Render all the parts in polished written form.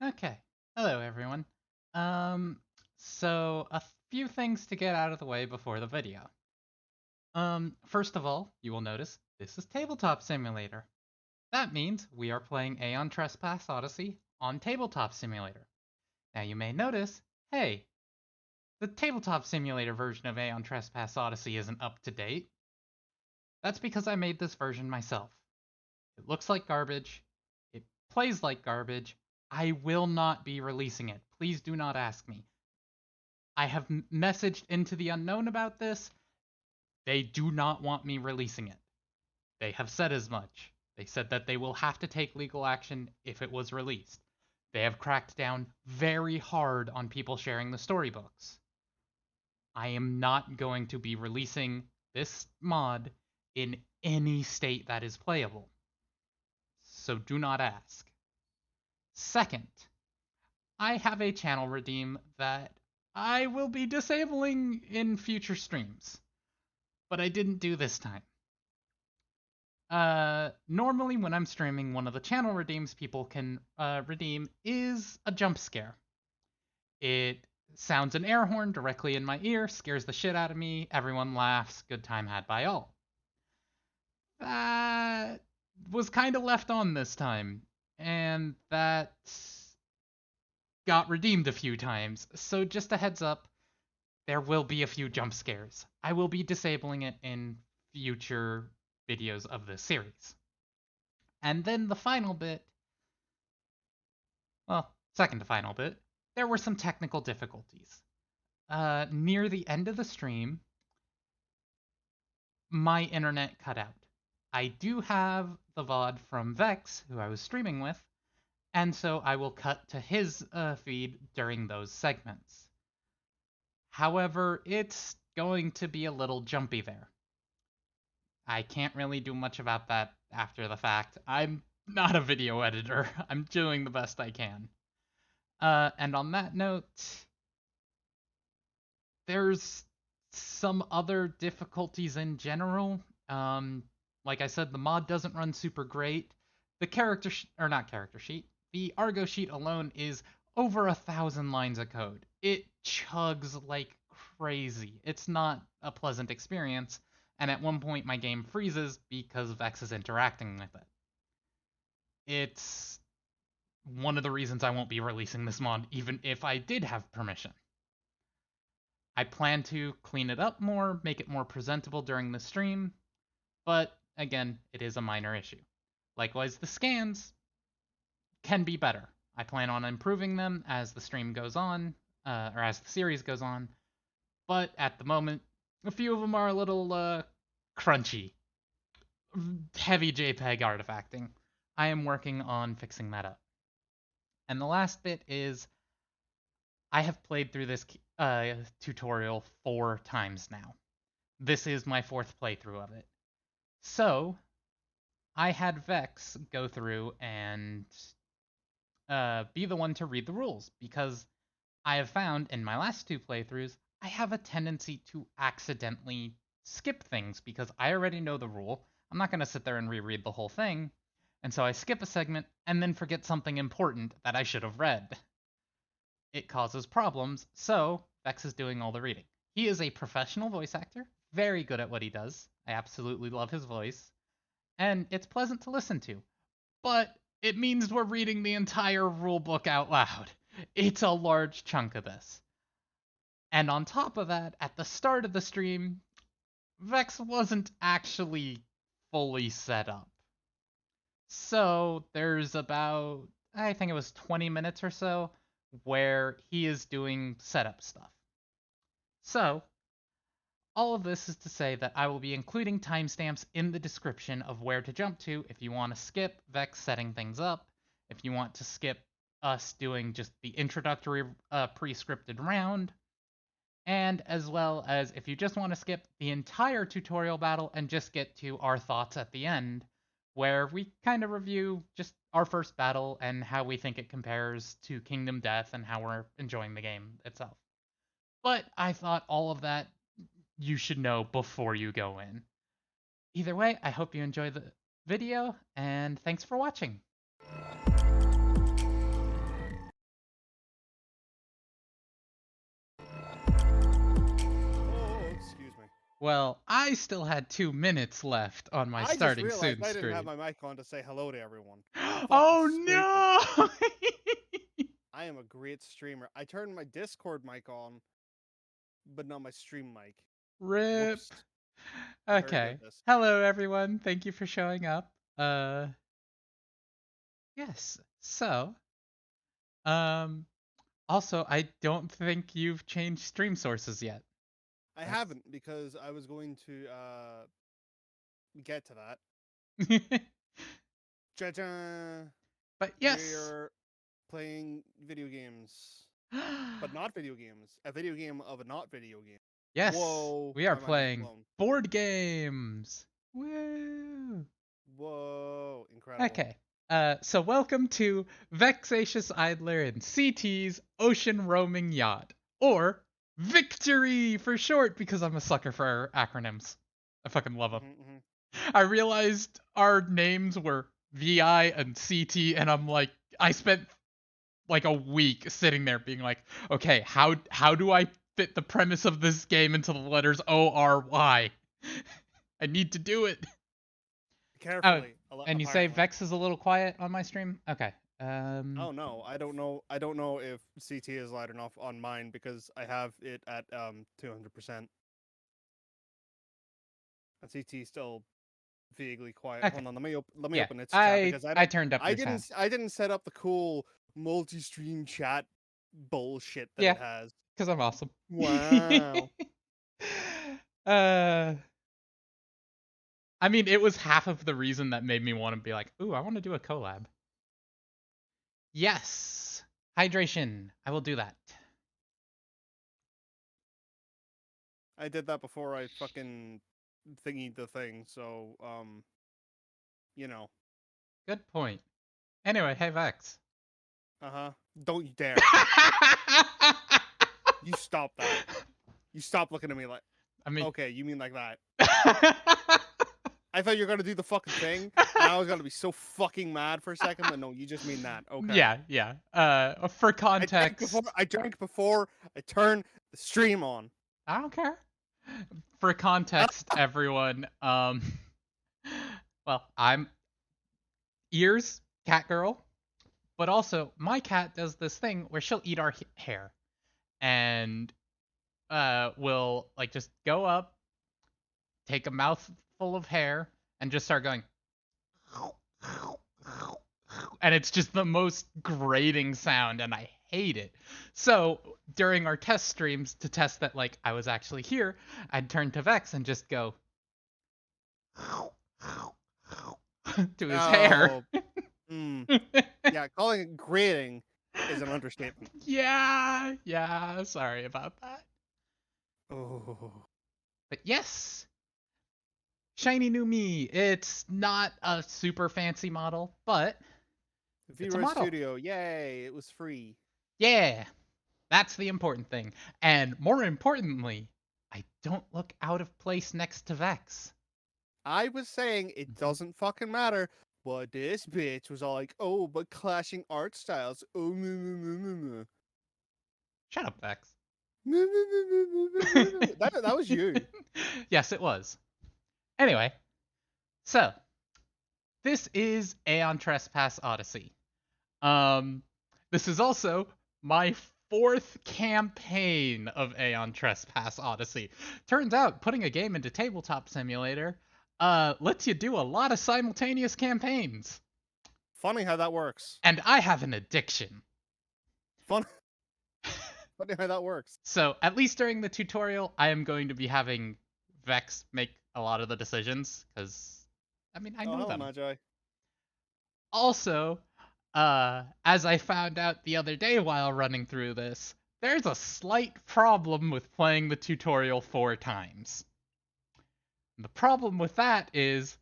Okay. Hello, everyone. Um, so a few things to get out of the way before the video. First of all, you will notice this is Tabletop Simulator. That means we are playing Aeon Trespass Odyssey on Tabletop Simulator. Now you may notice, hey, the Tabletop Simulator version of Aeon Trespass Odyssey isn't up to date. That's because I made this version myself. It looks like garbage. It plays like garbage. I will not be releasing it. Please do not ask me. I have messaged Into the Unknown about this. They do not want me releasing it. They have said as much. They said that they will have to take legal action if it was released. They have cracked down very hard on people sharing the storybooks. I am not going to be releasing this mod in any state that is playable. So do not ask. Second, I have a channel redeem that I will be disabling in future streams, but I didn't do this time. Normally when I'm streaming, one of the channel redeems people can redeem is a jump scare. It sounds an air horn directly in my ear, scares the shit out of me, everyone laughs, good time had by all. That was kind of left on this time, and that got redeemed a few times. So just a heads up, there will be a few jump scares. I will be disabling it in future videos of this series. And then the final bit, well, second to final bit, there were some technical difficulties. Near the end of the stream, my internet cut out. I do have the VOD from Vex, who I was streaming with, and so I will cut to his feed during those segments. However, it's going to be a little jumpy there. I can't really do much about that after the fact. I'm not a video editor. I'm doing the best I can. And on that note, there's some other difficulties in general. Like I said, the mod doesn't run super great. The or not character sheet, the Argo sheet alone is over 1,000 lines of code. It chugs like crazy. It's not a pleasant experience, and at one point my game freezes because Vex is interacting with it. It's one of the reasons I won't be releasing this mod, even if I did have permission. I plan to clean it up more, make it more presentable during the stream, but again, it is a minor issue. Likewise, the scans can be better. I plan on improving them as the stream goes on, or as the series goes on, but at the moment, a few of them are a little crunchy. Heavy JPEG artifacting. I am working on fixing that up. And the last bit is I have played through this tutorial 4 times now. This is my 4th playthrough of it. So, I had Vex go through and be the one to read the rules, because I have found in my last 2 playthroughs, I have a tendency to accidentally skip things because I already know the rule. I'm not going to sit there and reread the whole thing, and so I skip a segment and then forget something important that I should have read. It causes problems, so Vex is doing all the reading. He is a professional voice actor, very good at what he does. I absolutely love his voice, and it's pleasant to listen to. But it means we're reading the entire rulebook out loud. It's a large chunk of this. And on top of that, at the start of the stream, Vex wasn't actually fully set up. So there's about, I think it was 20 minutes or so, where he is doing setup stuff. So, all of this is to say that I will be including timestamps in the description of where to jump to if you want to skip Vex setting things up, if you want to skip us doing just the introductory pre-scripted round, and as well as if you just want to skip the entire tutorial battle and just get to our thoughts at the end, where we kind of review just our first battle and how we think it compares to Kingdom Death and how we're enjoying the game itself. But I thought all of that you should know before you go in. Either way, I hope you enjoy the video, and thanks for watching. Well, I still had 2 minutes left on my I just starting realized soon I didn't have screen. my mic on to say hello to everyone. I'm fucking Oh stupid. no! I am a great streamer. I turned my Discord mic on, but not my stream mic. Rip. Whoops. I'm very good Okay. at this. Hello everyone. Thank you for showing up. Yes. So, um also I don't think you've changed stream sources yet. I That's haven't because I was going to get to that. Ja-ja! But yes. We're playing video games, but not video games. A video game of a not video game. Yes, Whoa, we are my mind is playing blown. board games. Woo! Whoa, incredible. Okay. So welcome to Vexatious Idler and CT's Ocean Roaming Yacht, or Victory for short, because I'm a sucker for acronyms. I fucking love them. Hmm. I realized our names were VI and CT, and I'm like, I spent like a week sitting there being like, okay, how do I fit the premise of this game into the letters ORY? I need to do it. Oh, Carefully, and you say apparently. Vex is a little quiet on my stream? Okay. Oh no, I don't know. I don't know if CT is loud enough on mine because I have it at 200%. And CT still vaguely quiet. Okay. Hold on, let me Yeah. open its chat I because I turned up your sound. I didn't set up the cool multi-stream chat bullshit that Yeah, it has. because I'm awesome. Wow. uh I mean, it was half of the reason that made me want to be like, ooh, I want to do a collab. Yes. Hydration. I will do that. I did that before I fucking thingied the thing, so you know. Good point. Anyway, hey Vex. Uh-huh. Don't you dare. You stop that. You stop looking at me like, I mean, okay, you mean like that. I thought you were gonna do the fucking thing, and I was gonna be so fucking mad for a second, but no, you just mean that. Okay. yeah, yeah. For context, I drank before I turned the stream on. I don't care. For context, Ah! everyone, well, I'm Ears, cat girl, but also my cat does this thing where she'll eat our hair, and will like just go up, take a mouthful of hair, and just start going, and it's just the most grating sound, and I hate it. So during our test streams, to test that like I was actually here, I'd turn to Vex and just go to his hair. Oh, mm. Yeah, calling it grating is an understatement. Yeah, sorry about that. Oh. But yes, shiny new me. It's not a super fancy model, but it's a V-Ray model. Studio, yay! It was free. Yeah, that's the important thing. And more importantly, I don't look out of place next to Vex. I was saying it doesn't fucking matter, but this bitch was all like, "Oh, but clashing art styles." Oh, Shut up, Vex. that was you. Yes, it was. Anyway, so this is Aeon Trespass Odyssey. Um, this is also my fourth campaign of Aeon Trespass Odyssey. Turns out putting a game into Tabletop Simulator lets you do a lot of simultaneous campaigns. Funny how that works. And I have an addiction. Fun. Funny how that works. So, at least during the tutorial, I am going to be having Vex make a lot of the decisions, because, I mean, I Oh, know hello, them. Magi. Also, as I found out the other day while running through this, there's a slight problem with playing the tutorial 4 times. The problem with that is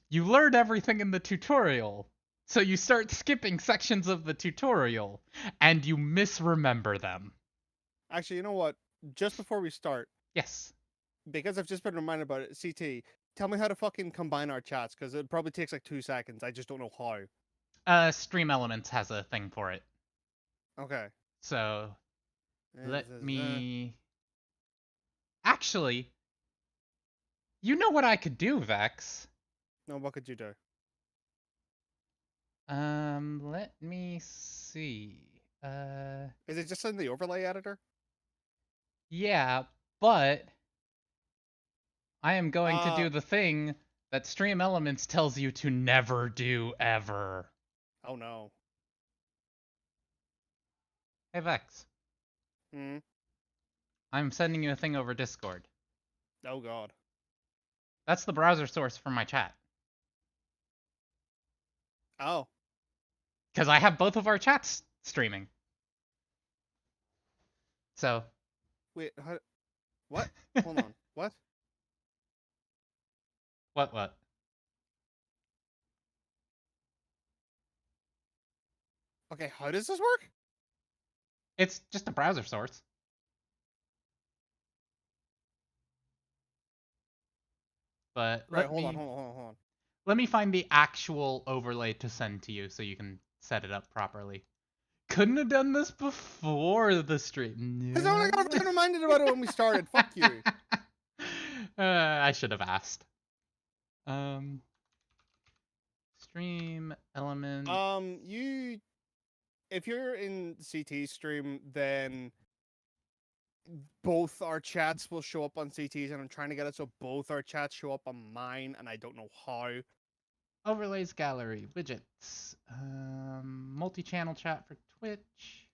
you learn everything in the tutorial, so you start skipping sections of the tutorial, and you misremember them. Actually, you know what? Just before we start, Yes. because I've just been reminded about it, CT, tell me how to fucking combine our chats, because it probably takes like 2 seconds. I just don't know how. Stream Elements has a thing for it. Okay. So, let me... Actually, You know what I could do, Vex? No, what could you do? Let me see. Is it just in the overlay editor? Yeah, but I am going to Uh, do the thing that Stream Elements tells you to never do ever. oh no. Hey, Vex. Hmm. I'm sending you a thing over Discord. Oh god. That's the browser source for my chat. Oh. Because I have both of our chats streaming. So. Wait, what? Hold on. What? What? Okay, how does this work? It's just a browser source. But Right, hold on, hold on, hold on, hold on. let me find the actual overlay to send to you so you can set it up properly. Couldn't have done this before the stream. Because I only got reminded about it when we started. Fuck you. I should have asked. Stream element. If you're in CT stream, then both our chats will show up on CTs, and I'm trying to get it so both our chats show up on mine, and I don't know how. Overlays gallery widgets. Multi-channel chat for Twitch.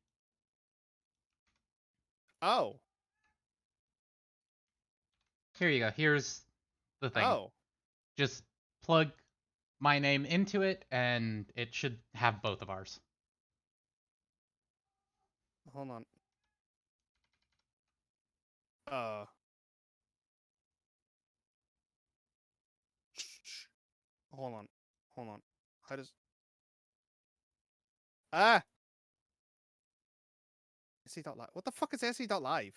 Oh. Here you go. Here's the thing. Oh. Just plug my name into it, and it should have both of ours. Hold on. Hold on. Hold on. How does... Ah! SE.live. What the fuck is SE.live?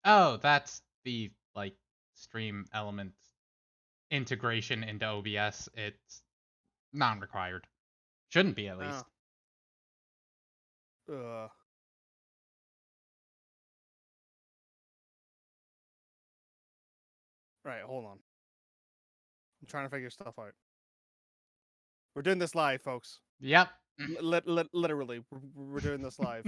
Oh, that's the, like, stream elements integration into OBS. It's non-required. Shouldn't be, at least. Right, hold on. I'm trying to figure stuff out. We're doing this live, folks. Yep. Literally, we're doing this live.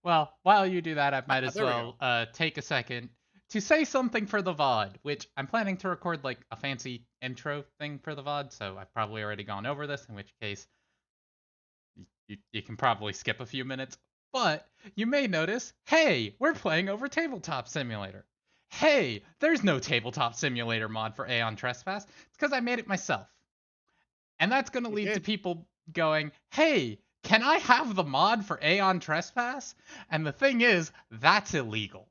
Well, while you do that, I might as well take a second to say something for the VOD, which I'm planning to record like a fancy intro thing for the VOD, so I've probably already gone over this, in which case you can probably skip a few minutes. But you may notice, hey, we're playing over Tabletop Simulator. Hey, there's no Tabletop Simulator mod for Aeon Trespass. It's because I made it myself. And that's going to lead to people going, hey, can I have the mod for Aeon Trespass? And the thing is, that's illegal.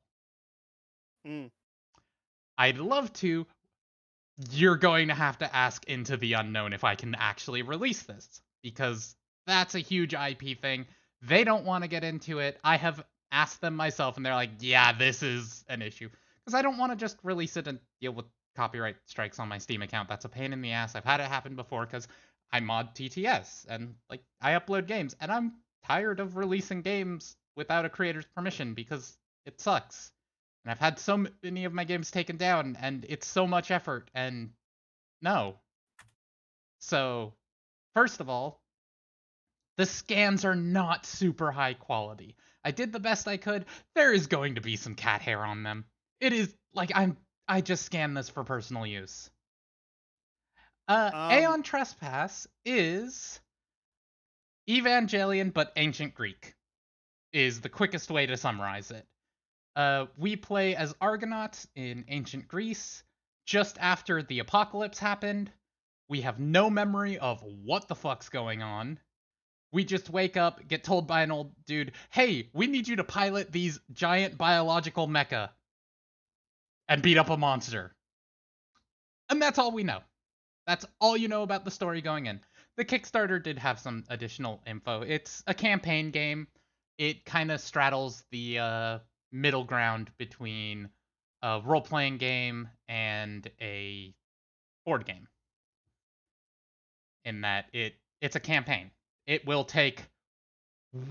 I'd love to. You're going to have to ask Into the Unknown if I can actually release this, because that's a huge IP thing. They don't want to get into it. I have asked them myself, and they're like, yeah, this is an issue. Because I don't want to just release it and deal with copyright strikes on my Steam account. That's a pain in the ass. I've had it happen before because I mod TTS, and like I upload games, and I'm tired of releasing games without a creator's permission because it sucks. And I've had so many of my games taken down, and it's so much effort, and no. So, first of all, the scans are not super high quality. I did the best I could. There is going to be some cat hair on them. It is, like, I just scanned this for personal use. Aeon Trespass is Evangelion, but ancient Greek, is the quickest way to summarize it. We play as Argonauts in ancient Greece, just after the apocalypse happened. We have no memory of what the fuck's going on. We just wake up, get told by an old dude, hey, we need you to pilot these giant biological mecha and beat up a monster. And that's all we know. That's all you know about the story going in. The Kickstarter did have some additional info. It's a campaign game. It kind of straddles the middle ground between a role-playing game and a board game. In that it's a campaign. It will take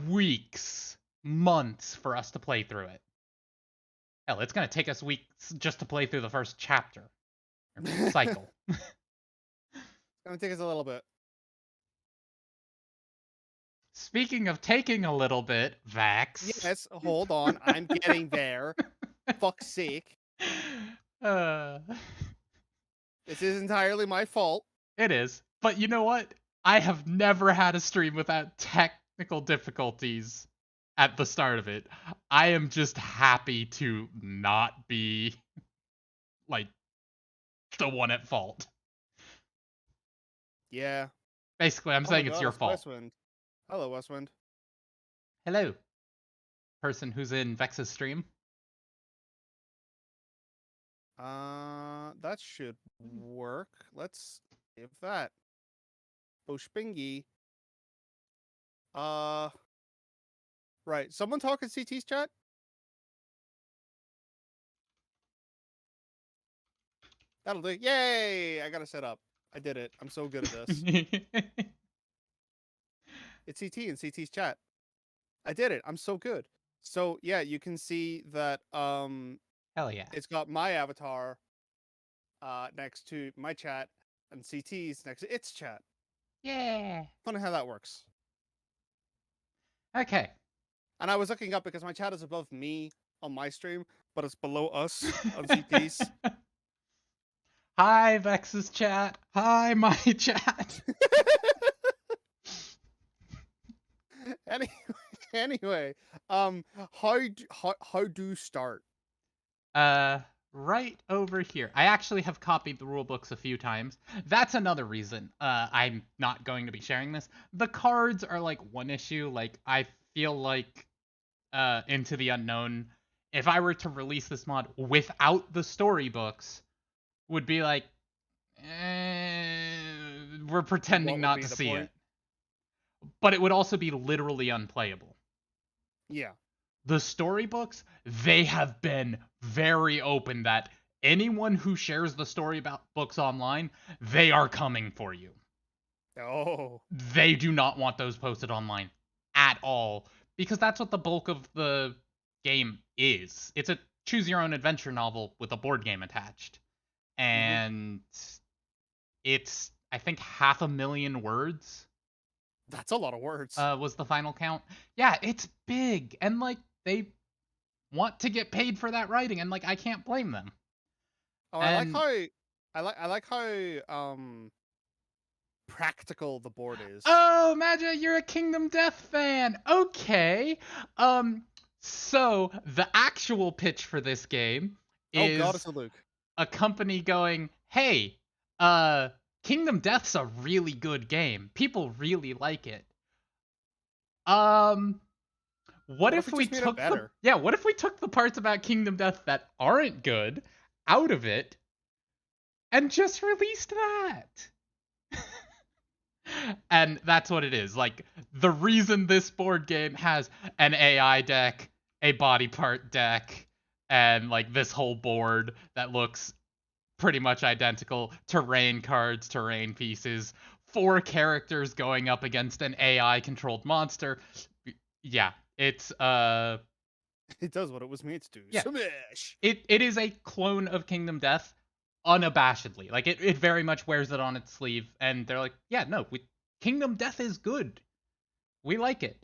weeks, months for us to play through it. Hell, it's gonna take us weeks just to play through the first chapter. Or cycle. It's gonna take us a little bit. Speaking of taking a little bit, Vax. Yes, hold on. I'm getting there. Fuck's sake. Uh, This is entirely my fault. It is. But you know what? I have never had a stream without technical difficulties at the start of it. I am just happy to not be, like, the one at fault. Yeah. Basically, I'm saying it's your fault. Westwind. Hello, Westwind. Hello, person who's in Vex's stream. That should work. Let's give that. Boshpingy. Right. Someone talk in CT's chat? That'll do. Yay! I got to set up. I did it. I'm so good at this. It's CT in CT's chat. I did it. I'm so good. So yeah, you can see that Hell yeah. it's got my avatar next to my chat and CT's next to its chat. Yeah. Funny how that works. Okay. And I was looking up because my chat is above me on my stream, but it's below us on CT's. Hi, Vex's chat. Hi, my chat. Anyway, how do you start? Right over here. I actually have copied the rule books a few times. That's another reason I'm not going to be sharing this. The cards are like one issue. Like, I feel like Into the Unknown, if I were to release this mod without the storybooks, would be like, we're pretending not to see it. But it would also be literally unplayable. Yeah. The storybooks, they have been very open that anyone who shares the story about books online, they are coming for you. Oh. They do not want those posted online at all, because that's what the bulk of the game is. It's a choose your own adventure novel with a board game attached. And it's, I think, 500,000 words. That's a lot of words. Was the final count. Yeah, it's big. And, like, they want to get paid for that writing, and, like, I can't blame them. Oh, and I like how practical the board is. Oh, Magia, you're a Kingdom Death fan. Okay. So the actual pitch for this game is a company going, "Hey, Kingdom Death's a really good game. People really like it. What if we took what if we took the parts about Kingdom Death that aren't good out of it and just released that?" And that's what it is. Like, the reason this board game has an AI deck, a body part deck, and, like, this whole board that looks pretty much identical, terrain cards, terrain pieces, 4 characters going up against an AI controlled monster. Yeah, it's it does what it was made to do. Yeah. Smash. It is a clone of Kingdom Death unabashedly. Like, it very much wears it on its sleeve, and they're like, yeah, no, Kingdom Death is good. We like it.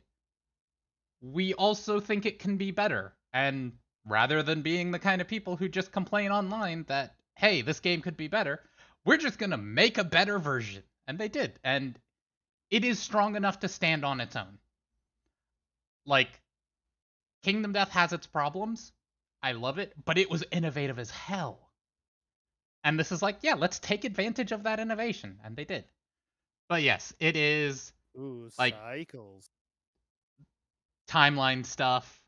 We also think it can be better, and rather than being the kind of people who just complain online that, hey, this game could be better, we're just gonna make a better version. And they did, and it is strong enough to stand on its own. Like, Kingdom Death has its problems. I love it, but it was innovative as hell. And this is like, yeah, let's take advantage of that innovation, and they did. But yes, it is like cycles, timeline stuff,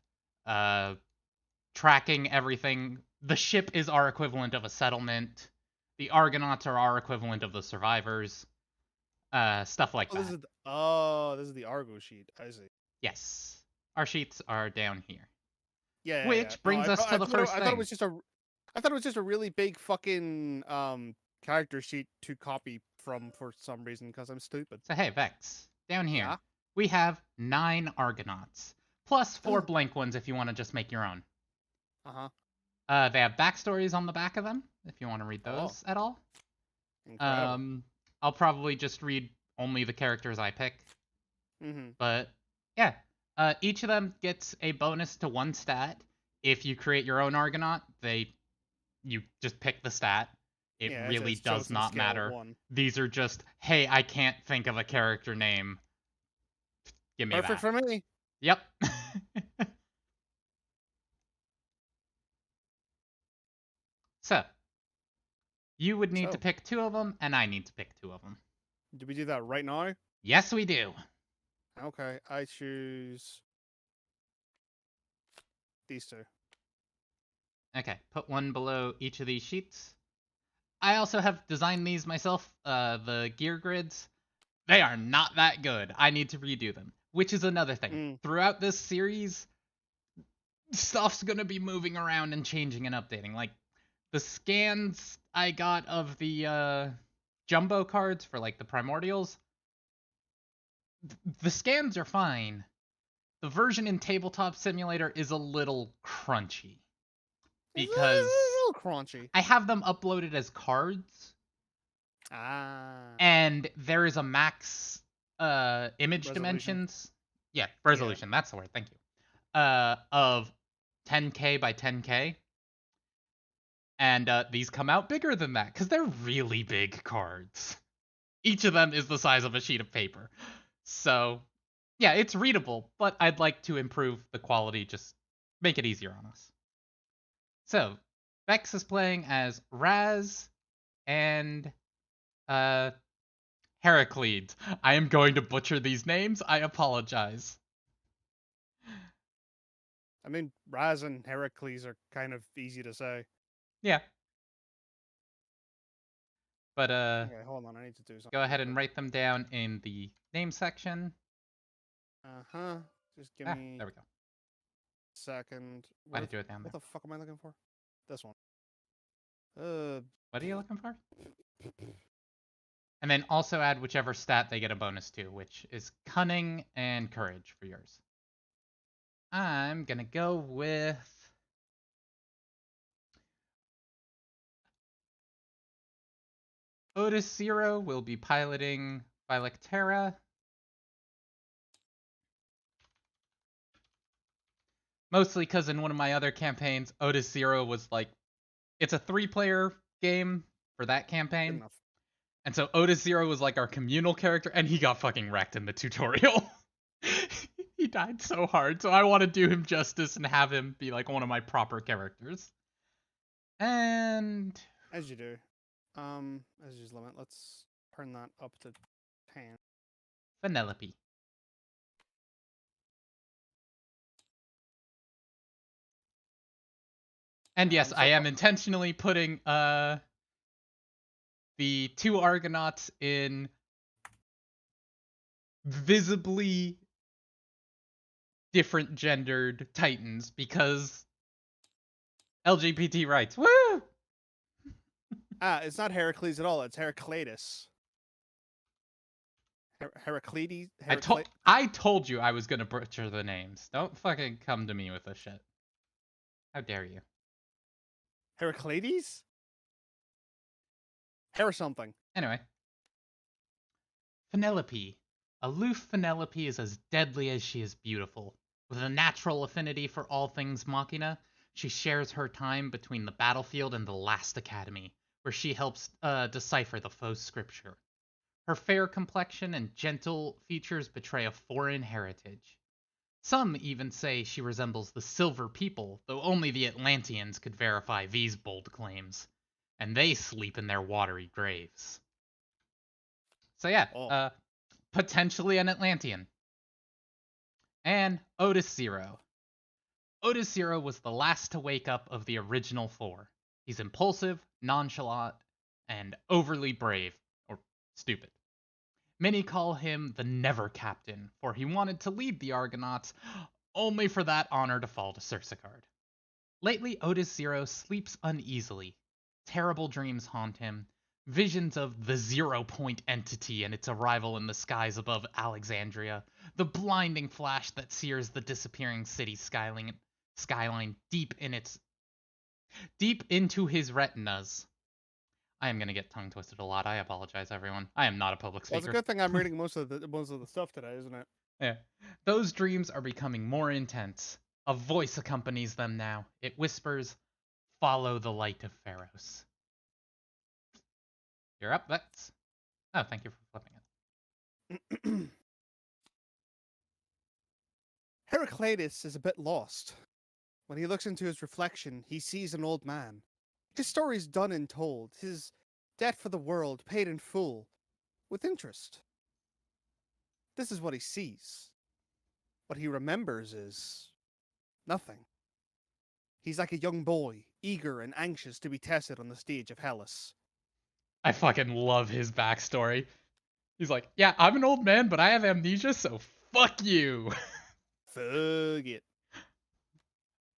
tracking everything. The ship is our equivalent of a settlement. The Argonauts are our equivalent of the survivors. Stuff like that. This is the Argo sheet. I see. Yes, our sheets are down here. Yeah. Which brings us to the first thing. I thought it was just a really big fucking character sheet to copy from for some reason because I'm stupid. So hey, Vex, down here we have 9 Argonauts plus 4 blank ones if you want to just make your own. They have backstories on the back of them, if you want to read Oh, those at all. incredible. I'll probably just read only the characters I pick. Mm-hmm. But yeah, each of them gets a bonus to one stat. If you create your own Argonaut, you just pick the stat. It Yeah, really it's does chosen not scale matter. 1. These are just, hey, I can't think of a character name. Give me Perfect that. for me. Yep. So, you would need to So, pick two of them, and I need to pick two of them. do we do that right now? Yes, we do. Okay, I choose these two. Okay, put one below each of these sheets. I also have designed these myself, the gear grids. They are not that good. I need to redo them, which is another thing. Mm. Throughout this series, stuff's going to be moving around and changing and updating. Like, the scans I got of the jumbo cards for, like, the primordials, the scans are fine. The version in Tabletop Simulator is a little crunchy It's a because little crunchy. I have them uploaded as cards, Ah. and there is a max image Resolution. dimensions. Yeah, Yeah. resolution. That's the word. Thank you. Of 10K by 10K, and these come out bigger than that because they're really big cards. Each of them is the size of a sheet of paper. So, yeah, it's readable, but I'd like to improve the quality, just make it easier on us. So, Vex is playing as Raz and uh Heracles. I am going to butcher these names. I apologize. I mean, Raz and Heracles are kind of easy to say. Yeah. But Okay, hold on. I need to do something go real ahead and quick. write them down in the name section. Uh-huh. Just give Ah, me there we go. a second. Why did you do it down What there? the fuck am I looking for? This one. What are you looking for? And then also add whichever stat they get a bonus to, which is cunning and courage for yours. I'm gonna go with Otis Zero will be piloting Phylactera. Mostly because in one of my other campaigns, Otis Zero was like, it's a 3-player game for that good campaign. enough. And so Otis Zero was like our communal character, and he got fucking wrecked in the tutorial. He died so hard, so I want to do him justice and have him be like one of my proper characters. And As you do. As you limit, let's turn that up to 10. Penelope. And yes, I So am intentionally putting the two Argonauts in visibly different gendered Titans because LGBT rights. Woo! it's not Heracles at all. It's Heraclitus. Heraclides. I told you I was gonna butcher the names. Don't fucking come to me with this shit. How dare you? Heraclides. Her something. Anyway, Penelope. Aloof Penelope is as deadly as she is beautiful. With a natural affinity for all things Machina, she shares her time between the battlefield and the last academy, where she helps decipher the foe's scripture. Her fair complexion and gentle features betray a foreign heritage. Some even say she resembles the Silver People, though only the Atlanteans could verify these bold claims. And they sleep in their watery graves. So yeah, Oh. Potentially an Atlantean. And Otis Zero. Otis Zero was the last to wake up of the original 4. He's impulsive, nonchalant, and overly brave, or stupid. Many call him the Never Captain, for he wanted to lead the Argonauts, only for that honor to fall to Cersicard. Lately, Otis Zero sleeps uneasily. Terrible dreams haunt him. Visions of the 0 Point entity and its arrival in the skies above Alexandria. The blinding flash that sears the disappearing city skyline deep in its deep into his retinas. I am gonna get tongue twisted a lot. I apologize, everyone. I am not a public Well, it's a speaker. good thing I'm reading most of the stuff today, isn't it? Yeah. Those dreams are becoming more intense. A voice accompanies them now. It whispers, "Follow the light of Pharos." You're up, Vex. Oh, thank you for flipping it. Heraclitus is a bit lost. When he looks into his reflection, he sees an old man. His story's done and told, his debt for the world paid in full, with interest. This is what he sees. What he remembers is nothing. He's like a young boy, eager and anxious to be tested on the stage of Hellas. I fucking love his backstory. He's like, yeah, I'm an old man, but I have amnesia, so fuck you. Fuck it.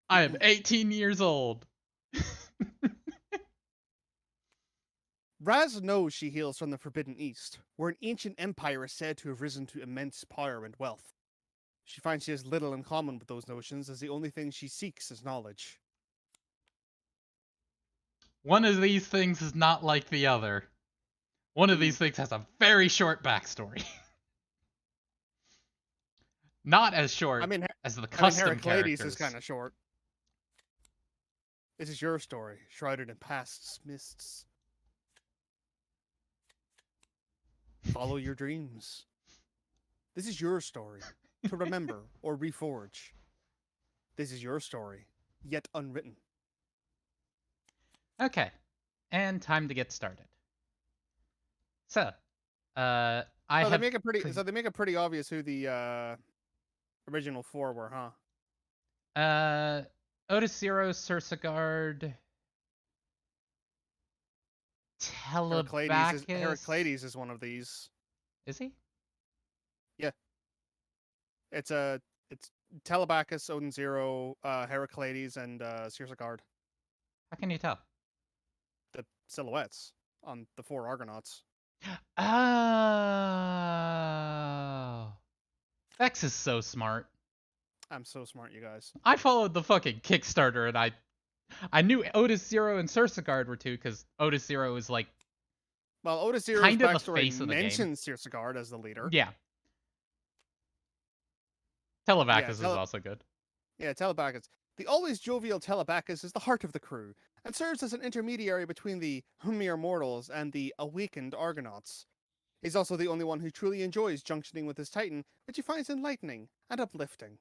I am 18 years old. Raz knows she hails from the Forbidden East, where an ancient empire is said to have risen to immense power and wealth. She finds she has little in common with those notions, as the only thing she seeks is knowledge. One of these things is not like the other. One of these things has a very short backstory. Not as short as the custom Heraclides characters. is kind of short. This is your story, shrouded in past's mists. Follow your dreams. This is your story, to remember or reforge. This is your story, yet unwritten. Okay, and time to get started. So, I have. They make it pretty. So they make it pretty obvious who the original four were, huh? Odyssey, Cersagard, Telebacus. Heraclides is one of these. Is he? Yeah. It's Telebacus, Odin Zero, Heraclides, and Cersagard. How can you tell? The silhouettes on the four Argonauts. Oh. Vex is so smart. I'm so smart, you guys. I followed the fucking Kickstarter, and I knew Otis Zero and Cersagard were two, because Otis Zero is like. Well, Otis Zero's kind of the backstory face of the mentions Cersagard as the leader. Yeah. Telebacus is also good. Yeah, Telebacus. The always jovial Telebacus is the heart of the crew, and serves as an intermediary between the mere mortals and the awakened Argonauts. He's also the only one who truly enjoys junctioning with his Titan, which he finds enlightening and uplifting.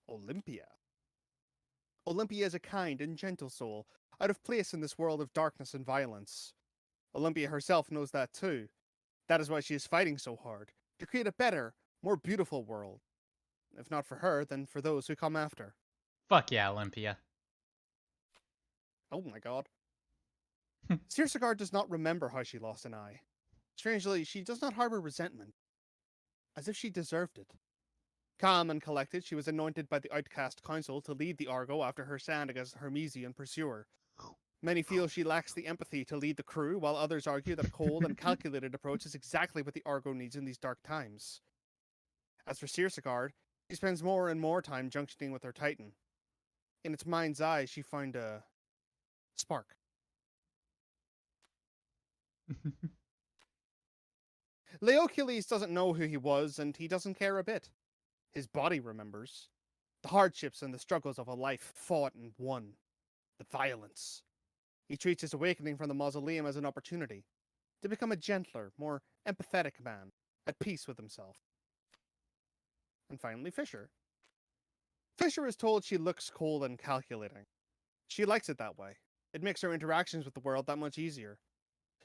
Olympia. Olympia is a kind and gentle soul, out of place in this world of darkness and violence. Olympia herself knows that too. That is why she is fighting so hard, to create a better, more beautiful world. If not for her, then for those who come after. Fuck yeah, Olympia. Oh my god. Cersagard does not remember how she lost an eye. Strangely, she does not harbor resentment. As if she deserved it. Calm and collected, she was anointed by the Outcast Council to lead the Argo after her stand against the Hermesian pursuer. Many feel she lacks the empathy to lead the crew, while others argue that a cold and calculated approach is exactly what the Argo needs in these dark times. As for Cersagard, she spends more and more time junctioning with her Titan. In its mind's eye, she found a spark. Leocules doesn't know who he was, and he doesn't care a bit. His body remembers. The hardships and the struggles of a life fought and won. The violence. He treats his awakening from the mausoleum as an opportunity to become a gentler, more empathetic man, at peace with himself. And finally, Fisher. Fisher is told she looks cold and calculating. She likes it that way. It makes her interactions with the world that much easier.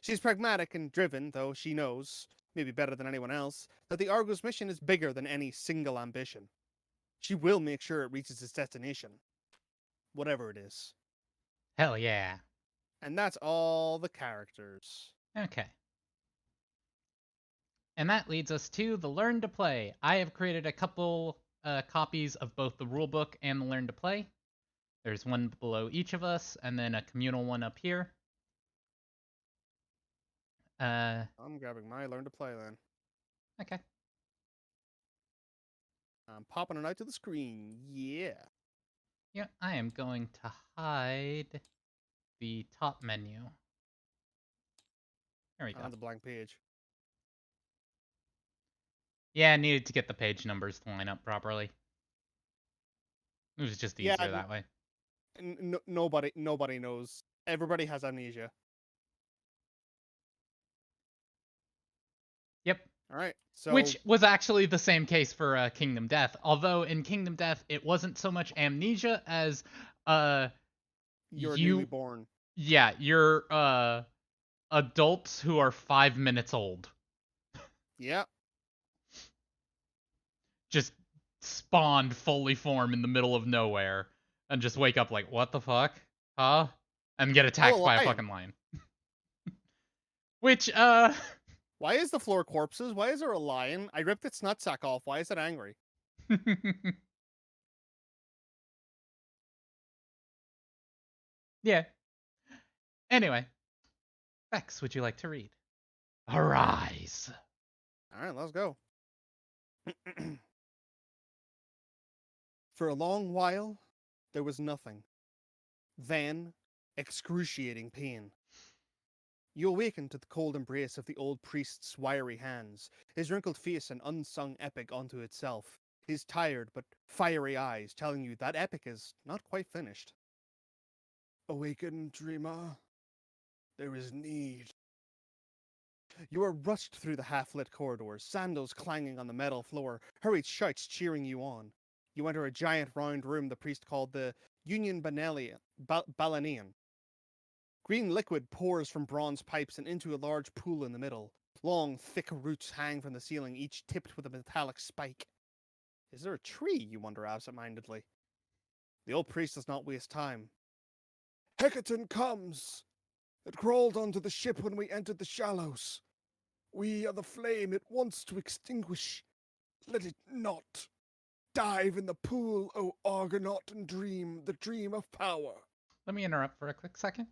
She's pragmatic and driven, though she knows, maybe better than anyone else, that the Argo's mission is bigger than any single ambition. She will make sure it reaches its destination. Whatever it is. Hell yeah. And that's all the characters. Okay. And that leads us to the Learn to Play. I have created a couple copies of both the rulebook and the Learn to Play. There's one below each of us, and then a communal one up here. I'm grabbing my Learn to Play then. Okay. I'm popping it out to the screen. Yeah. Yeah, I am going to hide the top menu. There we go. On the blank page. Yeah, I needed to get the page numbers to line up properly. It was just Yeah, easier that way. nobody knows. Everybody has amnesia. Yep. All right, so Which was actually the same case for Kingdom Death. Although in Kingdom Death, it wasn't so much amnesia as you're newly you, born. yeah, you're adults who are 5 minutes old. Yeah. Just spawned fully form in the middle of nowhere and just wake up like, what the fuck? Huh? And get Oh, attacked a by a lion. fucking lion. Which, Why is the floor corpses? Why is there a lion? I ripped its nutsack off. Why is it angry? yeah. Anyway, Bex, would you like to read? Arise. All right, let's go. For a long while, there was nothing. Then, excruciating pain. You awaken to the cold embrace of the old priest's wiry hands, his wrinkled face an unsung epic unto itself, his tired but fiery eyes telling you that epic is not quite finished. Awaken, dreamer. There is need. You are rushed through the half-lit corridors, sandals clanging on the metal floor, hurried shouts cheering you on. You enter a giant round room the priest called the Union Balanean. Green liquid pours from bronze pipes and into a large pool in the middle. Long, thick roots hang from the ceiling, each tipped with a metallic spike. Is there a tree, you wonder absent-mindedly? The old priest does not waste time. Hecaton comes! It crawled onto the ship when we entered the shallows. We are the flame it wants to extinguish. Let it not. Dive in the pool, O Argonaut, and dream the dream of power. Let me interrupt for a quick second.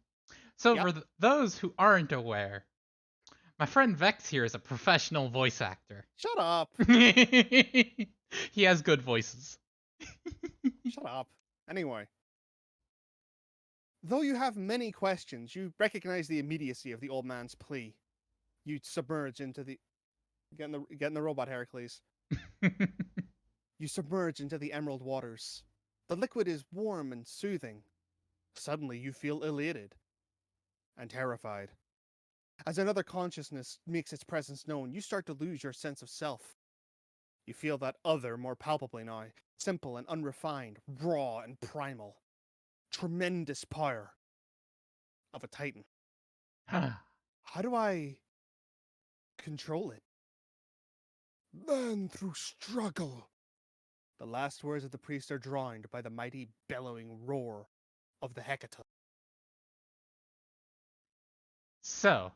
So, Yep. for those who aren't aware, my friend Vex here is a professional voice actor. Shut up. He has good voices. Shut up. Anyway. Though you have many questions, you recognize the immediacy of the old man's plea. You submerge into the... Get in the robot, Heracles. You submerge into the emerald waters. The liquid is warm and soothing. Suddenly you feel elated. And terrified. As another consciousness makes its presence known, you start to lose your sense of self. You feel that other more palpably now, simple and unrefined, raw and primal. Tremendous power of a titan. How do I control it? Then through struggle. The last words of the priest are drowned by the mighty bellowing roar of the Hecaton. So,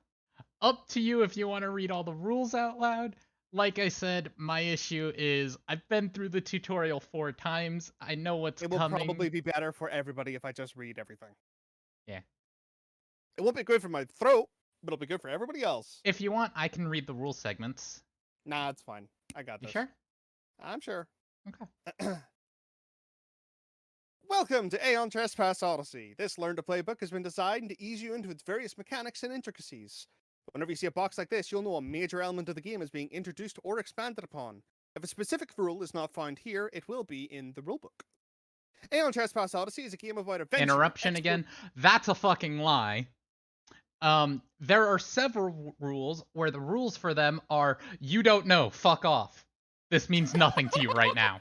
up to you if you want to read all the rules out loud. Like I said, my issue is I've been through the tutorial 4 times. I know what's It will coming. probably be better for everybody if I just read everything. Yeah. It won't be good for my throat, but it'll be good for everybody else. If you want, I can read the rule segments. Nah, it's fine. I got You this. sure? I'm sure. Okay. Welcome to Aeon Trespass Odyssey. This learn-to-play book has been designed to ease you into its various mechanics and intricacies. Whenever you see a box like this, you'll know a major element of the game is being introduced or expanded upon. If a specific rule is not found here, it will be in the rulebook. Aeon Trespass Odyssey is a game about adventure. Interruption again. That's a fucking lie. There are several rules where the rules for them are you don't know, fuck off. This means nothing to you right now.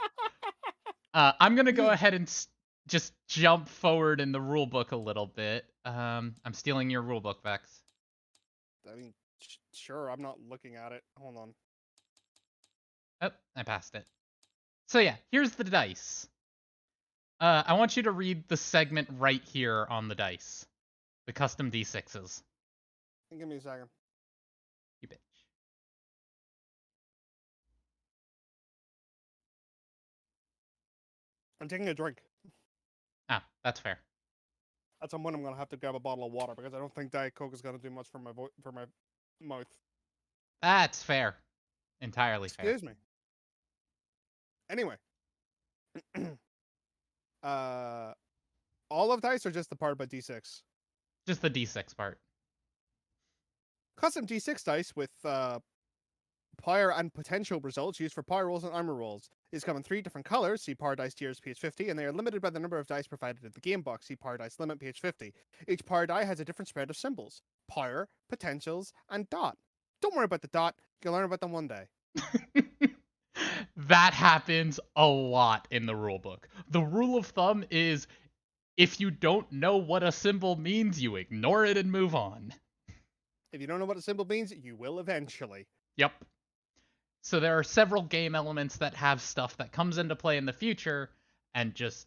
I'm gonna go ahead and just jump forward in the rule book a little bit. I'm stealing your rule book, Vex. I mean, sure, I'm not looking at it. Hold on. Oh, I passed it. So yeah, here's the dice. I want you to read the segment right here on the dice. The custom D6s. Give me a second. You bitch. I'm taking a drink. Ah, that's fair. That's when I'm gonna have to grab a bottle of water because I don't think Diet Coke is gonna do much for my mouth. That's fair. Entirely fair. Excuse me. Anyway. All of dice or just the part about d6? Just the d6 part. Custom d6 dice with power and potential results used for power rolls and armor rolls. These come in 3 different colors, see Power Dice tiers page 50, and they are limited by the number of dice provided in the game box, see Power Dice limit page 50. Each power die has a different spread of symbols: power, potentials, and dot. Don't worry about the dot, you'll learn about them one day. That happens a lot in the rulebook. The rule of thumb is if you don't know what a symbol means, you ignore it and move on. If you don't know what a symbol means, you will eventually. Yep. So there are several game elements that have stuff that comes into play in the future, and just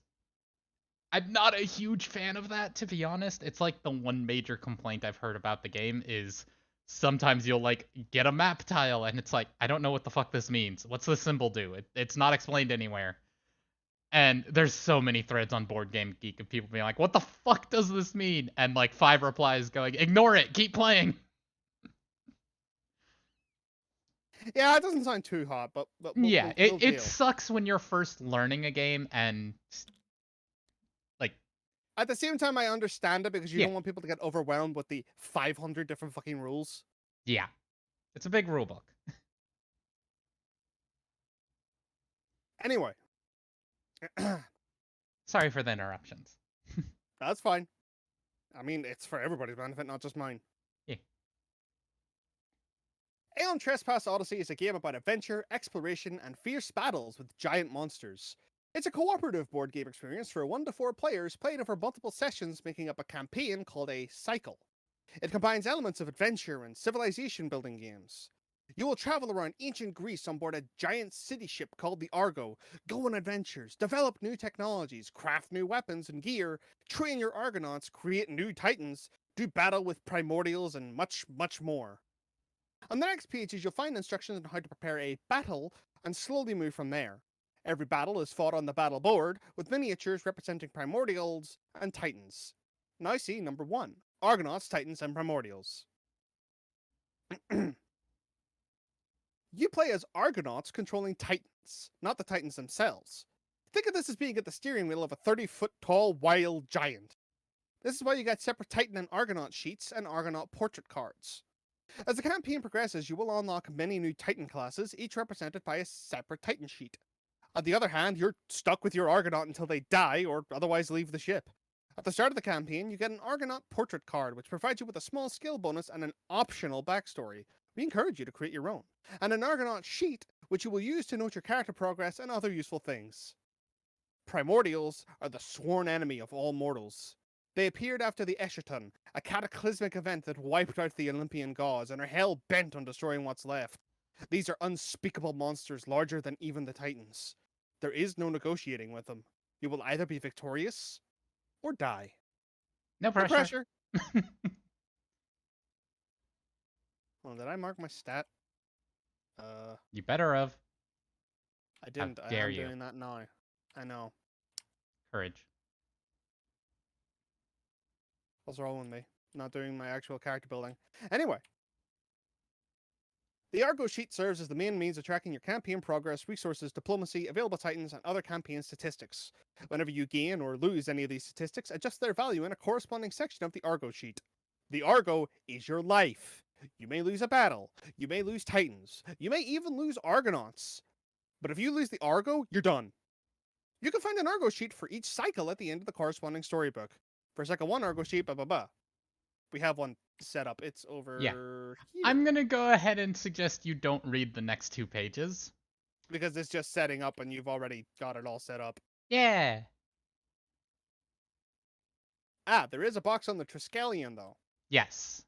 I'm not a huge fan of that, to be honest. It's like the one major complaint I've heard about the game is sometimes you'll like get a map tile and it's like, I don't know what the fuck this means. What's the symbol do? It's not explained anywhere. And there's so many threads on Board Game Geek of people being like, what the fuck does this mean? And like 5 replies going, ignore it, keep playing. Yeah, it doesn't sound too hot, but Yeah, we'll it sucks when you're first learning a game and like at the same time, I understand it because you Yeah. don't want people to get overwhelmed with the 500 different fucking rules. yeah. It's a big rulebook. Anyway. Sorry for the interruptions. That's fine. I mean, it's for everybody's benefit, not just mine. Yeah. Aeon Trespass Odyssey is a game about adventure, exploration, and fierce battles with giant monsters. It's a cooperative board game experience for 1 to 4 players played over multiple sessions, making up a campaign called a cycle. It combines elements of adventure and civilization building games. You will travel around ancient Greece on board a giant city ship called the Argo, go on adventures, develop new technologies, craft new weapons and gear, train your Argonauts, create new titans, do battle with primordials, and much, much more. On the next pages, you'll find instructions on how to prepare a battle and slowly move from there. Every battle is fought on the battle board, with miniatures representing primordials and titans. Now see number 1, Argonauts, Titans, and Primordials. You play as Argonauts controlling Titans, not the Titans themselves. Think of this as being at the steering wheel of a 30-foot tall wild giant. This is why you get separate Titan and Argonaut sheets and Argonaut portrait cards. As the campaign progresses, you will unlock many new Titan classes, each represented by a separate Titan sheet. On the other hand, you're stuck with your Argonaut until they die or otherwise leave the ship. At the start of the campaign, you get an Argonaut portrait card, which provides you with a small skill bonus and an optional backstory. We encourage you to create your own. And an Argonaut sheet, which you will use to note your character progress and other useful things. Primordials are the sworn enemy of all mortals. They appeared after the Eschaton, a cataclysmic event that wiped out the Olympian gods, and are hell-bent on destroying what's left. These are unspeakable monsters larger than even the Titans. There is no negotiating with them. You will either be victorious or die. No pressure. No pressure. Oh, did I mark my stat? You better have. I didn't. How dare I am you. doing that now. I know. Courage. What's wrong with me? Not doing my actual character building. Anyway. The Argo sheet serves as the main means of tracking your campaign progress, resources, diplomacy, available titans, and other campaign statistics. Whenever you gain or lose any of these statistics, adjust their value in a corresponding section of the Argo sheet. The Argo is your life. You may lose a battle. You may lose titans. You may even lose Argonauts. But if you lose the Argo, you're done. You can find an Argo sheet for each cycle at the end of the corresponding storybook. For cycle 1 Argo sheet, blah blah blah. We have one set up. It's over here. I'm gonna go ahead and suggest you don't read the next 2 pages. Because it's just setting up and you've already got it all set up. Yeah. There is a box on the Triskelion, though. Yes.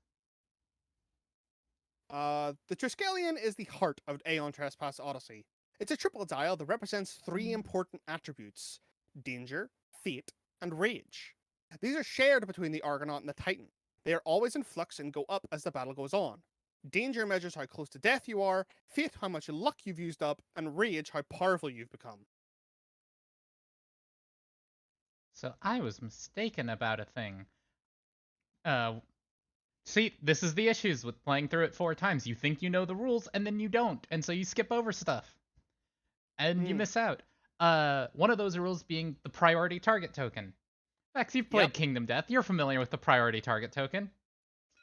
The Triskelion is the heart of Aeon Trespass Odyssey. It's a triple dial that represents 3 important attributes: danger, fate, and rage. These are shared between the Argonaut and the Titan. They are always in flux and go up as the battle goes on. Danger measures how close to death you are, fate how much luck you've used up, and rage how powerful you've become. So I was mistaken about a thing. See, this is the issues with playing through it 4 times. You think you know the rules, and then you don't, and so you skip over stuff. And you miss out. One of those rules being the priority target token. Vex, you've played Yep. Kingdom Death. You're familiar with the priority target token.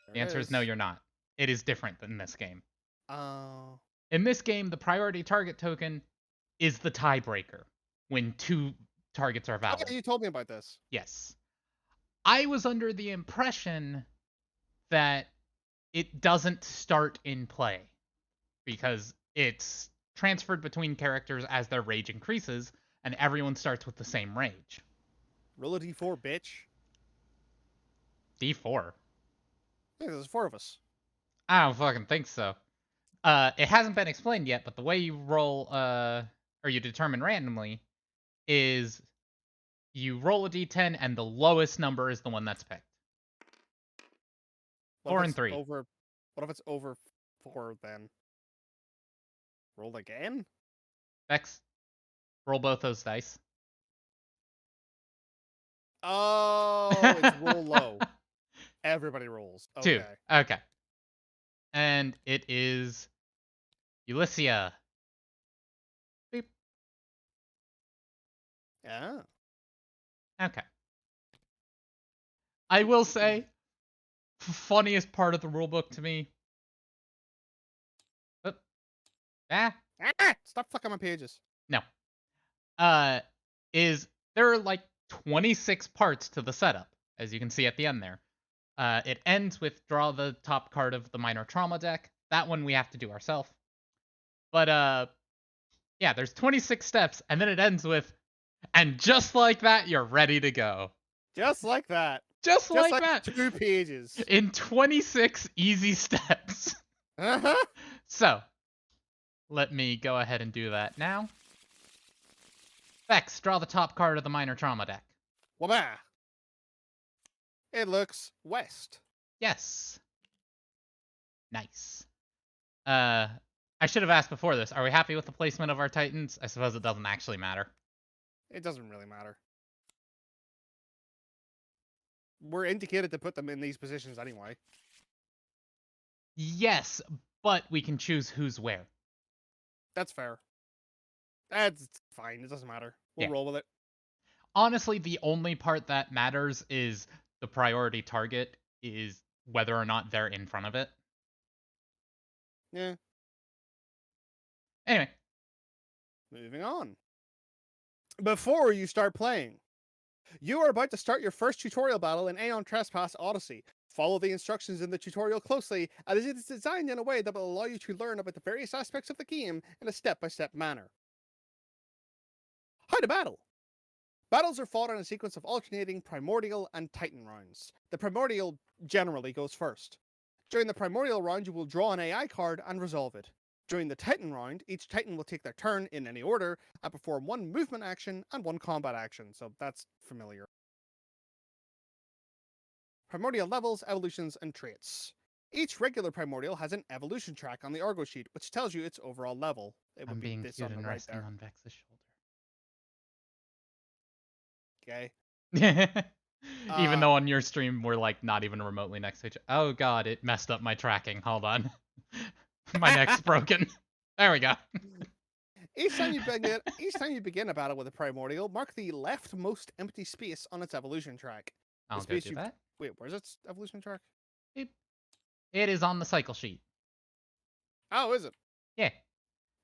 The There it answer is no, is. you're not. It is different than this game. Oh. In this game, the priority target token is the tiebreaker when two targets are Oh, yeah, valid. you told me about this. Yes. I was under the impression that it doesn't start in play because it's transferred between characters as their rage increases, and everyone starts with the same rage. Roll a d4, bitch. D4. Yeah, there's 4 of us. I don't fucking think so. It hasn't been explained yet, but the way you roll, or you determine randomly, is you roll a d10 and the lowest number is the one that's picked. What if 4 and it's 3. over? What if it's over 4 then? Roll again? Vex, roll both those dice. Oh, it's roll low. Everybody rolls. 2. Okay. Okay. And it is Ulyssia. Beep. Yeah. Okay. I will say, funniest part of the rulebook to me. Oh, ah, Ah! Stop fucking my pages. no. Is there are like 26 parts to the setup, as you can see at the end there. It ends with draw the top card of the minor trauma deck. That one we have to do ourselves. But yeah, there's 26 steps, and then it ends with, and just like that, you're ready to go. Just like that. Just Just like like that. 2 pages. In 26 easy steps. Uh-huh. So, let me go ahead and do that now. Vex, draw the top card of the minor trauma deck. Wabah. It looks west. Yes. Nice. I should have asked before this. Are we happy with the placement of our Titans? I suppose it doesn't actually matter. It doesn't really matter. We're indicated to put them in these positions anyway. Yes, but we can choose who's where. That's fair. That's fine. It doesn't matter. We'll Yeah. roll with it. Honestly, the only part that matters is the priority target is whether or not they're in front of it. Yeah. Anyway. Moving on. Before you start playing, you are about to start your first tutorial battle in Aeon Trespass Odyssey. Follow the instructions in the tutorial closely, as it is designed in a way that will allow you to learn about the various aspects of the game in a step-by-step manner. How to battle. Battles are fought in a sequence of alternating Primordial and Titan rounds. The Primordial generally goes first. During the Primordial round, you will draw an AI card and resolve it. During the Titan round, each Titan will take their turn in any order and perform 1 movement action and 1 combat action, so that's familiar. Primordial levels, evolutions, and traits. Each regular Primordial has an evolution track on the Argo sheet, which tells you its overall level. It would I'm be being this cute on the and right resting there. on Vex's Okay. shoulder. Even Uh, though on your stream we're like not even remotely next to each other. Oh god, it messed up my tracking. Hold on. My neck's broken. There we go. Each time you begin a battle with a Primordial, mark the leftmost empty space on its evolution track. I'll go do that. Wait, where's its evolution track? It is on the cycle sheet. Oh, is it? Yeah.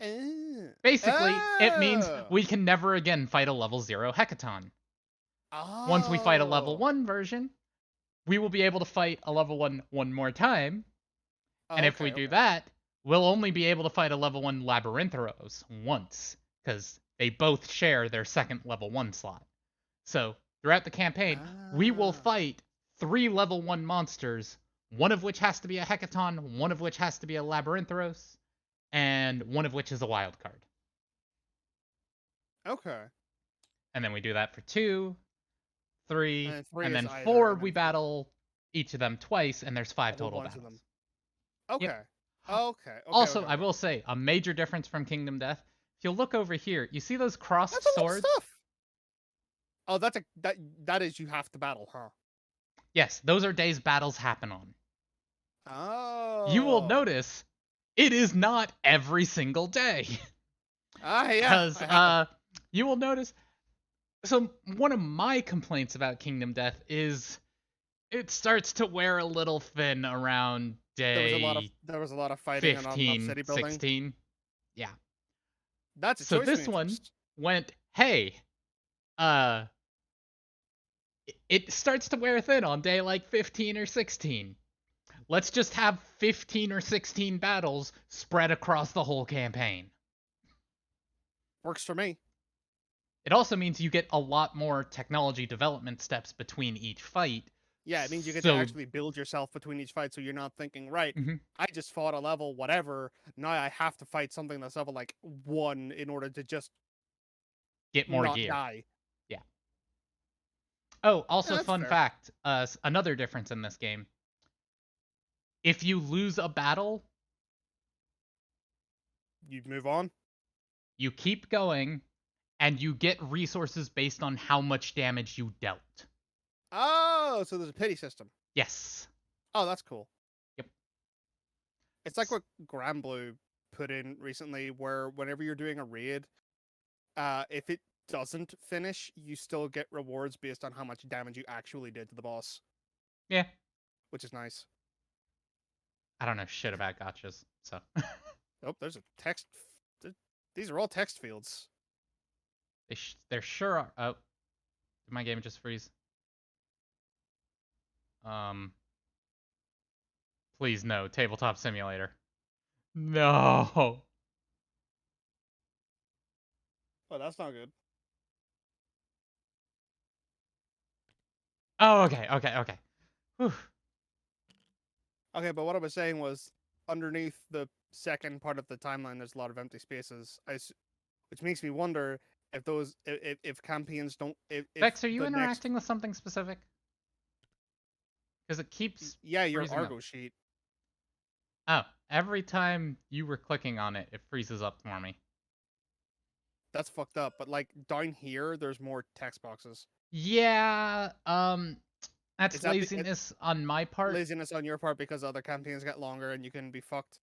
Uh, Basically, it means oh. we can never again fight a level 0 Hecaton. Once we fight a level 1 version, we will be able to fight a level 1 one more time. And if we do that, we'll only be able to fight a level 1 Labyrinthos once, because they both share their second level 1 slot. So, throughout the campaign, we will fight 3 level 1 monsters, one of which has to be a Hecaton, one of which has to be a Labyrinthos, and one of which is a wild card. Okay. And then we do that for 2, 3, and then either, 4 and we then battle each of them twice, and there's 5 a whole total bunch of battles. them. Okay. Yep. Okay. Also, I will say, a major difference from Kingdom Death, if you look over here, you see those crossed swords? Stuff. Oh, that is you have to battle, huh? Yes, those are days battles happen on. Oh. You will notice it is not every single day. Ah, yeah. Because you will notice So one of my complaints about Kingdom Death is it starts to wear a little thin around day There was a lot of fighting and not enough 15, city building. 16. Yeah. That's a So choice of this one interest. went, hey, uh, it starts to wear thin on day like 15 or 16. Let's just have 15 or 16 battles spread across the whole campaign. Works for me. It also means you get a lot more technology development steps between each fight. Yeah, it means you get to So, actually build yourself between each fight, so you're not thinking, right, mhm, I just fought a level whatever, now I have to fight something that's level like 1 in order to just get more not gear. die. Yeah. Oh, Yeah, also that's fun fair. fact, another difference in this game. If you lose a battle, You move on. you keep going and you get resources based on how much damage you dealt. Oh, so there's a pity system. Yes. Oh, that's cool. Yep. It's like what Granblue put in recently, where whenever you're doing a raid, if it doesn't finish, you still get rewards based on how much damage you actually did to the boss, Yeah. which is nice. I don't know shit about gotchas, so. Oh, there's a text. These are all text fields. There sure are. Oh, did my game just freeze? Um, please no, tabletop simulator. No. Oh, that's not good. Oh, okay, okay, okay. Whew. Okay, but what I was saying was underneath the second part of the timeline, there's a lot of empty spaces. Which makes me wonder if if campaigns don't if Vex, are you the next interacting with something specific? Because it keeps yeah, your freezing up. Argo sheet. Oh, every time you were clicking on it, it freezes up for me. That's fucked up. But like down here, there's more text boxes. Yeah, Is that's that laziness on my part. laziness on your part because other campaigns get longer and you can be fucked?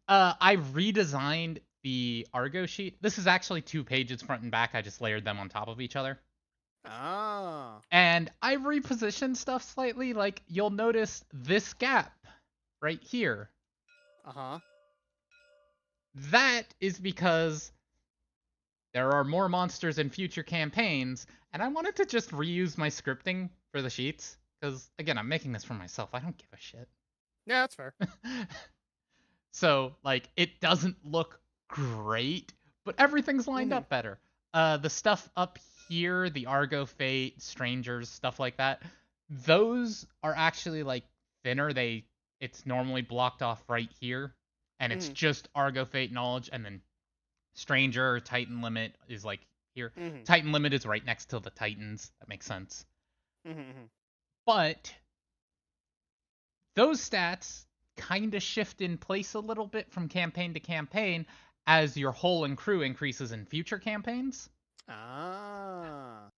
I redesigned the Argo sheet. This is actually 2 pages front and back. I just layered them on top of each other. Ah. And I repositioned stuff slightly. Like, you'll notice this gap right here. Uh huh. That is because there are more monsters in future campaigns, and I wanted to just reuse my scripting for the sheets. Because, again, I'm making this for myself. I don't give a shit. Yeah, that's fair. So, like, it doesn't look great, but everything's lined Mm-hmm. up better. The stuff up here, the Argo Fate, Strangers, stuff like that, those are actually like thinner. It's normally blocked off right here, and it's Mm-hmm. just Argo Fate knowledge, and then Stranger or Titan Limit is like here. Mm-hmm. Titan Limit is right next to the Titans. That makes sense. Mm-hmm. But those stats kind of shift in place a little bit from campaign to campaign as your hull and crew increases in future campaigns. Ah.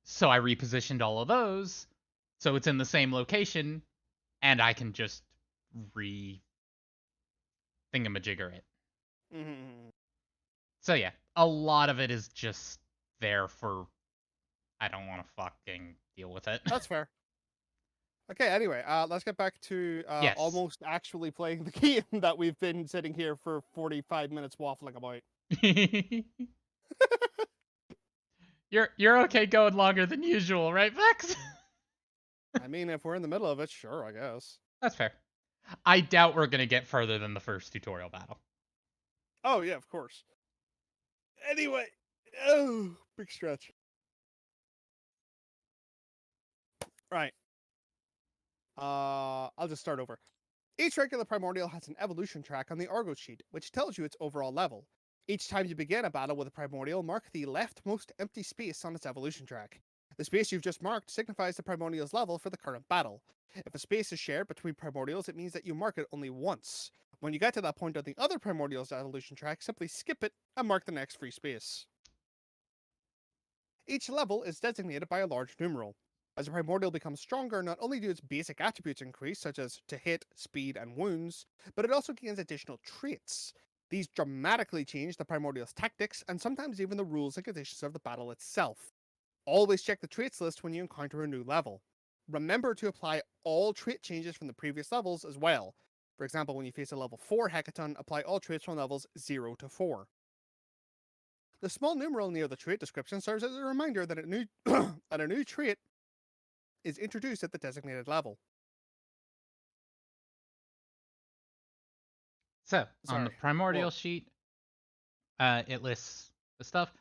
So I repositioned all of those so it's in the same location and I can just re thingamajigger it. Mm-hmm. So yeah, a lot of it is just there for I don't want to fucking deal with it. That's fair. Okay, anyway, let's get back to Yes. almost actually playing the game that we've been sitting here for 45 minutes waffling about. You're okay going longer than usual, right, Vex? I mean, if we're in the middle of it, sure, I guess. That's fair. I doubt we're gonna get further than the first tutorial battle. Oh, yeah, of course. Anyway, oh, big stretch. Right. I'll just start over. Each regular primordial has an evolution track on the Argo sheet, which tells you its overall level. Each time you begin a battle with a primordial, mark the leftmost empty space on its evolution track. The space you've just marked signifies the primordial's level for the current battle. If a space is shared between primordials, it means that you mark it only once. When you get to that point on the other primordial's evolution track, simply skip it and mark the next free space. Each level is designated by a large numeral. As a primordial becomes stronger, not only do its basic attributes increase, such as to hit, speed, and wounds, but it also gains additional traits. These dramatically change the primordial's tactics and sometimes even the rules and conditions of the battle itself. Always check the traits list when you encounter a new level. Remember to apply all trait changes from the previous levels as well. For example, when you face a level 4 Hecaton, apply all traits from levels 0 to 4. The small numeral near the trait description serves as a reminder that a new, that a new trait is introduced at the designated level. So, on the Sorry. primordial Whoa. sheet, it lists the stuff.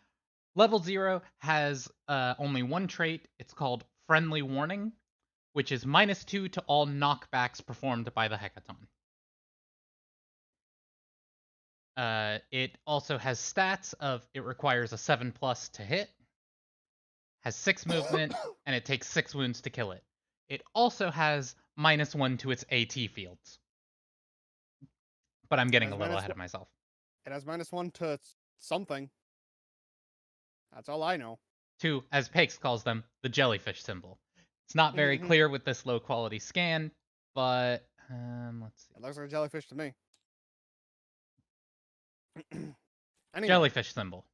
Level 0 has only one trait. It's called Friendly Warning, which is -2 to all knockbacks performed by the Hecaton. It also has stats of it requires a 7+ to hit, has 6 movement, and it takes 6 wounds to kill it. It also has -1 to its AT fields. But I'm It getting has a little minus ahead one. of myself. It has -1 to something. That's all I know. To, as Pakes calls them, the jellyfish symbol. It's not very It clear with this low quality scan, but let's see. looks like a jellyfish to me. Anyway, Jellyfish symbol.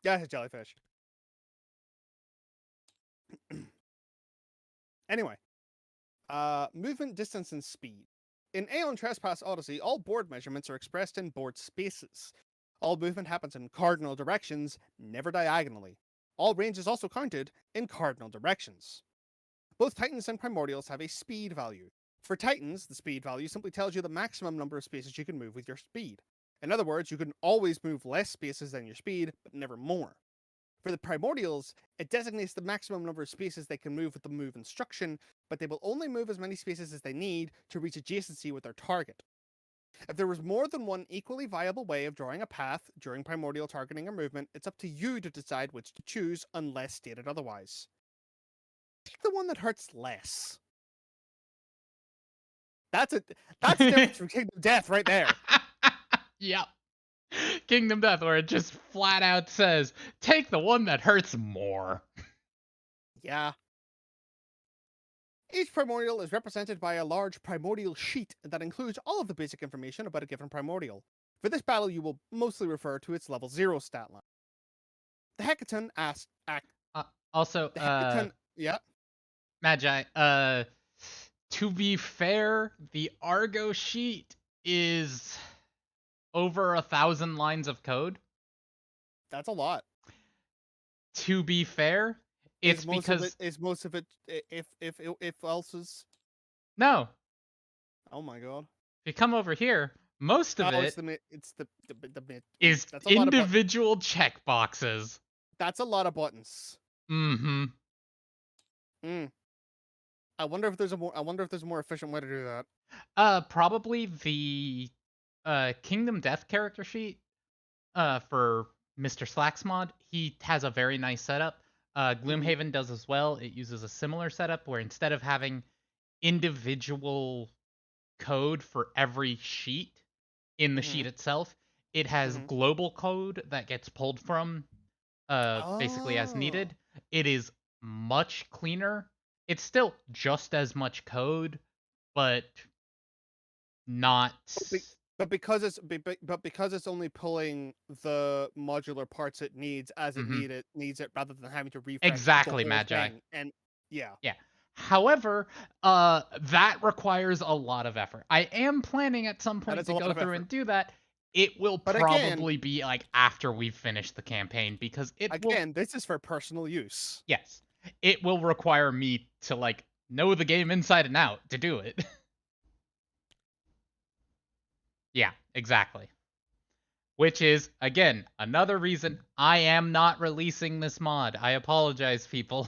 yeah, it's a jellyfish. Anyway, movement, distance, and speed. In Aeon Trespass Odyssey, all board measurements are expressed in board spaces. All movement happens in cardinal directions, never diagonally. All range is also counted in cardinal directions. Both Titans and Primordials have a speed value. For Titans, the speed value simply tells you the maximum number of spaces you can move with your speed. In other words, you can always move less spaces than your speed, but never more. For the Primordials, it designates the maximum number of spaces they can move with the move instruction, but they will only move as many spaces as they need to reach adjacency with their target. If there was more than one equally viable way of drawing a path during primordial targeting or movement, it's up to you to decide which to choose unless stated otherwise. Pick the one that hurts less. That's the difference from Kingdom Death right there. Yep. Kingdom Death, where it just flat out says, take the one that hurts more. Yeah. Each primordial is represented by a large primordial sheet that includes all of the basic information about a given primordial. For this battle, you will mostly refer to its level 0 stat line. The Hecaton Also, the Hecaton, yeah. Magi, to be fair, the Argo sheet is over 1,000 lines of code. That's a lot. To be fair, it's because is most of it if else's. no. Oh my god. If you come over here, most of it it's the is that's a lot of individual checkboxes. That's a lot of buttons. Mm-hmm. I wonder if there's a more efficient way to do that. Probably the Kingdom Death character sheet for Mr. Slacks mod. He has a very nice setup. Gloomhaven does as well. It uses a similar setup where instead of having individual code for every sheet in the sheet itself, it has global code that gets pulled from basically as needed. It is much cleaner. It's still just as much code, but not. But because it's only pulling the modular parts it needs as it needs it rather than having to refresh exactly, the whole Magi. thing. And yeah. However, that requires a lot of effort. I am planning at some point to go through and do that. It will probably be like after we've finished the campaign because this is for personal use. Yes. It will require me to like know the game inside and out to do it. Yeah, exactly. Which is, again, another reason I am not releasing this mod. I apologize, people.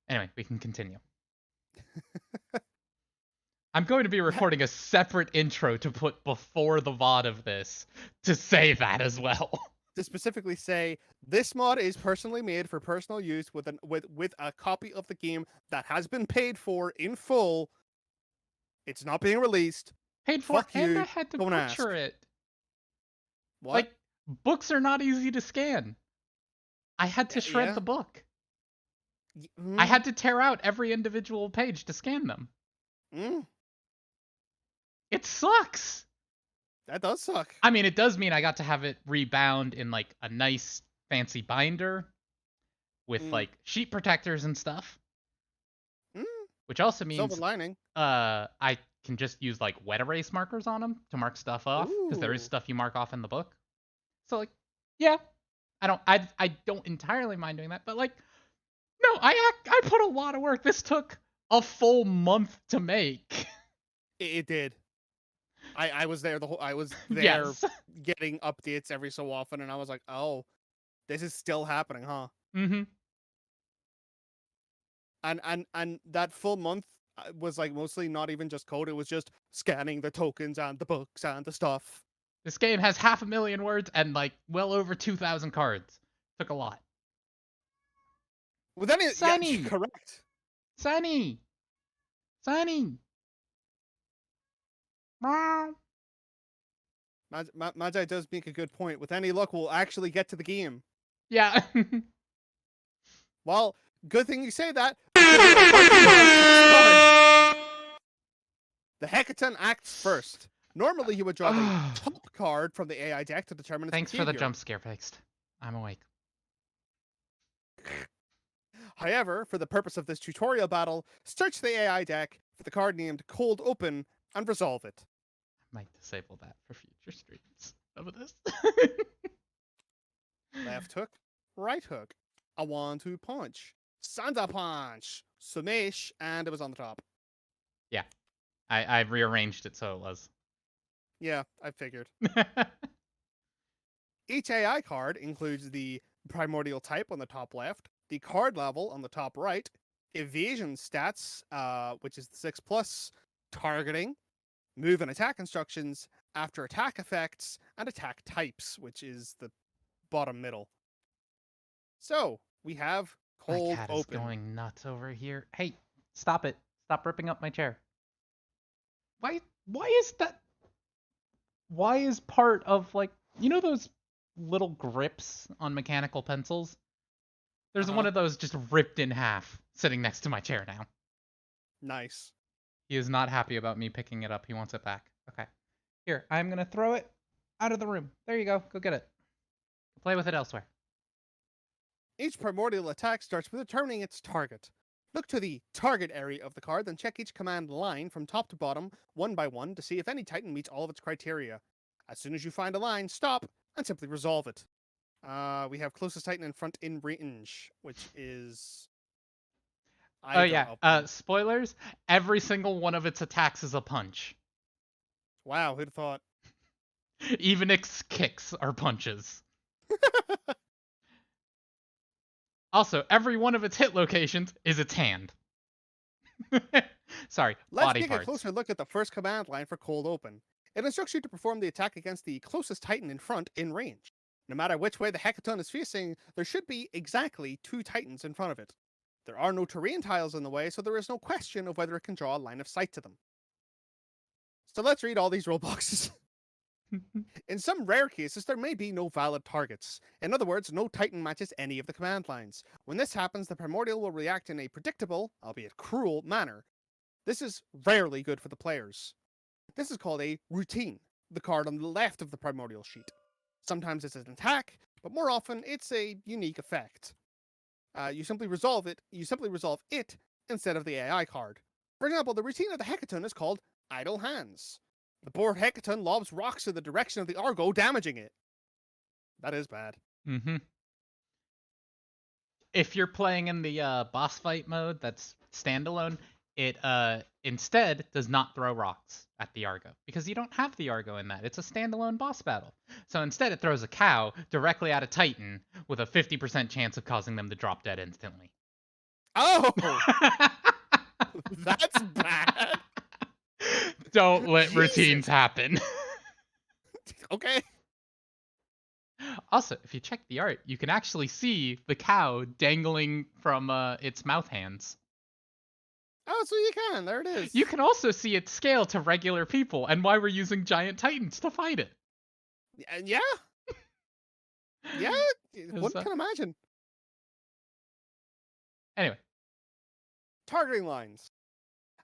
Anyway, we can continue. I'm going to be recording a separate intro to put before the VOD of this to say that as well. To specifically say this mod is personally made for personal use with a copy of the game that has been paid for in full. It's not being released. Paid for, Fuck and you. I had to Don't butcher ask. it. What? Like, books are not easy to scan. I had to shred the book. I had to tear out every individual page to scan them. It sucks. That does suck. I mean, it does mean I got to have it rebound in like a nice fancy binder with Mm. like sheet protectors and stuff, Mm. which also Silver means lining. I can just use like wet erase markers on them to mark stuff off because there is Ooh. stuff you mark off in the book. So like, yeah, I don't entirely mind doing that, but like, no, I put a lot of work. This took a full month to make. It did. I was there I was there Yes. getting updates every so often, and I was like, oh, this is still happening, huh? Mm-hmm. And that full month was like mostly not even just code. It was just scanning the tokens and the books and the stuff. This game has 500,000 words and like well over 2,000 cards. Took a lot. Well, then yeah, Sunny, correct. Sunny, Sunny. Magi does make a good point. With any luck, we'll actually get to the game. Yeah. Well, good thing you say that. Because we're about to draw 6 cards. The Hecaton acts first. Normally, you would draw the top card from the AI deck to determine its Thanks behavior. for the jump scare fixed. I'm awake. However, for the purpose of this tutorial battle, search the AI deck for the card named Cold Open and resolve it. I might disable that for future streams of this. Left hook, right hook, a 1-2 punch, Sanda punch, Sumesh, and it was on the top. Yeah, I rearranged it so it was. Yeah, I figured. Each AI card includes the primordial type on the top left, the card level on the top right, evasion stats, which is the 6+, targeting, move and attack instructions, after attack effects, and attack types, which is the bottom middle. So we have Cold My cat Open. is going nuts over here. Hey, stop it! Stop ripping up my chair. Why is that? Why is part of like those little grips on mechanical pencils? There's one of those just ripped in half sitting next to my chair now. Nice. He is not happy about me picking it up. He wants it back. Okay. Here, I'm going to throw it out of the room. There you go. Go get it. Play with it elsewhere. Each primordial attack starts with determining its target. Look to the target area of the card, then check each command line from top to bottom, one by one, to see if any Titan meets all of its criteria. As soon as you find a line, stop, and simply resolve it. We have closest Titan in front in range, which is... Oh yeah, spoilers, every single one of its attacks is a punch. Wow, who'd have thought? Even its kicks are punches. Also, every one of its hit locations is its hand. Sorry, Let's body take parts. a closer look at the first command line for Cold Open. It instructs you to perform the attack against the closest Titan in front in range. No matter which way the Hecaton is facing, there should be exactly 2 Titans in front of it. There are no terrain tiles in the way, so there is no question of whether it can draw a line of sight to them. So let's read all these rule boxes. In some rare cases, there may be no valid targets. In other words, no Titan matches any of the command lines. When this happens, the Primordial will react in a predictable, albeit cruel, manner. This is rarely good for the players. This is called a routine, the card on the left of the Primordial sheet. Sometimes it's an attack, but more often it's a unique effect. You simply resolve it instead of the AI card. For example, the routine of the Hecaton is called Idle Hands. The bored Hecaton lobs rocks in the direction of the Argo, damaging it. That is bad. Mm-hmm. If you're playing in the boss fight mode that's standalone, it instead does not throw rocks at the Argo because you don't have the Argo in that. It's a standalone boss battle. So instead it throws a cow directly at a Titan with a 50% chance of causing them to drop dead instantly. Oh! That's bad. Don't let routines happen. Okay. Also, if you check the art, you can actually see the cow dangling from its mouth hands. Oh, so you can. There it is. You can also see its scale to regular people and why we're using giant titans to fight it. Yeah. Yeah. One can imagine. Anyway. Targeting lines.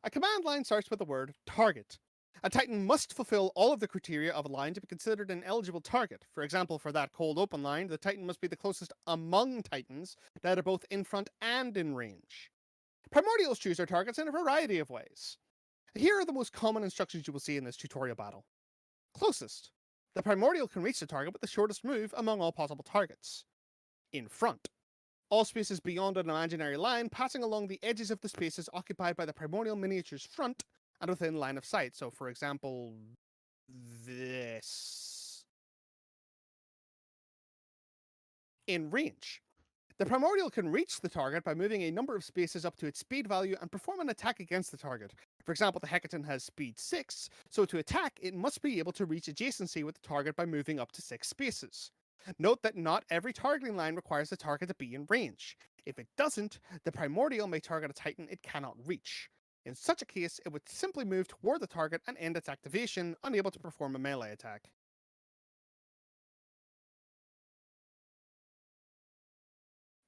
A command line starts with the word target. A Titan must fulfill all of the criteria of a line to be considered an eligible target. For example, for that cold open line, the Titan must be the closest among Titans that are both in front and in range. Primordials choose their targets in a variety of ways. Here are the most common instructions you will see in this tutorial battle. Closest. The Primordial can reach the target with the shortest move among all possible targets. In front. All spaces beyond an imaginary line passing along the edges of the spaces occupied by the Primordial miniature's front and within line of sight. So, for example, this. In range. The Primordial can reach the target by moving a number of spaces up to its speed value and perform an attack against the target. For example, the Hecaton has speed 6, so to attack, it must be able to reach adjacency with the target by moving up to 6 spaces. Note that not every targeting line requires the target to be in range. If it doesn't, the Primordial may target a Titan it cannot reach. In such a case, it would simply move toward the target and end its activation, unable to perform a melee attack.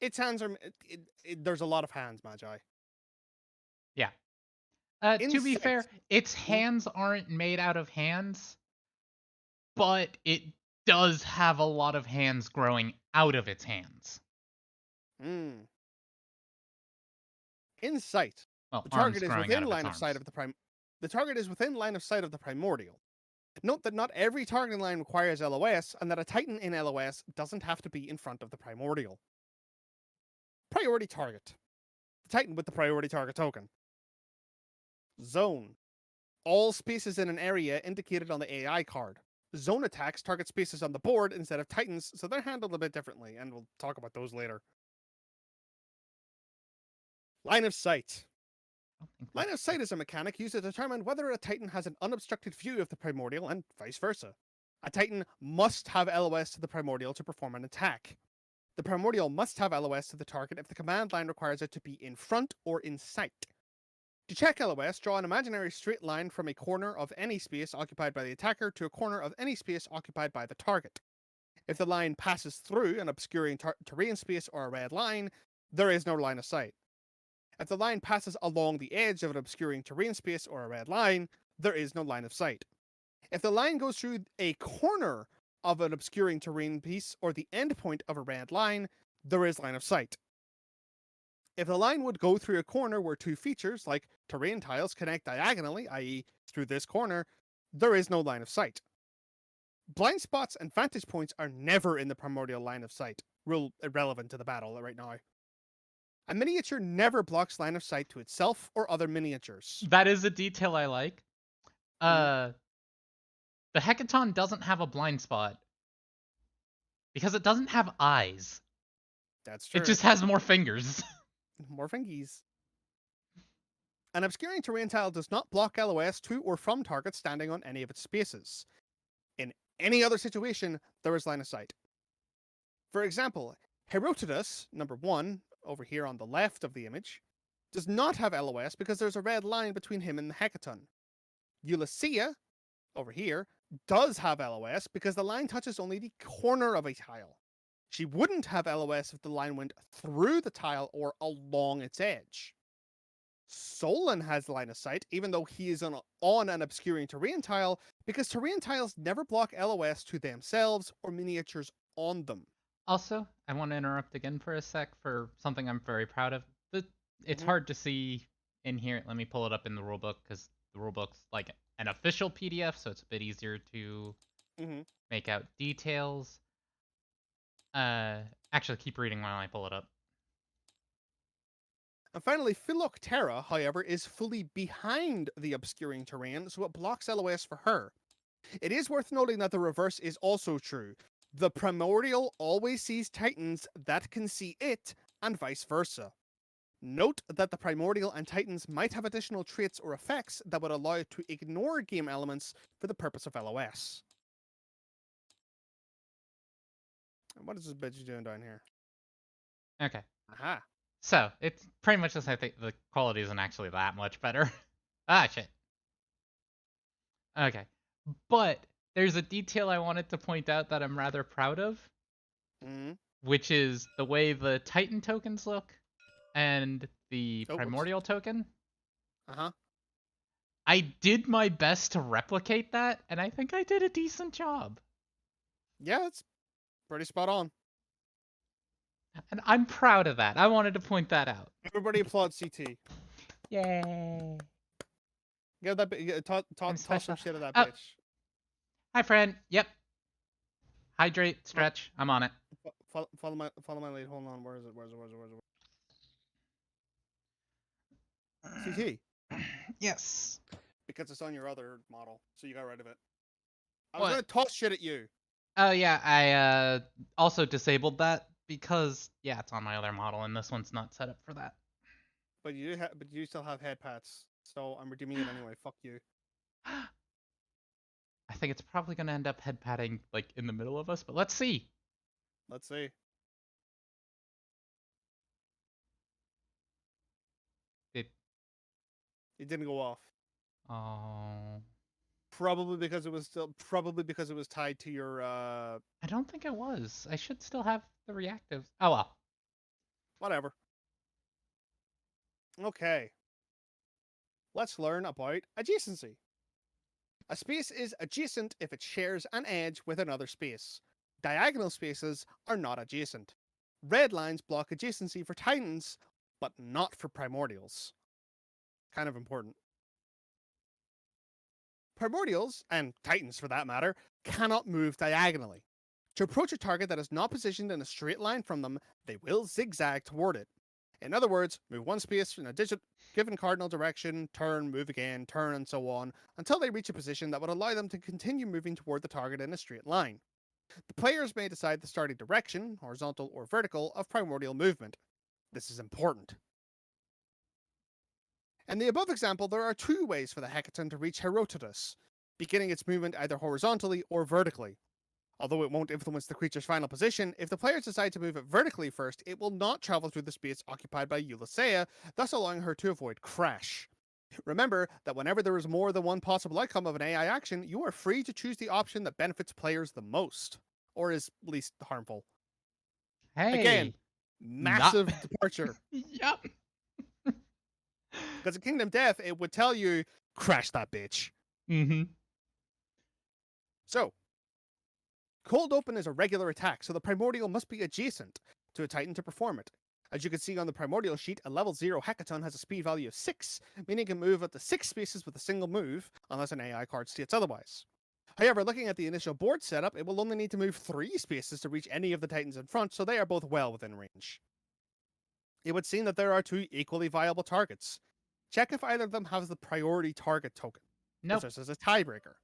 Its hands are... there's a lot of hands, Magi. Yeah. To be fair, Insects. its hands aren't made out of hands, but it does have a lot of hands growing out of its hands. In sight. Well, The arms target is growing out within of its line of sight arms. of the The target is within line of sight of the Primordial. Note that not every targeting line requires LOS, and that a Titan in LOS doesn't have to be in front of the Primordial. Priority target. The Titan with the priority target token. Zone. All spaces in an area indicated on the AI card. Zone attacks target spaces on the board instead of Titans, so they're handled a bit differently, and we'll talk about those later. Line of sight. Line of sight is a mechanic used to determine whether a Titan has an unobstructed view of the Primordial and vice versa. A Titan must have LOS to the Primordial to perform an attack. The Primordial must have LOS to the target if the command line requires it to be in front or in sight. To check LOS, draw an imaginary straight line from a corner of any space occupied by the attacker to a corner of any space occupied by the target. If the line passes through an obscuring terrain space or a red line, there is no line of sight. If the line passes along the edge of an obscuring terrain space or a red line, there is no line of sight. If the line goes through a corner of an obscuring terrain piece or the endpoint of a red line, there is line of sight. If the line would go through a corner where two features, like terrain tiles, connect diagonally, i.e. through this corner, there is no line of sight. Blind spots and vantage points are never in the Primordial line of sight, rule irrelevant to the battle right now. A miniature never blocks line of sight to itself or other miniatures. That is a detail I like. The Hecaton doesn't have a blind spot because it doesn't have eyes. That's true. It just has more fingers. More fingies. An obscuring terrain tile does not block LOS to or from targets standing on any of its spaces. In any other situation, there is line of sight. For example, Herodotus, number 1, over here on the left of the image, does not have LOS because there's a red line between him and the Hecaton. Ulyssia, over here, does have LOS because the line touches only the corner of a tile. She wouldn't have LOS if the line went through the tile or along its edge. Solon has line of sight, even though he is on an obscuring terrain tile, because terrain tiles never block LOS to themselves or miniatures on them. Also, I want to interrupt again for a sec for something I'm very proud of. It's hard to see in here. Let me pull it up in the rulebook because the rulebook's like an official PDF, so it's a bit easier to make out details. Actually, keep reading while I pull it up. And finally, Philoctera, however, is fully behind the obscuring terrain, so it blocks LOS for her. It is worth noting that the reverse is also true. The Primordial always sees Titans that can see it, and vice versa. Note that the Primordial and Titans might have additional traits or effects that would allow it to ignore game elements for the purpose of LOS. What is this bitch doing down here? Okay. Aha. So, it's pretty much just I think the quality isn't actually that much better. Ah, shit. Okay. But there's a detail I wanted to point out that I'm rather proud of, which is the way the Titan tokens look and the Primordial token. I did my best to replicate that, and I think I did a decent job. Yeah, it's pretty spot on. And I'm proud of that. I wanted to point that out. Everybody applaud CT. Yay. Get that. I'm Toss some special. shit at that Oh, bitch. hi, friend. Yep. Hydrate, stretch. I'm on it. Follow my lead. Hold on. Where is it? Where is it? Where is it? Where is it? CT. Yes. Because it's on your other model, so you got rid of it. I was What? gonna toss shit at you. Oh, yeah. I also disabled that because, yeah, it's on my other model, and this one's not set up for that. But you still have head pats, so I'm redeeming it anyway. Fuck you. I think it's probably going to end up head patting, like, in the middle of us, but let's see. Let's see. It. It didn't go off. Oh. Probably because it was tied to your I don't think it was. I should still have the reactives. Oh, well. whatever. Okay. Let's learn about adjacency. A space is adjacent if it shares an edge with another space. Diagonal spaces are not adjacent. Red lines block adjacency for titans, but not for primordials. Kind of important. Primordials, and titans for that matter, cannot move diagonally. To approach a target that is not positioned in a straight line from them, they will zigzag toward it. In other words, move one space in a given cardinal direction, turn, move again, turn, and so on, until they reach a position that would allow them to continue moving toward the target in a straight line. The players may decide the starting direction, horizontal or vertical, of primordial movement. This is important. In the above example, there are two ways for the Hecaton to reach Herodotus, beginning its movement either horizontally or vertically. Although it won't influence the creature's final position, if the players decide to move it vertically first, it will not travel through the space occupied by Ulysses, thus allowing her to avoid crash. Remember that whenever there is more than one possible outcome of an AI action, you are free to choose the option that benefits players the most, or is least harmful. Again, Hey. Not. massive departure. Yep. Because in Kingdom Death, it would tell you, crash that bitch. Mm-hmm. So, Cold Open is a regular attack, so the Primordial must be adjacent to a Titan to perform it. As you can see on the Primordial sheet, a level 0 Hecaton has a speed value of 6, meaning it can move up to 6 spaces with a single move, unless an AI card states otherwise. However, looking at the initial board setup, it will only need to move 3 spaces to reach any of the Titans in front, so they are both well within range. It would seem that there are 2 equally viable targets. Check if either of them has the priority target token. Nope. This is a tiebreaker.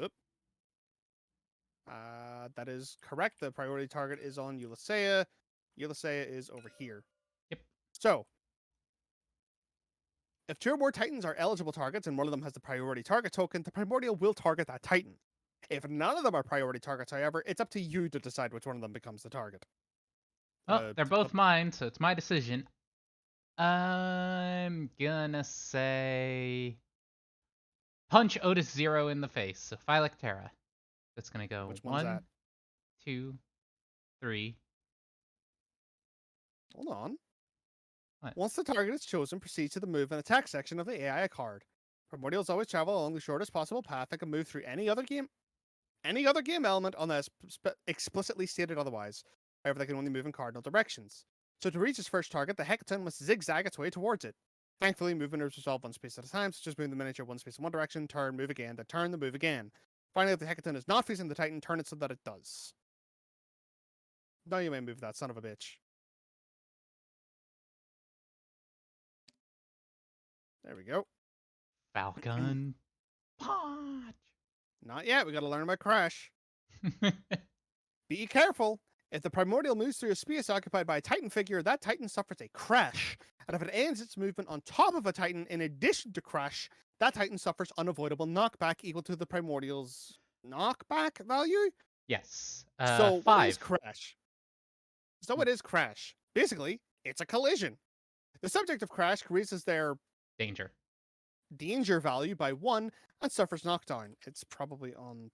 Oop. That is correct. The priority target is on Ulysses. Ulysses is over here. Yep. So, if 2 or more Titans are eligible targets and one of them has the priority target token, the Primordial will target that Titan. If none of them are priority targets, however, it's up to you to decide which one of them becomes the target. Oh, they're both mine, so it's my decision. I'm gonna say punch Otis 0 in the face. So Phylactera. That's gonna go Which one's 1, that? 2, 3. Hold on. What? Once the target is chosen, proceed to the move and attack section of the AI card. Primordials always travel along the shortest possible path and can move through any other game element unless explicitly stated otherwise. However, they can only move in cardinal directions. So to reach its first target, the Hecaton must zigzag its way towards it. Thankfully, movement is resolved one space at a time, so just move the miniature one space in one direction, turn, move again, then turn, then move again. Finally, if the Hecaton is not facing the Titan, turn it so that it does. Now you may move that son of a bitch. There we go. Falcon punch. Not yet, we gotta learn about crash. Be careful. If the Primordial moves through a space occupied by a Titan figure, that Titan suffers a crash. And if it ends its movement on top of a Titan in addition to crash, that Titan suffers unavoidable knockback equal to the Primordial's knockback value? Yes. So 5. what is crash? So it is crash. Basically, it's a collision. The subject of crash raises their Danger. danger value by 1 and suffers knockdown. It's probably on,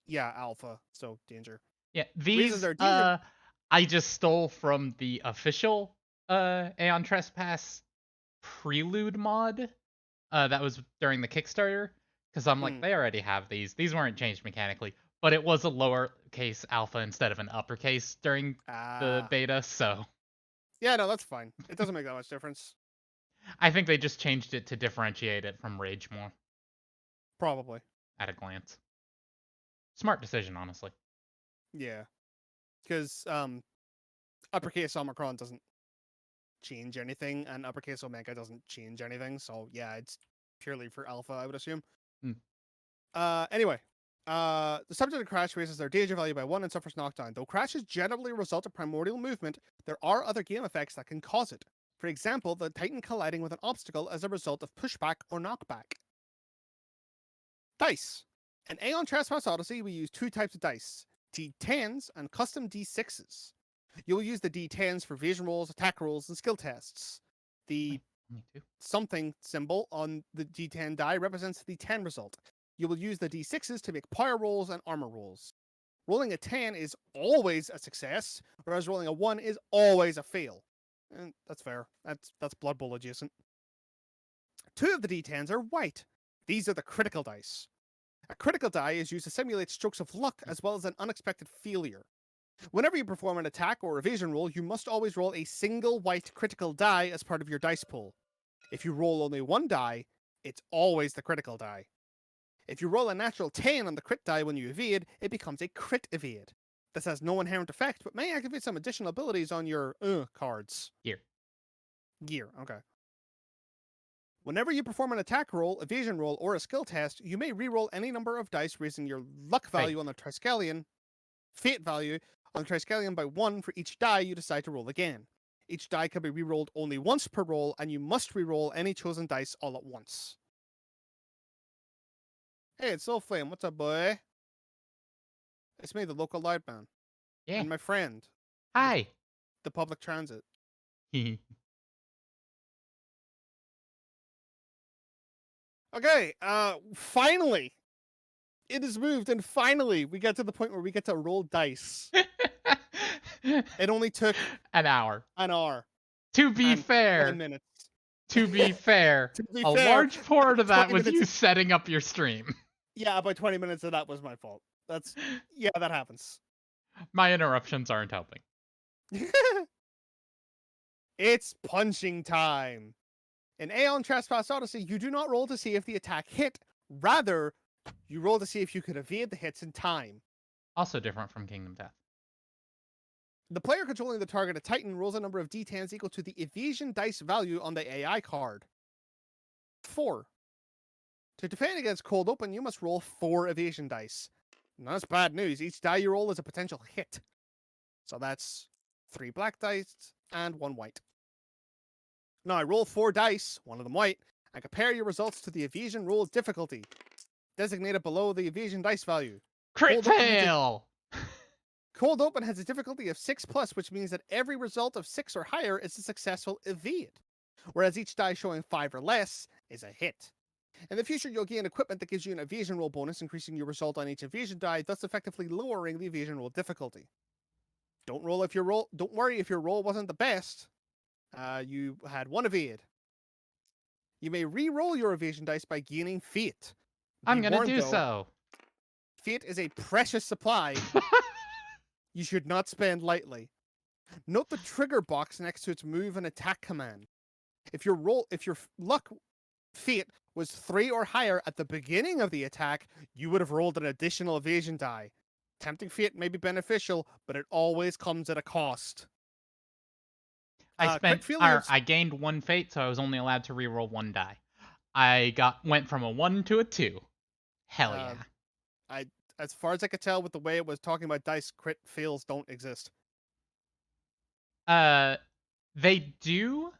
yeah, alpha, so danger. Yeah, Raises these their danger. I just stole from the official Aeon Trespass prelude mod. That was during the Kickstarter because I'm like, Hmm. they already have these. These weren't changed mechanically, but it was a lowercase alpha instead of an uppercase during the Ah. beta. So Yeah, no, that's fine. It doesn't make that much difference. I think they just changed it to differentiate it from Rage more Probably. at a glance. Smart decision, honestly. Yeah. Because uppercase Omicron doesn't change anything, and uppercase Omega doesn't change anything. So yeah, it's purely for alpha, I would assume. Hmm. Anyway, the subject of crash raises their danger value by 1 and suffers knockdown. Though crashes generally result of primordial movement, there are other game effects that can cause it. For example, the Titan colliding with an obstacle as a result of pushback or knockback. Dice. In Aeon Trespass Odyssey, we use two types of dice, D10s and custom D6s. You'll use the D10s for vision rolls, attack rolls, and skill tests. The Me too. something symbol on the D10 die represents the 10 result. You will use the D6s to make power rolls and armor rolls. Rolling a 10 is always a success, whereas rolling a 1 is always a fail. And that's fair. That's Blood Bowl adjacent. Two of the D10s are white. These are the critical dice. A critical die is used to simulate strokes of luck as well as an unexpected failure. Whenever you perform an attack or evasion roll, you must always roll a single white critical die as part of your dice pool. If you roll only one die, it's always the critical die. If you roll a natural 10 on the crit die when you evade, it becomes a crit evade. This has no inherent effect, but may activate some additional abilities on your cards. Here. Gear, okay. Whenever you perform an attack roll, evasion roll, or a skill test, you may reroll any number of dice, raising your luck value on the Triskelion, fate value on the Triskelion by 1 for each die you decide to roll again. Each die can be rerolled only once per roll, and you must reroll any chosen dice all at once. Hey, it's Soul Flame. What's up, boy? It's me, the local loudman, Yeah. and my friend, Hi. the public transit. Okay, finally, it is moved, and finally, we get to the point where we get to roll dice. It only took An hour. an hour To be and 10 fair, minutes. to be fair, To be a fair, large part of that 20 was minutes. you setting up your stream. Yeah, about 20 minutes of that was my fault. Yeah, that happens. My interruptions aren't helping. It's punching time. In Aeon Trespass Odyssey, you do not roll to see if the attack hit. Rather, you roll to see if you could evade the hits in time. Also different from Kingdom Death. The player controlling the target, a Titan, rolls a number of d10s equal to the evasion dice value on the AI card. 4. To defend against Cold Open, you must roll 4 evasion dice. Now, that's bad news. Each die you roll is a potential hit. So that's 3 black dice and 1 white. Now, I roll 4 dice, one of them white, and compare your results to the evasion roll's difficulty, designated below the evasion dice value. Crit fail! Cold Open has a difficulty of 6+, which means that every result of 6 or higher is a successful evade, whereas each die showing 5 or less is a hit. In the future, you'll gain equipment that gives you an evasion roll bonus, increasing your result on each evasion die, thus effectively lowering the evasion roll difficulty. Don't worry if your roll wasn't the best. You had 1 evade. You may re-roll your evasion dice by gaining fate. I'm gonna warned, do though, so. Fate is a precious supply you should not spend lightly. Note the trigger box next to its move and attack command. If your luck fate was 3 or higher at the beginning of the attack, you would have rolled an additional evasion die. Tempting fate may be beneficial, but it always comes at a cost. I gained 1 fate, so I was only allowed to reroll 1 die. I went from a 1 to a 2. Hell yeah. As far as I could tell with the way it was talking about dice, crit fails don't exist. They do,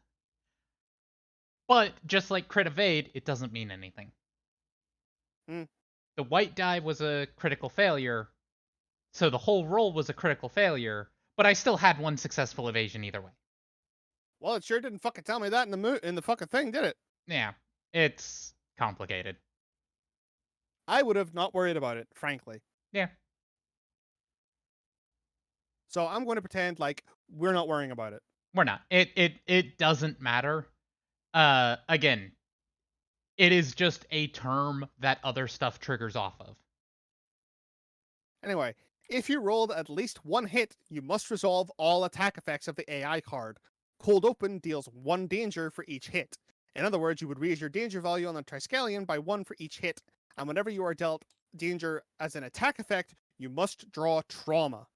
but just like crit evade, it doesn't mean anything. The white die was a critical failure, so the whole roll was a critical failure, but I still had 1 successful evasion either way. Well, it sure didn't fucking tell me that in the fucking thing, did it? Yeah, it's complicated. I would have not worried about it, frankly. Yeah. So I'm going to pretend like we're not worrying about it. We're not. It doesn't matter. Again, It is just a term that other stuff triggers off of. Anyway, if you rolled at least one hit, you must resolve all attack effects of the AI card. Cold Open deals 1 danger for each hit. In other words, you would raise your danger value on the Triskelion by 1 for each hit, and whenever you are dealt danger as an attack effect, you must draw trauma.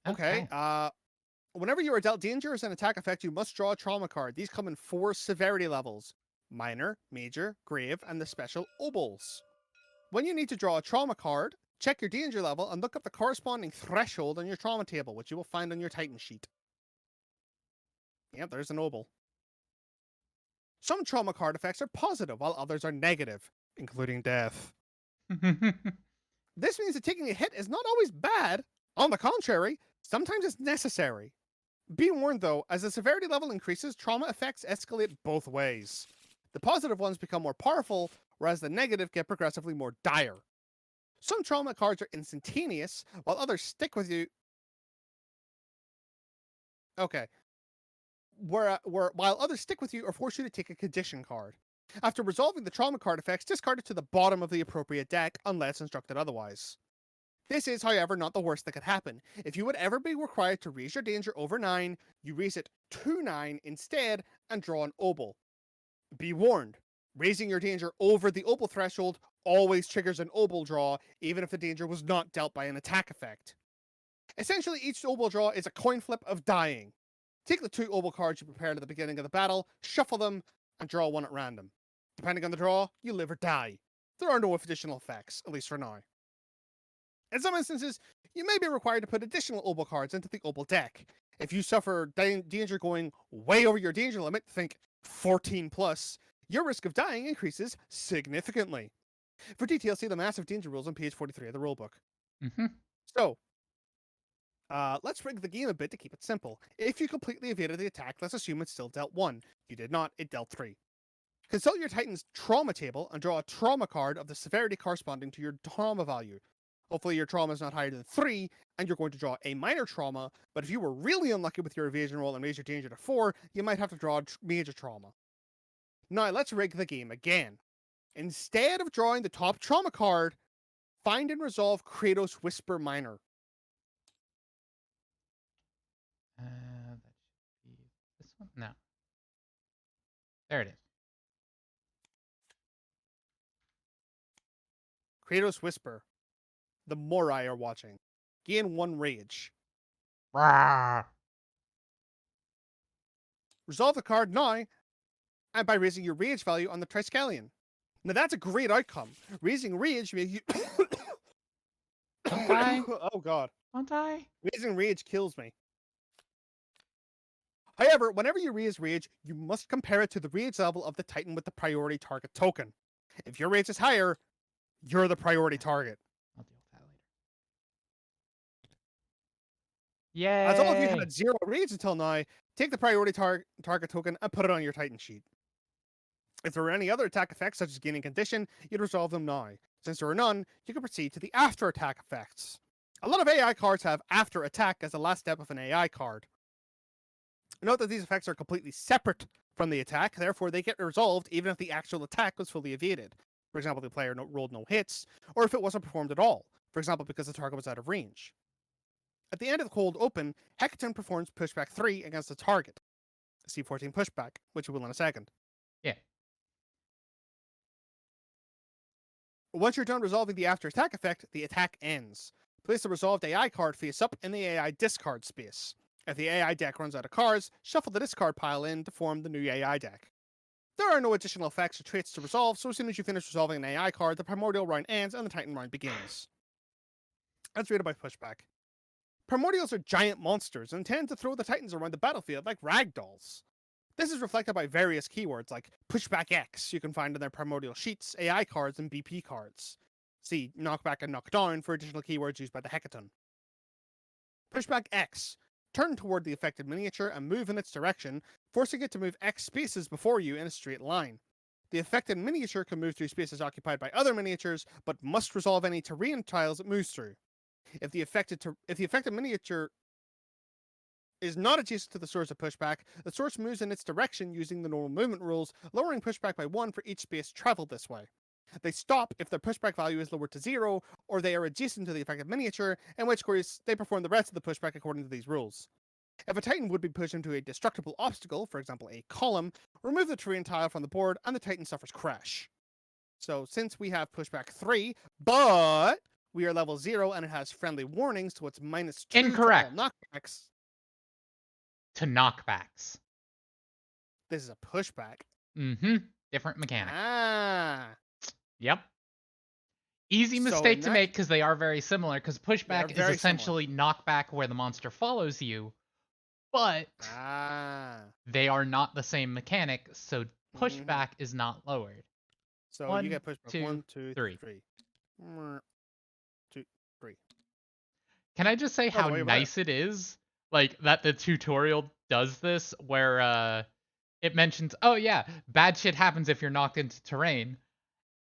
Okay, whenever you are dealt danger as an attack effect, you must draw a trauma card. These come in 4 severity levels: minor, major, grave, and the special obols. When you need to draw a trauma card, check your danger level and look up the corresponding threshold on your trauma table, which you will find on your Titan sheet. Yep, there's an obol. Some trauma card effects are positive, while others are negative, including death. This means that taking a hit is not always bad. On the contrary, sometimes it's necessary. Be warned though, as the severity level increases, trauma effects escalate both ways. The positive ones become more powerful, whereas the negative get progressively more dire. Some trauma cards are instantaneous, while others stick with you. Okay. While others stick with you or force you to take a condition card. After resolving the trauma card effects, discard it to the bottom of the appropriate deck, unless instructed otherwise. This is, however, not the worst that could happen. If you would ever be required to raise your danger over 9, you raise it to 9 instead and draw an obol. Be warned, raising your danger over the obol threshold always triggers an obol draw, even if the danger was not dealt by an attack effect. Essentially, each obol draw is a coin flip of dying. Take the 2 obol cards you prepared at the beginning of the battle, shuffle them, and draw 1 at random. Depending on the draw, you live or die. There are no additional effects, at least for now. In some instances, you may be required to put additional obol cards into the obol deck. If you suffer danger going way over your danger limit, think 14 plus, your risk of dying increases significantly. For details, see the massive danger rules on page 43 of the rulebook. So, let's rig the game a bit to keep it simple. If you completely evaded the attack, let's assume it still dealt 1. You did not, it dealt 3. Consult your Titan's trauma table and draw a trauma card of the severity corresponding to your trauma value. Hopefully your trauma is not higher than 3, and you're going to draw a minor trauma, but if you were really unlucky with your evasion roll and raise your danger to 4, you might have to draw major trauma. Now let's rig the game again. Instead of drawing the top trauma card, find and resolve Kratos Whisper Minor. That should be this one? No. There it is. Kratos Whisper. The Morai are watching. Gain 1 rage. Rawr. Resolve the card now, and by raising your rage value on the Triskelion. Now that's a great outcome. Raising rage makes you... Don't die. Oh god. Don't die. Raising rage kills me. However, whenever you raise rage, you must compare it to the rage level of the Titan with the priority target token. If your rage is higher, you're the priority target. I'll deal with that later. Yay! As all of you had 0 rage until now, take the priority target token and put it on your Titan sheet. If there were any other attack effects, such as gaining condition, you'd resolve them now. Since there are none, you can proceed to the after attack effects. A lot of AI cards have after attack as the last step of an AI card. Note that these effects are completely separate from the attack, therefore they get resolved even if the actual attack was fully evaded. For example, the player rolled no hits, or if it wasn't performed at all, for example because the target was out of range. At the end of the cold open, Hecaton performs pushback 3 against the target. C14 pushback, which we will in a second. Yeah. Once you're done resolving the after attack effect, the attack ends. Place the resolved AI card face up in the AI discard space. If the AI deck runs out of cards, shuffle the discard pile in to form the new AI deck. There are no additional effects or traits to resolve, so as soon as you finish resolving an AI card, the Primordial round ends and the Titan round begins. Let's read about pushback. Primordials are giant monsters and tend to throw the Titans around the battlefield like ragdolls. This is reflected by various keywords like Pushback X you can find in their Primordial sheets, AI cards, and BP cards. See Knockback and Knockdown for additional keywords used by the Hecaton. Pushback X. Turn toward the affected miniature and move in its direction, forcing it to move X spaces before you in a straight line. The affected miniature can move through spaces occupied by other miniatures, but must resolve any terrain tiles it moves through. If the affected miniature is not adjacent to the source of pushback, the source moves in its direction using the normal movement rules, lowering pushback by 1 for each space traveled this way. They stop if their pushback value is lowered to 0, or they are adjacent to the effective miniature, in which case they perform the rest of the pushback according to these rules. If a Titan would be pushed into a destructible obstacle, for example a column, remove the terrain tile from the board and the Titan suffers crash. So since we have pushback 3, but we are level 0 and it has friendly warnings, so it's -2 to all Incorrect. knockbacks. To knockbacks. This is a pushback. Different mechanic. Ah. Yep. Easy So mistake in to that make because they are very similar, because pushback is very similar. essentially knockback where the monster follows you, but they are not the same mechanic, so pushback is not lowered. So you 1, get pushback 2, 1, 2, 3. 3. 2, 3. Can I just say By the how way, nice it is? Like, that the tutorial does this, where it mentions, oh yeah, bad shit happens if you're knocked into terrain.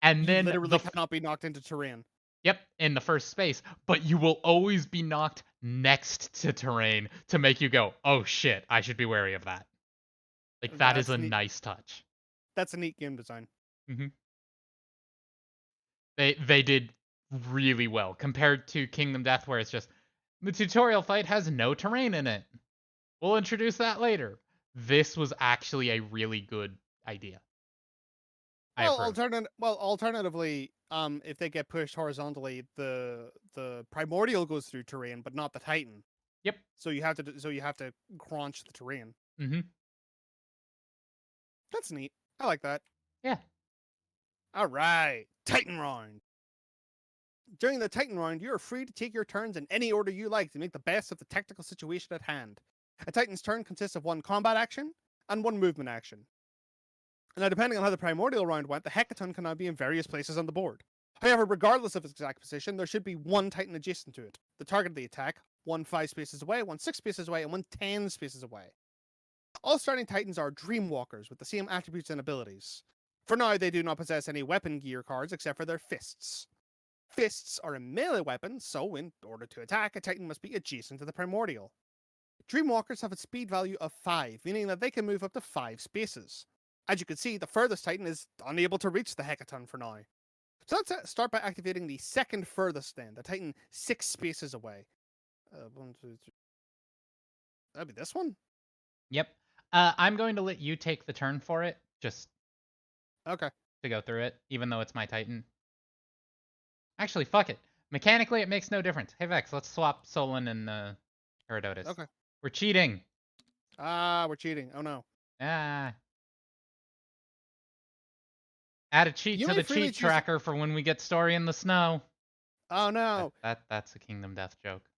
And You then literally cannot be knocked into terrain. Yep, in the first space, but you will always be knocked next to terrain to make you go, oh shit, I should be wary of that. Like, that is That's a neat. nice touch. That's a neat game design. They did really well compared to Kingdom Death, where it's just the tutorial fight has no terrain in it. We'll introduce that later. This was actually a really good idea. I approve. Alternatively, if they get pushed horizontally, the primordial goes through terrain, but not the Titan. Yep. So you have to crunch the terrain. That's neat. I like that. Yeah. All right, Titan round. During the Titan round, you are free to take your turns in any order you like to make the best of the technical situation at hand. A Titan's turn consists of 1 combat action and 1 movement action. Now, depending on how the primordial round went, the Hecaton can now be in various places on the board. However, regardless of its exact position, there should be 1 Titan adjacent to it. The target of the attack, 1 5 spaces away, 1 6 spaces away, and 1 10 spaces away. All starting Titans are Dreamwalkers with the same attributes and abilities. For now, they do not possess any weapon gear cards except for their fists. Fists are a melee weapon, so in order to attack, a Titan must be adjacent to the primordial. Dreamwalkers have a speed value of 5, meaning that they can move up to 5 spaces. As you can see, the furthest Titan is unable to reach the Hecaton for now. So let's start by activating the second furthest then, the Titan 6 spaces away. 1, 2, 3. That'd be this one? Yep. I'm going to let you take the turn for it, just Okay. to go through it, even though it's my Titan. Actually, fuck it. Mechanically, it makes no difference. Hey, Vex, let's swap Solon and Herodotus. Okay. We're cheating. We're cheating. Oh no. Add a cheat You to may the freely cheat choose- tracker for when we get Story in the Snow. Oh no. That's a Kingdom Death joke.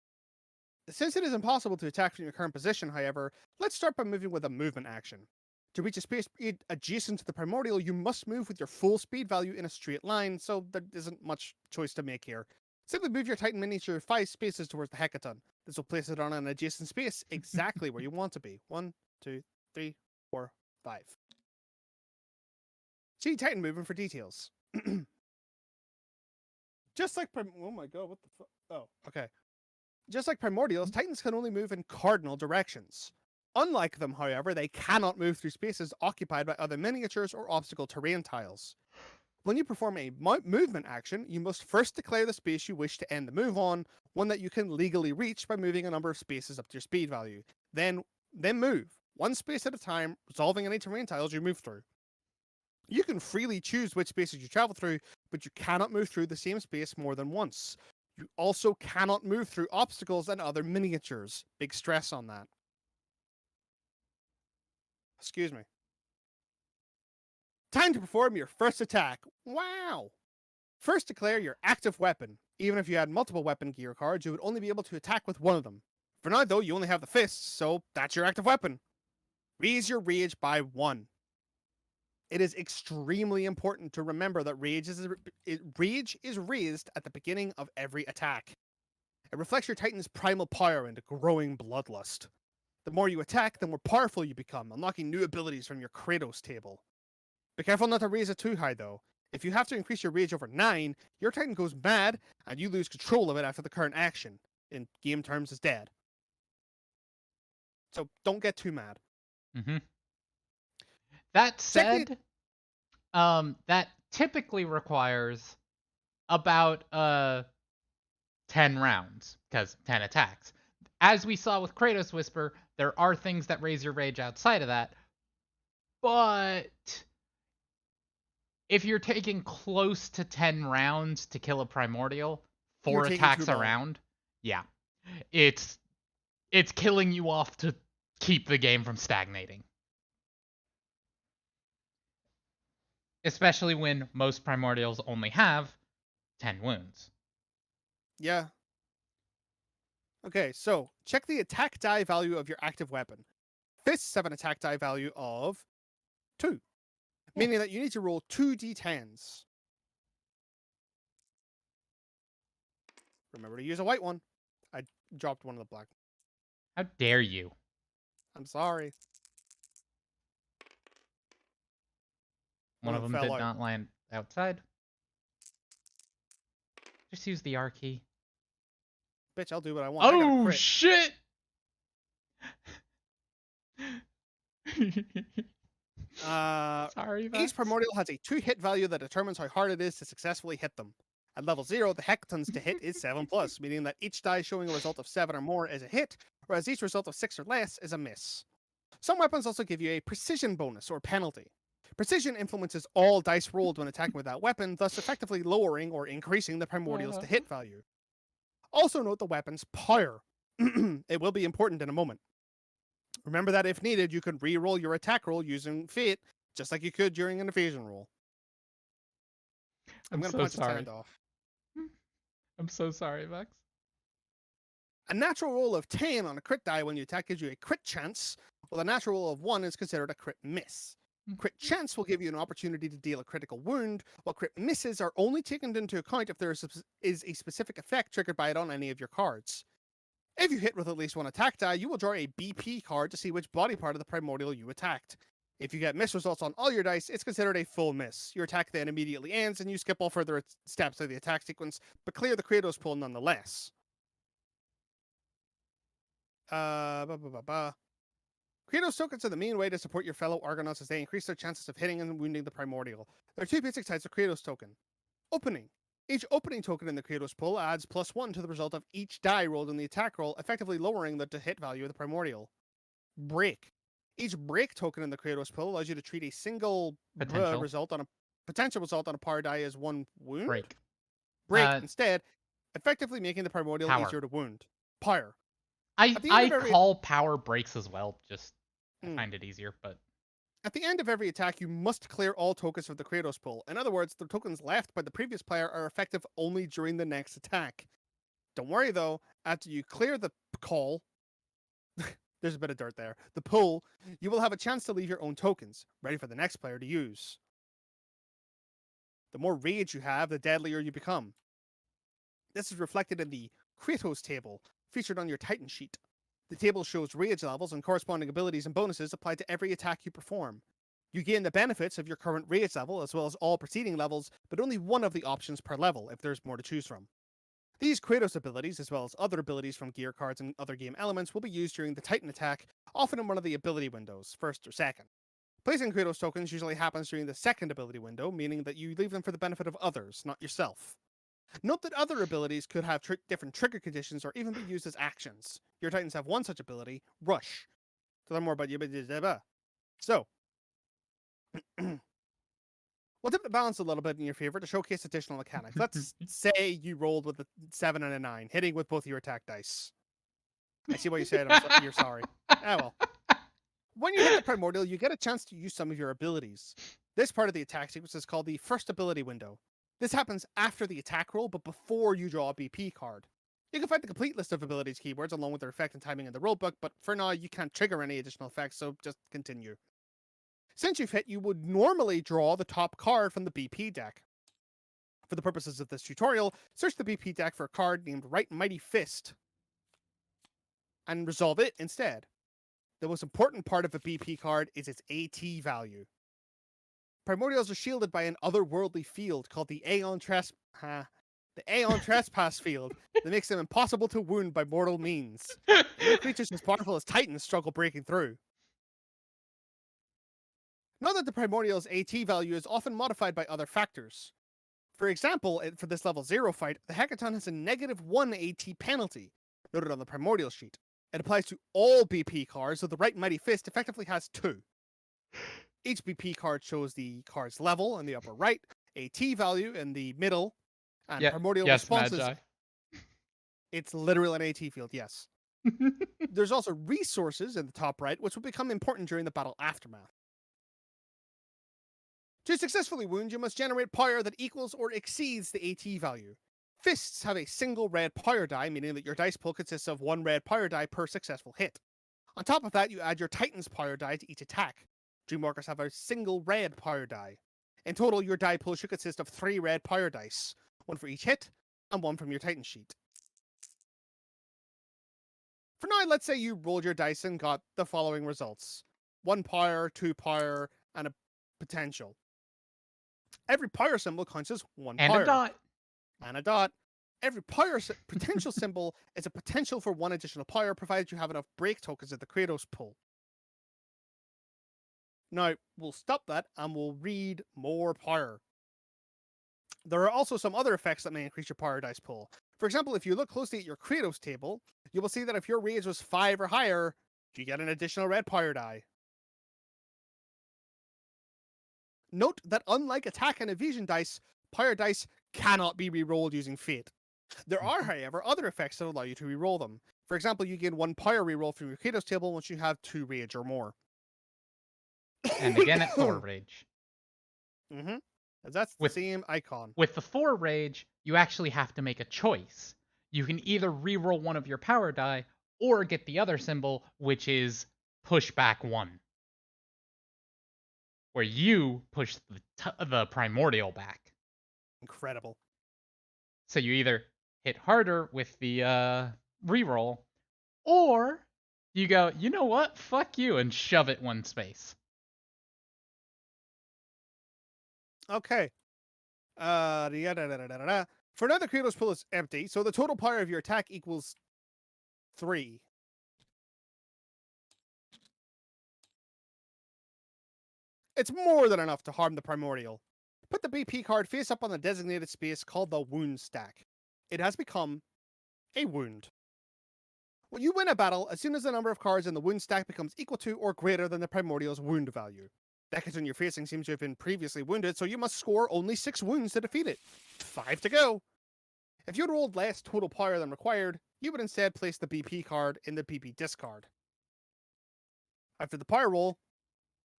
Since it is impossible to attack from your current position, however, let's start by moving with a movement action. To reach a space adjacent to the primordial, you must move with your full speed value in a straight line, so there isn't much choice to make here. Simply move your Titan miniature 5 spaces towards the Hecaton. This will place it on an adjacent space exactly where you want to be. 1, 2, 3, 4, 5. See Titan movement for details. Just like oh my god, what the fuck? Oh, okay. Just like primordials, Titans can only move in cardinal directions. Unlike them, however, they cannot move through spaces occupied by other miniatures or obstacle terrain tiles. When you perform a movement action, you must first declare the space you wish to end the move on, one that you can legally reach by moving a number of spaces up to your speed value. Then move, 1 space at a time, resolving any terrain tiles you move through. You can freely choose which spaces you travel through, but you cannot move through the same space more than once. You also cannot move through obstacles and other miniatures. Big stress on that. Excuse me. Time to perform your first attack. Wow! First declare your active weapon. Even if you had multiple weapon gear cards, you would only be able to attack with one of them. For now, though, you only have the fists, so that's your active weapon. Raise your rage by 1. It is extremely important to remember that rage is raised at the beginning of every attack. It reflects your Titan's primal power and growing bloodlust. The more you attack, the more powerful you become, unlocking new abilities from your Kratos table. Be careful not to raise it too high, though. If you have to increase your rage over 9, your Titan goes mad, and you lose control of it after the current action. In game terms, is dead. So don't get too mad. Mm-hmm. That Check the said, that typically requires about 10 rounds, because 10 attacks. As we saw with Kratos Whisper, there are things that raise your rage outside of that, but if you're taking close to 10 rounds to kill a primordial, you're 4 taking too attacks long. around, yeah, it's killing you off to keep the game from stagnating. Especially when most primordials only have 10 wounds. Yeah. Okay, so check the attack die value of your active weapon. Fists have an attack die value of 2, meaning that you need to roll 2 d10s. Remember to use a white one. I dropped one of the black. How dare you? I'm sorry. One of them Fell did out. not land outside. Just use the R key. Bitch, I'll do what I want. I got a Oh, crit. shit! Sorry, Max. Each primordial has a 2-hit value that determines how hard it is to successfully hit them. At level 0, the hectons to hit is 7+, meaning that each die showing a result of 7 or more is a hit, whereas each result of 6 or less is a miss. Some weapons also give you a precision bonus or penalty. Precision influences all dice rolled when attacking with that weapon, thus effectively lowering or increasing the primordial's to hit value. Also note the weapon's power. It will be important in a moment. Remember that if needed, you can re-roll your attack roll using Fate, just like you could during an evasion roll. I'm going to punch his hand off. I'm so sorry, Max. A natural roll of 10 on a crit die when you attack gives you a crit chance, while a natural roll of 1 is considered a crit miss. Crit chance will give you an opportunity to deal a critical wound, while crit misses are only taken into account if there is a specific effect triggered by it on any of your cards. If you hit with at least one attack die, you will draw a BP card to see which body part of the primordial you attacked. If you get miss results on all your dice, it's considered a full miss. Your attack then immediately ends, and you skip all further steps of the attack sequence, but clear the Kratos pool nonetheless. Kratos tokens are the main way to support your fellow Argonauts as they increase their chances of hitting and wounding the primordial. There are 2 basic types of Kratos token. Opening. Each opening token in the Kratos pool adds +1 to the result of each die rolled in the attack roll, effectively lowering the to-hit value of the primordial. Break. Each break token in the Kratos pool allows you to treat a single potential result on a power die as 1 wound. Break instead, effectively making the primordial easier to wound. Power. I call power breaks as well. Just I find it easier, but at the end of every attack, you must clear all tokens from the Kratos pool. In other words, the tokens left by the previous player are effective only during the next attack. Don't worry though, after you clear the call, there's a bit of dirt there, the pool, you will have a chance to leave your own tokens, ready for the next player to use. The more rage you have, the deadlier you become. This is reflected in the Kratos table, featured on your Titan sheet. The table shows rage levels and corresponding abilities and bonuses applied to every attack you perform. You gain the benefits of your current rage level as well as all preceding levels, but only one of the options per level if there's more to choose from. These Kratos abilities, as well as other abilities from gear cards and other game elements, will be used during the Titan attack, often in one of the ability windows, first or second. Placing Kratos tokens usually happens during the second ability window, meaning that you leave them for the benefit of others, not yourself. Note that other abilities could have different trigger conditions or even be used as actions. Your Titans have one such ability, Rush. To learn more about you, so we'll tip the balance a little bit in your favor to showcase additional mechanics. Let's say you rolled with a 7 and a 9, hitting with both your attack dice. I see what you said. You're sorry. Well. When you hit the primordial, you get a chance to use some of your abilities. This part of the attack sequence is called the first ability window. This happens after the attack roll, but before you draw a BP card. You can find the complete list of abilities keywords along with their effect and timing in the rulebook, but for now you can't trigger any additional effects, so just continue. Since you've hit, you would normally draw the top card from the BP deck. For the purposes of this tutorial, search the BP deck for a card named Right Mighty Fist, and resolve it instead. The most important part of a BP card is its AT value. Primordials are shielded by an otherworldly field called the Aeon Trespass. the Aeon Trespass field that makes them impossible to wound by mortal means. Even creatures as powerful as Titans struggle breaking through. Note that the Primordial's AT value is often modified by other factors. For example, for this level 0 fight, the Hecaton has a -1 AT penalty, noted on the Primordial sheet. It applies to all BP cards, so the right Mighty Fist effectively has 2. Each BP card shows the card's level in the upper right, AT value in the middle, and Yeah, Primordial yes, responses. Magi. It's literally an AT field, yes. There's also resources in the top right, which will become important during the battle aftermath. To successfully wound, you must generate power that equals or exceeds the AT value. Fists have a single red power die, meaning that your dice pool consists of 1 red power die per successful hit. On top of that, you add your Titan's power die to each attack. Dreamwalkers have a single red power die. In total, your die pool should consist of 3 red power dice, 1 for each hit, and 1 from your Titan sheet. For now, let's say you rolled your dice and got the following results. 1 power, 2 power, and a potential. Every power symbol counts as 1 And power. a dot. And a dot. Every power potential symbol is a potential for 1 additional power, provided you have enough break tokens at the Kratos pool. Now, we'll stop that and we'll read more power. There are also some other effects that may increase your power dice pool. For example, if you look closely at your Kratos table, you will see that if your rage was 5 or higher, you get an additional red power die. Note that unlike attack and evasion dice, power dice cannot be rerolled using fate. There are, however, other effects that allow you to reroll them. For example, you gain 1 power reroll from your Kratos table once you have 2 rage or more. And again at 4 rage. That's the same icon. With the 4 rage, you actually have to make a choice. You can either reroll one of your power die, or get the other symbol, which is push back 1. Where you push the primordial back. Incredible. So you either hit harder with the reroll, or you go, you know what, fuck you, and shove it 1 space. Okay. For now, the Kratos pool is empty, so the total power of your attack equals 3. It's more than enough to harm the Primordial. Put the BP card face up on the designated space called the wound stack. It has become a wound. When you win a battle, as soon as the number of cards in the wound stack becomes equal to or greater than the Primordial's wound value. The Hecaton you're facing seems to have been previously wounded, so you must score only 6 wounds to defeat it. 5 to go. If you had rolled less total power than required, you would instead place the BP card in the BP discard. After the power roll,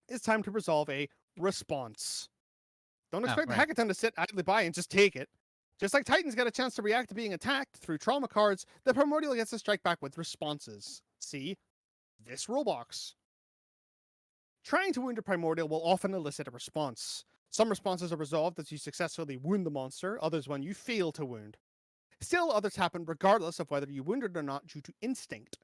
it's time to resolve a response. Don't expect the Hecaton to sit idly by and just take it. Just like Titans get a chance to react to being attacked through trauma cards, the Primordial gets to strike back with responses. See this rule box. Trying to wound a Primordial will often elicit a response. Some responses are resolved as you successfully wound the monster, others when you fail to wound. Still, others happen regardless of whether you wounded or not due to instinct.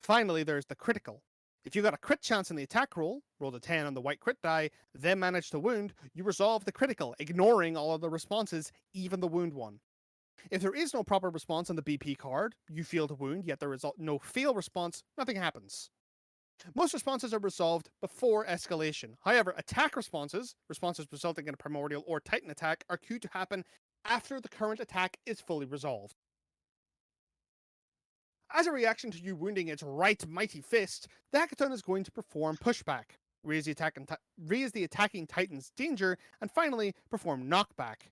Finally, there's the critical. If you got a crit chance in the attack roll, rolled a 10 on the white crit die, then managed to wound, you resolve the critical, ignoring all of the responses, even the wound one. If there is no proper response on the BP card, you fail to wound, yet there is no fail response, nothing happens. Most responses are resolved before escalation. However, attack responses resulting in a Primordial or Titan attack, are queued to happen after the current attack is fully resolved. As a reaction to you wounding its right mighty fist, the Hecaton is going to perform pushback, raise the attacking Titan's danger, and finally perform knockback.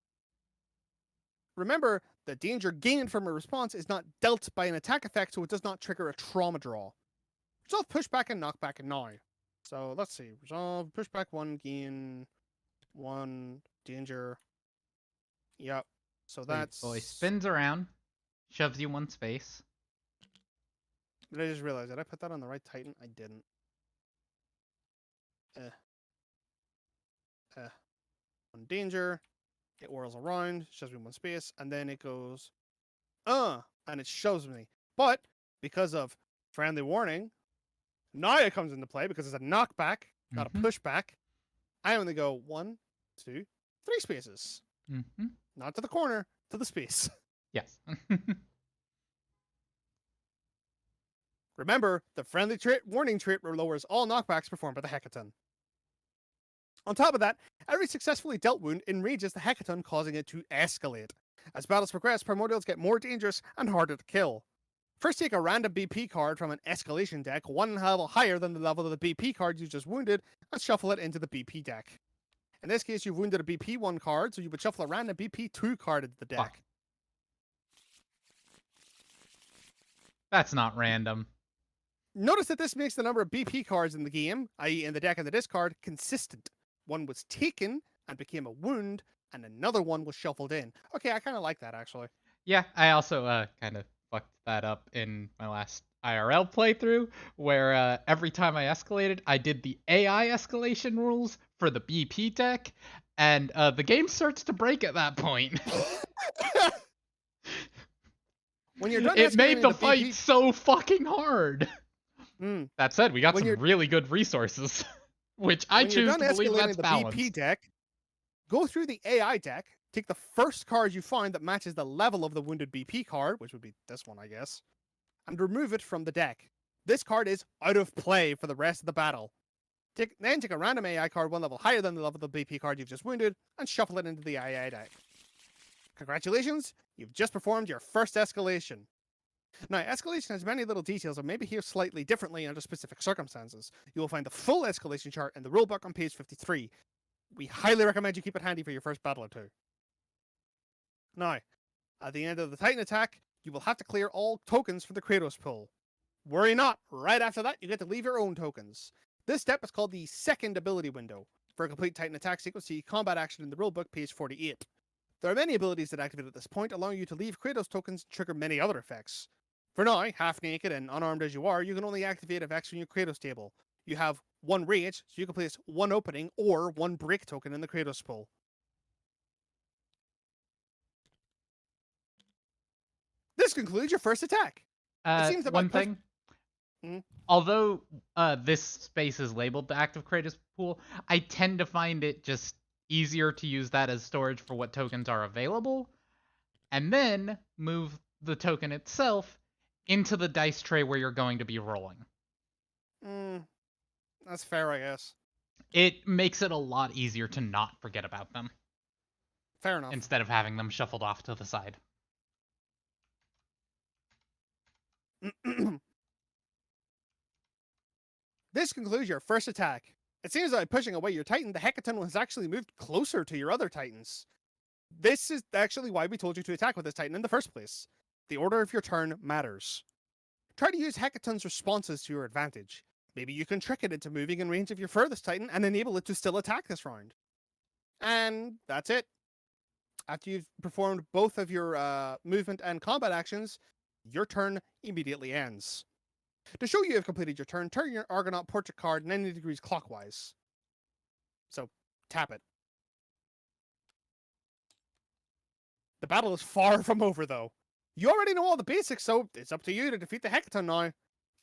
Remember, the danger gained from a response is not dealt by an attack effect, so it does not trigger a trauma draw. Resolve pushback and knockback now. So let's see. Resolve pushback 1, gain 1, danger. Yep. So that's. Boy spins around, shoves you 1 space. Did I just realize, did I put that on the right Titan? I didn't. On danger. It whirls around, shoves me 1 space, and then it goes, and it shoves me. But, because of friendly warning, now it comes into play because it's a knockback, not a pushback. I only go 1, 2, 3 spaces. Not to the corner, to the space. Yes. Remember, the friendly trait warning trait lowers all knockbacks performed by the Hecaton. On top of that, every successfully dealt wound enrages the Hecaton, causing it to escalate. As battles progress, primordials get more dangerous and harder to kill. First, take a random BP card from an escalation deck, one level higher than the level of the BP card you just wounded, and shuffle it into the BP deck. In this case, you've wounded a BP1 card, so you would shuffle a random BP2 card into the deck. Fuck. That's not random. Notice that this makes the number of BP cards in the game, i.e. in the deck and the discard, consistent. One was taken and became a wound, and another one was shuffled in. Okay, I kind of like that, actually. Yeah, I also kind of fucked that up in my last IRL playthrough, where every time I escalated, I did the AI escalation rules for the BP deck, and the game starts to break at that point. When you're done It made the escalating fight BP so fucking hard. That said, we got When some you're- really good resources, which I when you're choose done to believe escalating that's the balanced. BP deck, go through the AI deck, take the first card you find that matches the level of the wounded BP card, which would be this one, I guess, and remove it from the deck. This card is out of play for the rest of the battle. Then take a random AI card one level higher than the level of the BP card you've just wounded, and shuffle it into the AI deck. Congratulations, you've just performed your first escalation. Now, escalation has many little details and may behave slightly differently under specific circumstances. You will find the full escalation chart in the rulebook on page 53. We highly recommend you keep it handy for your first battle or two. Now, at the end of the Titan attack, you will have to clear all tokens for the Kratos pool. Worry not, right after that you get to leave your own tokens. This step is called the second ability window. For a complete Titan attack sequence, see combat action in the rulebook, page 48. There are many abilities that activate at this point, allowing you to leave Kratos tokens and trigger many other effects. For now, half naked and unarmed as you are, you can only activate effects from your Kratos table. You have one rage, so you can place one opening or one break token in the Kratos pool. This concludes your first attack. It seems that One thing. Mhm. Although this space is labeled the active Kratos pool, I tend to find it just easier to use that as storage for what tokens are available, and then move the token itself into the dice tray where you're going to be rolling. That's fair, I guess. It makes it a lot easier to not forget about them Fair enough. instead of having them shuffled off to the side. This concludes your first attack. It seems that by pushing away your Titan, the Hecaton has actually moved closer to your other Titans. This is actually why we told you to attack with this Titan in the first place. The order of your turn matters. Try to use Hecaton's responses to your advantage. Maybe you can trick it into moving in range of your furthest Titan and enable it to still attack this round. And that's it. After you've performed both of your movement and combat actions, your turn immediately ends. To show you have completed your turn, turn your Argonaut portrait card 90 degrees clockwise. So, tap it. The battle is far from over, though. You already know all the basics, so it's up to you to defeat the Hecaton now.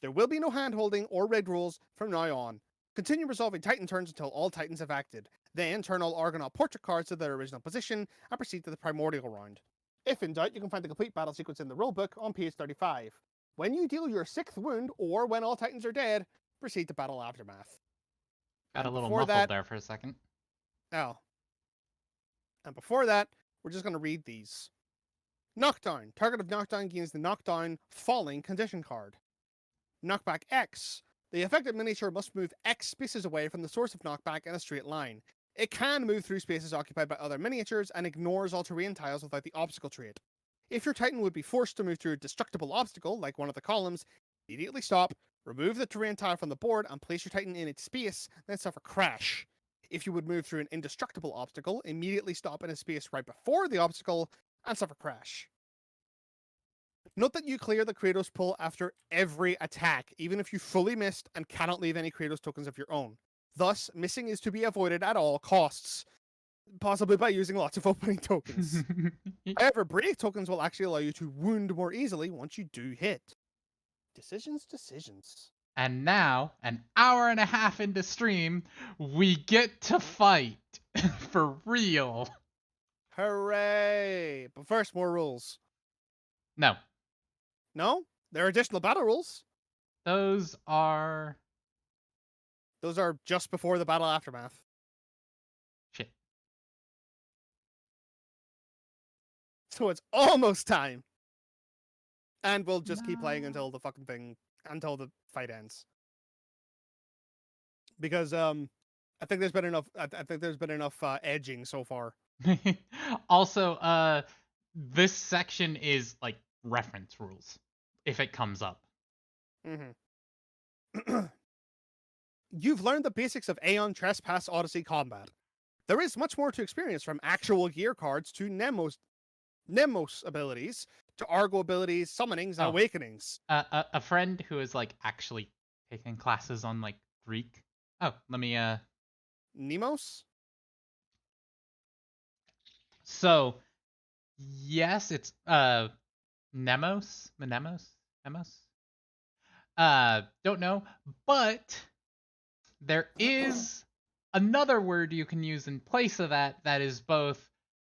There will be no hand-holding or rigged rules from now on. Continue resolving Titan turns until all Titans have acted. Then turn all Argonaut portrait cards to their original position and proceed to the primordial round. If in doubt, you can find the complete battle sequence in the rulebook on page 35. When you deal your 6th wound, or when all Titans are dead, proceed to battle aftermath. Got a little before muffled that- there for a second. Oh. And before that, we're just going to read these. Knockdown. Target of knockdown gains the knockdown falling condition card. Knockback X. The affected miniature must move X spaces away from the source of knockback in a straight line. It can move through spaces occupied by other miniatures and ignores all terrain tiles without the obstacle trait. If your Titan would be forced to move through a destructible obstacle, like one of the columns, immediately stop, remove the terrain tile from the board, and place your Titan in its space, then suffer crash. If you would move through an indestructible obstacle, immediately stop in a space right before the obstacle, and suffer crash. Note that you clear the Kratos pull after every attack, even if you fully missed and cannot leave any Kratos tokens of your own. Thus, missing is to be avoided at all costs, possibly by using lots of opening tokens. However, break tokens will actually allow you to wound more easily once you do hit. Decisions. And now, an hour and a half into stream, we get to fight. For real. Hooray! But first, more rules. No, No? There are additional battle rules. those are Those are just before the battle aftermath. shit. So it's almost time. And we'll just keep playing No. until the fucking thing, until the fight ends. Because I think there's been enough. I think there's been enough edging so far. Also, this section is like reference rules if it comes up. Mm-hmm. You've learned the basics of Aeon, Trespass, Odyssey combat. There is much more to experience, from actual gear cards to Nemos abilities to Argo abilities, summonings, and Oh, awakenings. a friend who is like actually taking classes on like Greek. Oh, let me Nemos? So yes, it's Nemos, Nemos. Don't know, but there is another word you can use in place of that that is both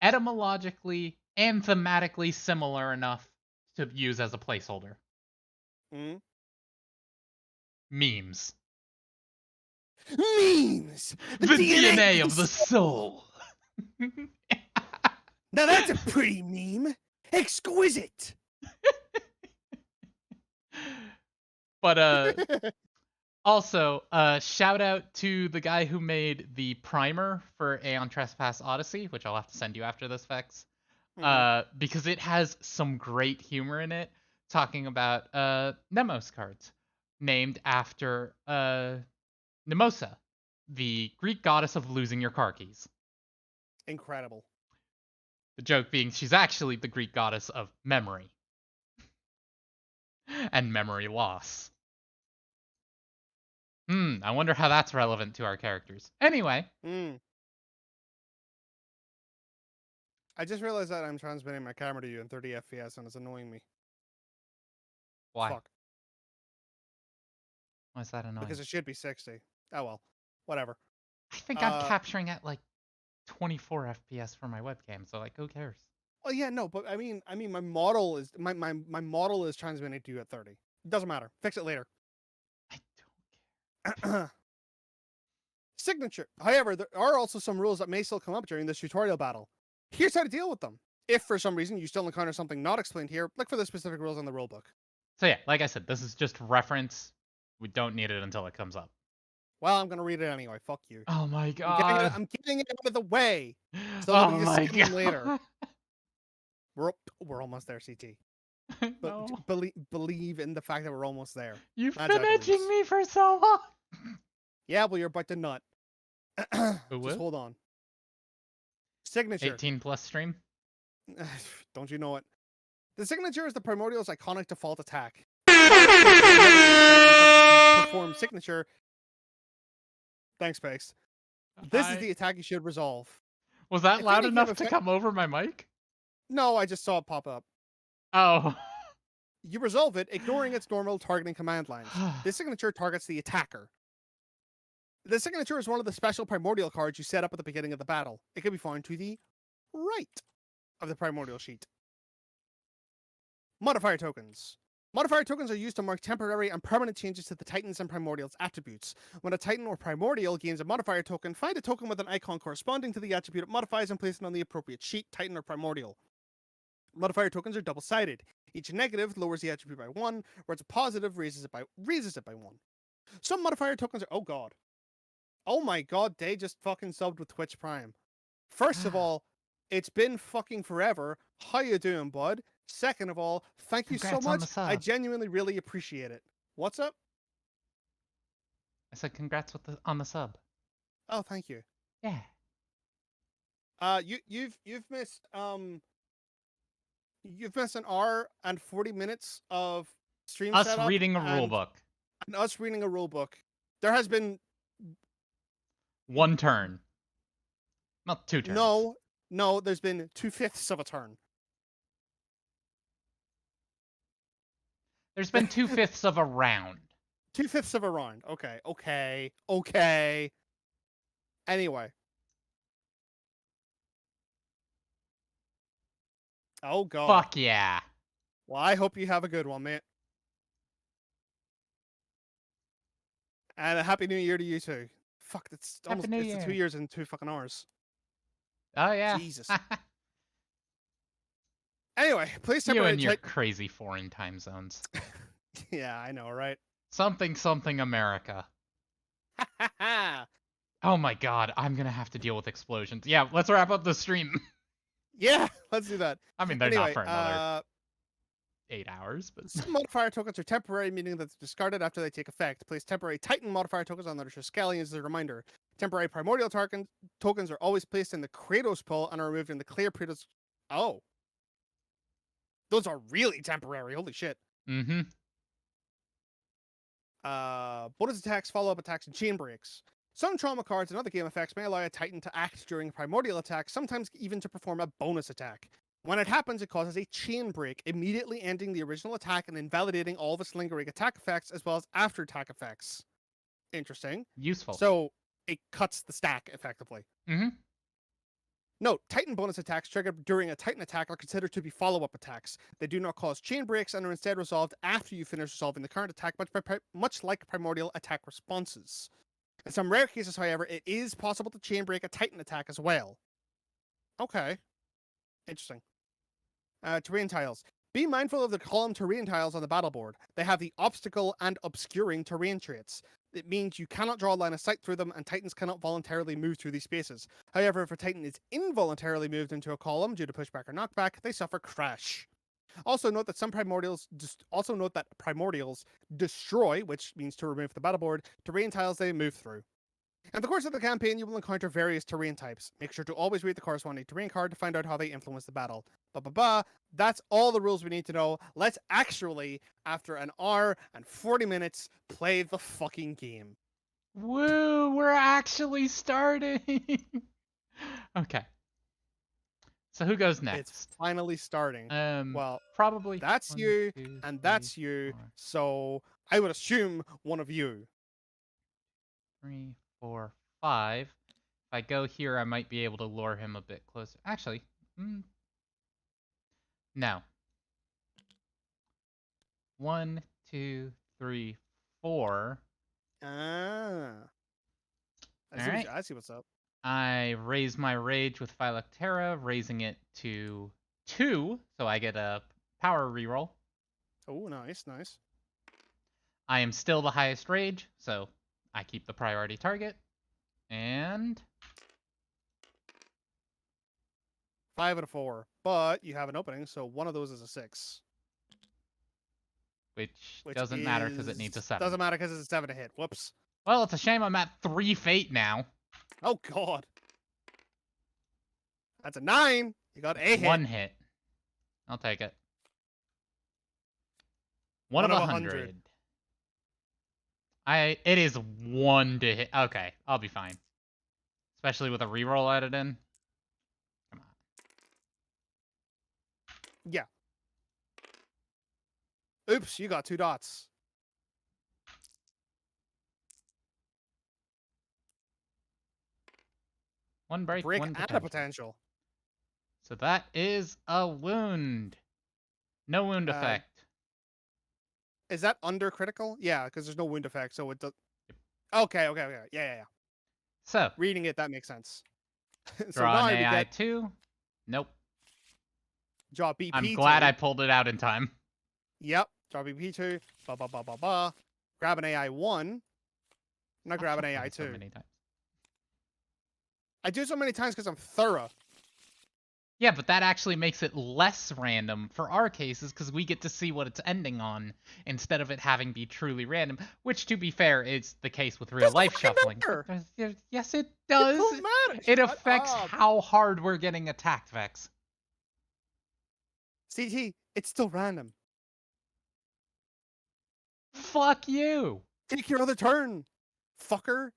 etymologically and thematically similar enough to use as a placeholder. Mm. Memes. Memes! The The DNA DNA of of the soul. Now that's a pretty meme. Exquisite. But also, shout out to the guy who made the primer for Aeon Trespass Odyssey, which I'll have to send you after this, Vex. Because it has some great humor in it, talking about Nemos cards, named after Nemosa, the Greek goddess of losing your car keys. Incredible. The joke being she's actually the Greek goddess of memory and memory loss. I wonder how that's relevant to our characters. Anyway. I just realized that I'm transmitting my camera to you in 30 FPS and it's annoying me. Why? Fuck. Why is that annoying? Because it should be 60. Oh well. Whatever. I think I'm capturing at like 24 FPS for my webcam, so like who cares? Oh yeah, no, but I mean my model is my model is transmitting to you at 30. It doesn't matter. Fix it later. I don't care. Signature. However, there are also some rules that may still come up during this tutorial battle. Here's how to deal with them. If for some reason you still encounter something not explained here, look for the specific rules in the rulebook. So yeah, like I said, this is just reference. We don't need it until it comes up. Well, I'm gonna read it anyway. Fuck you. Oh my god. I'm getting it out of the way so that Oh we can my see them god. later. We're almost there, CT. But No. believe in the fact that we're almost there. You've been edging me for so long. Yeah, well, you're about to nut. Just hold on. Signature. 18 plus stream. Don't you know it? The signature is the Primordial's iconic default attack. Perform signature. Thanks, Pace. This is the attack you should resolve. Was that loud enough to come over my mic? No, I just saw it pop up. Oh. You resolve it, ignoring its normal targeting command lines. This signature targets the attacker. The signature is one of the special primordial cards you set up at the beginning of the battle. It can be found to the right of the primordial sheet. Modifier tokens. Modifier tokens are used to mark temporary and permanent changes to the Titan's and Primordial's attributes. When a Titan or Primordial gains a modifier token, find a token with an icon corresponding to the attribute it modifies and place it on the appropriate sheet, Titan or Primordial. Modifier tokens are double-sided. Each negative lowers the attribute by 1, whereas a positive raises it by 1. Some modifier tokens are... Oh god. Oh my god, they just fucking subbed with Twitch Prime. First of all, it's been fucking forever. How you doing, bud? Second of all, thank you so much. I genuinely really appreciate it. What's up? I said congrats on the sub. Oh, thank you. Yeah. You've missed an hour and 40 minutes of stream us reading a rulebook. And us reading a rulebook. There has been one turn. Not 2 turns. No, there's been 2/5 of a turn. There's been 2/5 of a round. 2/5 of a round. Okay. Anyway. Oh god. Fuck yeah. Well, I hope you have a good one, mate. And a happy new year to you too. Fuck, Happy New it's the 2 Year. years in 2 fucking hours. Oh, yeah. Jesus. Anyway, please You separate and your tight. crazy foreign time zones. Yeah, I know, right? Something, something America. Oh my god, I'm gonna have to deal with explosions. Yeah, let's wrap up the stream. Yeah, let's do that. I mean, they're not Anyway, for another 8 hours, but some modifier tokens are temporary, meaning that they're discarded after they take effect. Place temporary Titan modifier tokens on the Scallions as a reminder. Temporary Primordial tokens are always placed in the Kratos pool and are removed in the clear Kratos. Oh, those are really temporary. Holy shit. mm-hmm. Bonus attacks, follow-up attacks, and chain breaks. Some trauma cards and other game effects may allow a Titan to act during a primordial attack, sometimes even to perform a bonus attack. When it happens, it causes a chain break, immediately ending the original attack and invalidating all of its lingering attack effects as well as after attack effects. Interesting. Useful. So it cuts the stack effectively. Mm-hmm. Note, Titan bonus attacks triggered during a Titan attack are considered to be follow-up attacks. They do not cause chain breaks and are instead resolved after you finish resolving the current attack, much like primordial attack responses. In some rare cases, however, it is possible to chain break a Titan attack as well. Okay. Interesting. Terrain tiles. Be mindful of the column terrain tiles on the battle board. They have the obstacle and obscuring terrain traits. It means you cannot draw a line of sight through them, and Titans cannot voluntarily move through these spaces. However, if a Titan is involuntarily moved into a column due to pushback or knockback, they suffer crash. Also note that primordials destroy, which means to remove the battle board, terrain tiles they move through. In the course of the campaign, you will encounter various terrain types. Make sure to always read the corresponding terrain card to find out how they influence the battle. That's all the rules we need to know. Let's actually, after an hour and 40 minutes, play the fucking game. Woo, we're actually starting. Okay. So who goes next? It's finally starting. Well, probably that's 1, you, 2, and 3, that's you, 4, so I would assume one of you. 3, 4, 5. If I go here, I might be able to lure him a bit closer. Actually, no. 1, 2, 3, 4. Ah. All right. I see what's up. I raise my rage with Phylactera, raising it to 2, so I get a power reroll. Oh, nice, nice. I am still the highest rage, so I keep the priority target. And 5 and a 4, but you have an opening, so one of those is a 6. which doesn't matter because it needs a 7. Doesn't matter because it's a 7 to hit. Whoops. Well, it's a shame I'm at 3 fate now. Oh, God. That's a 9. You got a hit. 1 hit. I'll take it. 1 of 100. It is 1 to hit. Okay, I'll be fine. Especially with a reroll added in. Come on. Yeah. Oops, you got 2 dots. One break, Break one and potential. a potential. So that is a wound. No wound effect. Is that under critical? Yeah, because there's no wound effect, so it does. Okay. Yeah. So reading it, that makes sense. So draw now an AI get 2. Nope. draw BP. I'm glad I pulled it out in time. Yep. Draw BP 2. Grab an AI 1. Not grab an AI 2. So many times. I do so many times because I'm thorough. Yeah, but that actually makes it less random for our cases because we get to see what it's ending on instead of it having be truly random, which, to be fair, is the case with real life shuffling. Yes, it does. It don't matter. It affects how hard we're getting attacked, Vex. CT, it's still random. Fuck you. Take your other turn, fucker.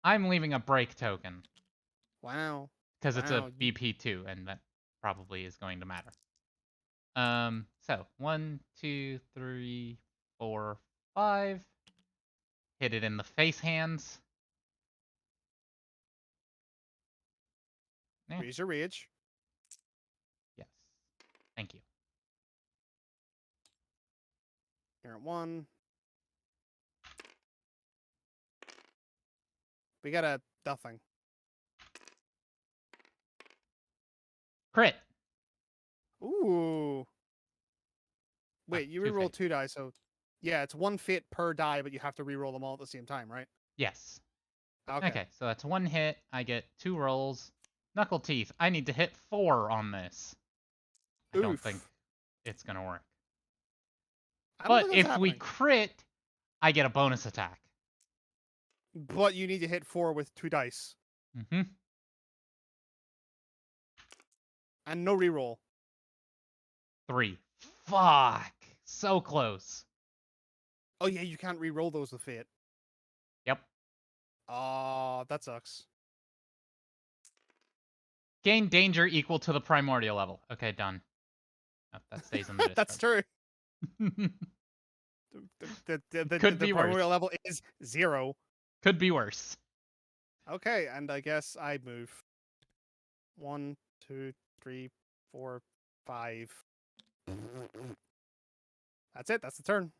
I'm leaving a break token. Wow. Because it's a BP2, and that probably is going to matter. So 1, 2, 3, 4, 5. Hit it in the face hands. Raise your rage. Yes. Thank you. Turn 1. We got a nothing. Crit. Ooh. Wait, you Two reroll fate. 2 die, so yeah, it's 1 fate per die, but you have to reroll them all at the same time, right? Yes. Okay. Okay, so that's 1 hit. I get 2 rolls. Knuckle Teeth. I need to hit 4 on this. I don't think Oof. it's going to work. I don't But think that's if we happening. crit, I get a bonus attack. But you need to hit 4 with 2 dice. Mm-hmm. And no reroll. 3. Fuck. So close. Oh yeah, you can't reroll those with fate. Yep. Oh, that sucks. Gain danger equal to the primordial level. Okay, done. Oh, that stays in the That's discard. true. Could The be worse. primordial level is 0. Could be worse. Okay, and I guess I move. 1, 2, 3, 4, 5. That's it. That's the turn.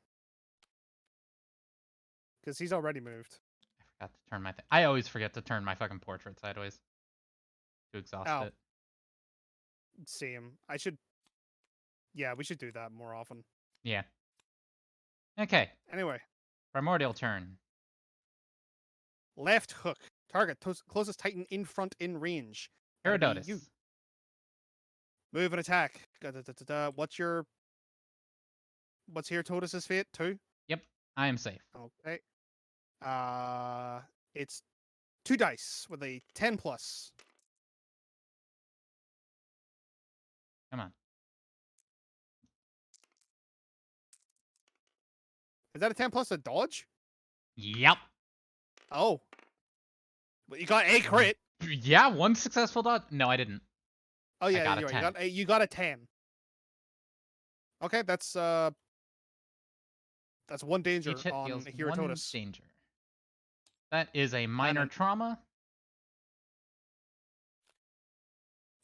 Because he's already moved. I forgot to turn my thing. I always forget to turn my fucking portrait sideways. To exhaust Oh, it. same. I should. Yeah, we should do that more often. Yeah. Okay. Anyway, Primordial turn. left hook. Target closest Titan in front in range. That'd be you. Herodotus. Move and attack. What's Herodotus' fate? 2? Yep. I am safe. Okay. It's 2 dice with a 10 plus. Come on. Is that a 10 plus a dodge? Yep. Oh. Well, you got a crit. Yeah, 1 successful dodge. No, I didn't. Oh yeah, got a you're right. 10. You got a 10. Okay, that's 1 danger Each hit on deals 1 Herodotus. danger. That is a minor trauma.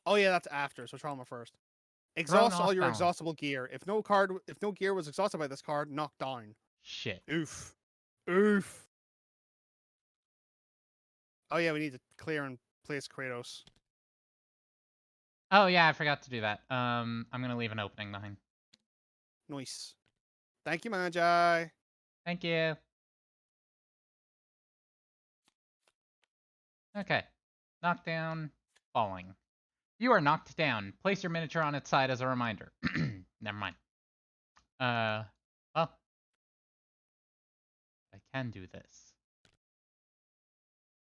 Oh yeah, that's after, so trauma first. Thrown Exhaust off all your balance. exhaustible gear. If no gear was exhausted by this card, knock down. Shit. Oof. Oof. Oh yeah, we need to clear and place Kratos. Oh yeah, I forgot to do that. I'm gonna leave an opening behind. Nice. Thank you, Magi. Thank you. Okay. Knockdown. Falling. You are knocked down. Place your miniature on its side as a reminder. Never mind. Well. I can do this.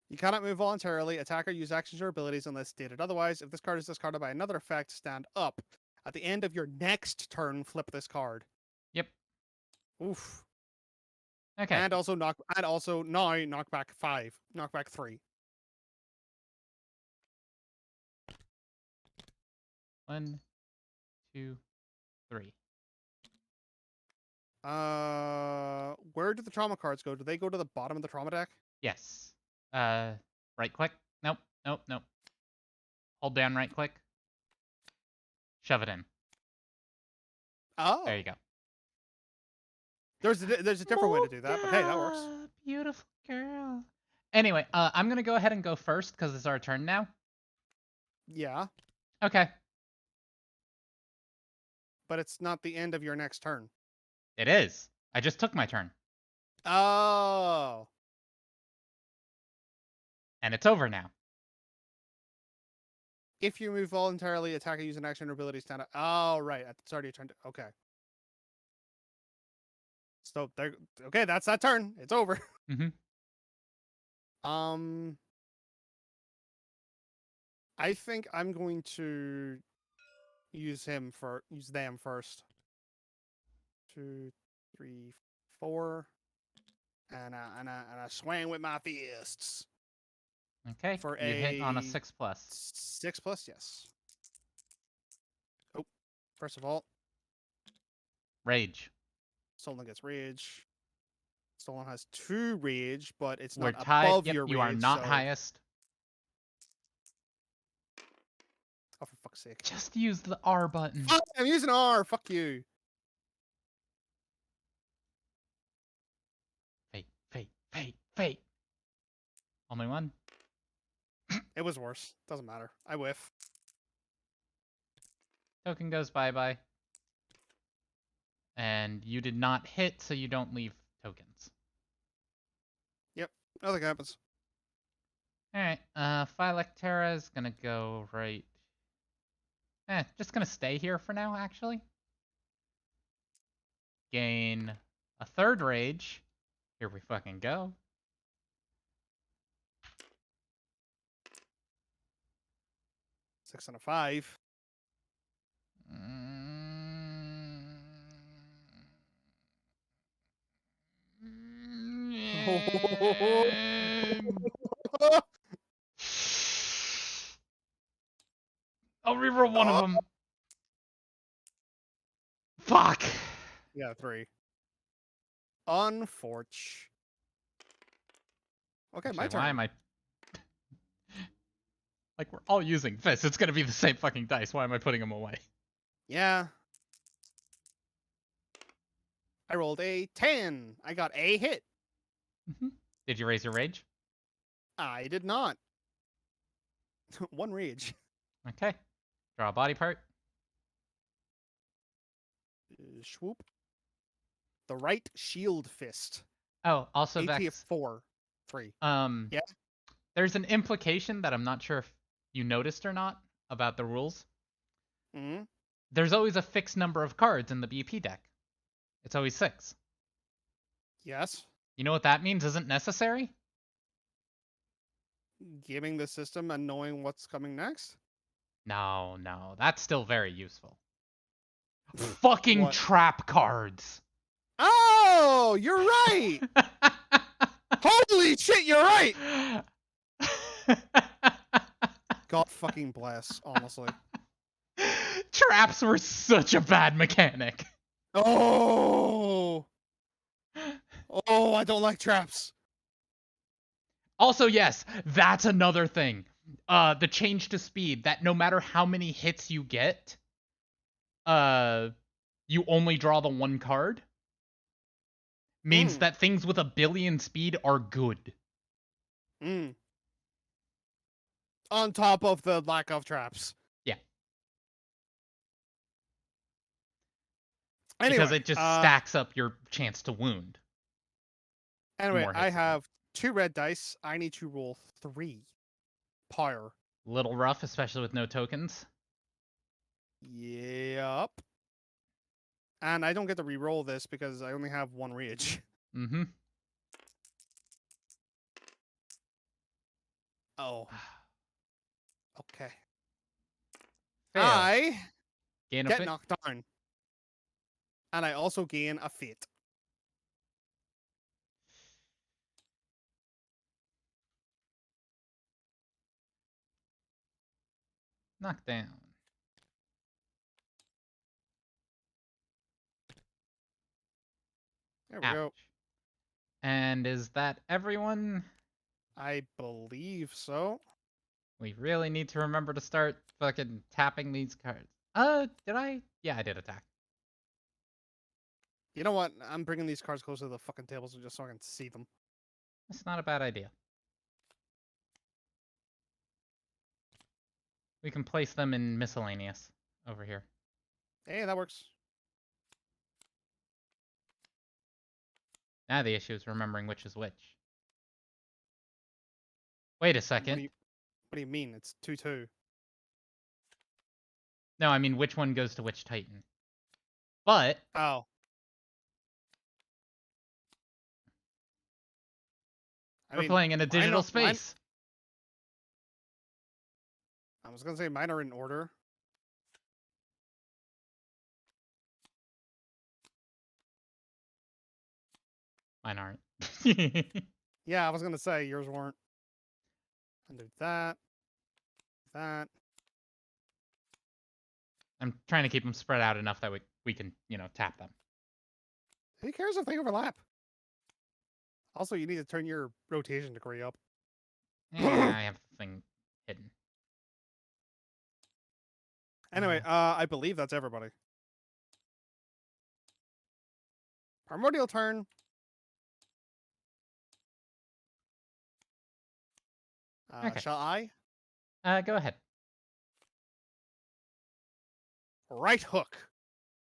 You cannot move voluntarily. Attacker use actions or abilities unless stated otherwise. If this card is discarded by another effect, stand up. At the end of your next turn, flip this card. Yep. Oof. Okay. And also now knock back 5. Knock back 3. 1, 2, 3. Where do the trauma cards go? Do they go to the bottom of the trauma deck? Yes. Right click. Nope. Nope. Nope. Hold down right click. Shove it in. Oh. There you go. There's a different way to do that, but hey, that works. Beautiful girl. Anyway, I'm gonna go ahead and go first because it's our turn now. Yeah, Okay. but it's not the end of your next turn. It is. I just took my turn. Oh. And it's over now. If you move voluntarily, attacker use an action or ability stand up. Oh, right. It's already a turn. Okay. So there. Okay, that's that turn. It's over. Mm-hmm. I think I'm going to use them first. 2, 3, 4, and a swing with my fists. Okay. For you hit on a 6+. 6 plus, yes. Oh, first of all, Rage. Stolen gets rage. Stolen has 2 rage, but it's We're not tied. above Yep, your rage. you are not so... highest. Oh, for fuck's sake. Just use the R button. Fuck, I'm using R. Fuck you. Fate. Only one. It was worse. Doesn't matter. I whiff. Token goes bye-bye. And you did not hit, so you don't leave tokens. Yep. Nothing happens. Alright, Phylactera is gonna go right... just gonna stay here for now, actually. Gain a third rage. Here we fucking go. Six and a 5. I'll reroll one of them. Fuck. Yeah, 3. Unfortunate. Okay, Actually, my turn. why am I... Like, we're all using fists. It's gonna be the same fucking dice. Why am I putting them away? Yeah. I rolled a 10. I got a hit. Did you raise your rage? I did not. 1 rage. Okay. Draw a body part. Swoop. The right shield fist. Oh, also AT of Vex. 4. 3. Yeah. Yeah. There's an implication that I'm not sure if you noticed or not about the rules. Mm-hmm. There's always a fixed number of cards in the BP deck. It's always 6. Yes. You know what that means isn't necessary? Gaming the system and knowing what's coming next? No, that's still very useful. Fucking What? trap cards. Oh, you're right. Holy shit, you're right. God fucking bless, honestly. Traps were such a bad mechanic. Oh, I don't like traps. Also, yes, that's another thing. The change to speed, that no matter how many hits you get, you only draw the one card, means that things with a billion speed are good. On top of the lack of traps. Yeah. Anyway, because it just stacks up your chance to wound. Anyway, I have 2 red dice. I need to roll 3. Pyre. Little rough, especially with no tokens. Yep. And I don't get to re-roll this because I only have 1 rage. Mm-hmm. Oh. Okay. Fail. I Gain a get fit. knocked down. And I also gain a fate. Knocked down. There we Ouch. go. And is that everyone? I believe so. We really need to remember to start fucking tapping these cards. Did I? Yeah, I did attack. You know what? I'm bringing these cards closer to the fucking table just so I can see them. That's not a bad idea. We can place them in miscellaneous over here. Hey, that works. Now the issue is remembering which is which. Wait a second. What do you mean? It's 2-2. No, I mean which one goes to which Titan. But... Oh. We're playing in a digital space. I was going to say mine are in order. Mine aren't. Yeah, I was going to say yours weren't. And do that. That. I'm trying to keep them spread out enough that we can, tap them. Who cares if they overlap? Also, you need to turn your rotation degree up. Yeah, I have the thing hidden. Anyway, I believe that's everybody. Primordial turn. Okay. Shall I? Go ahead. Right hook.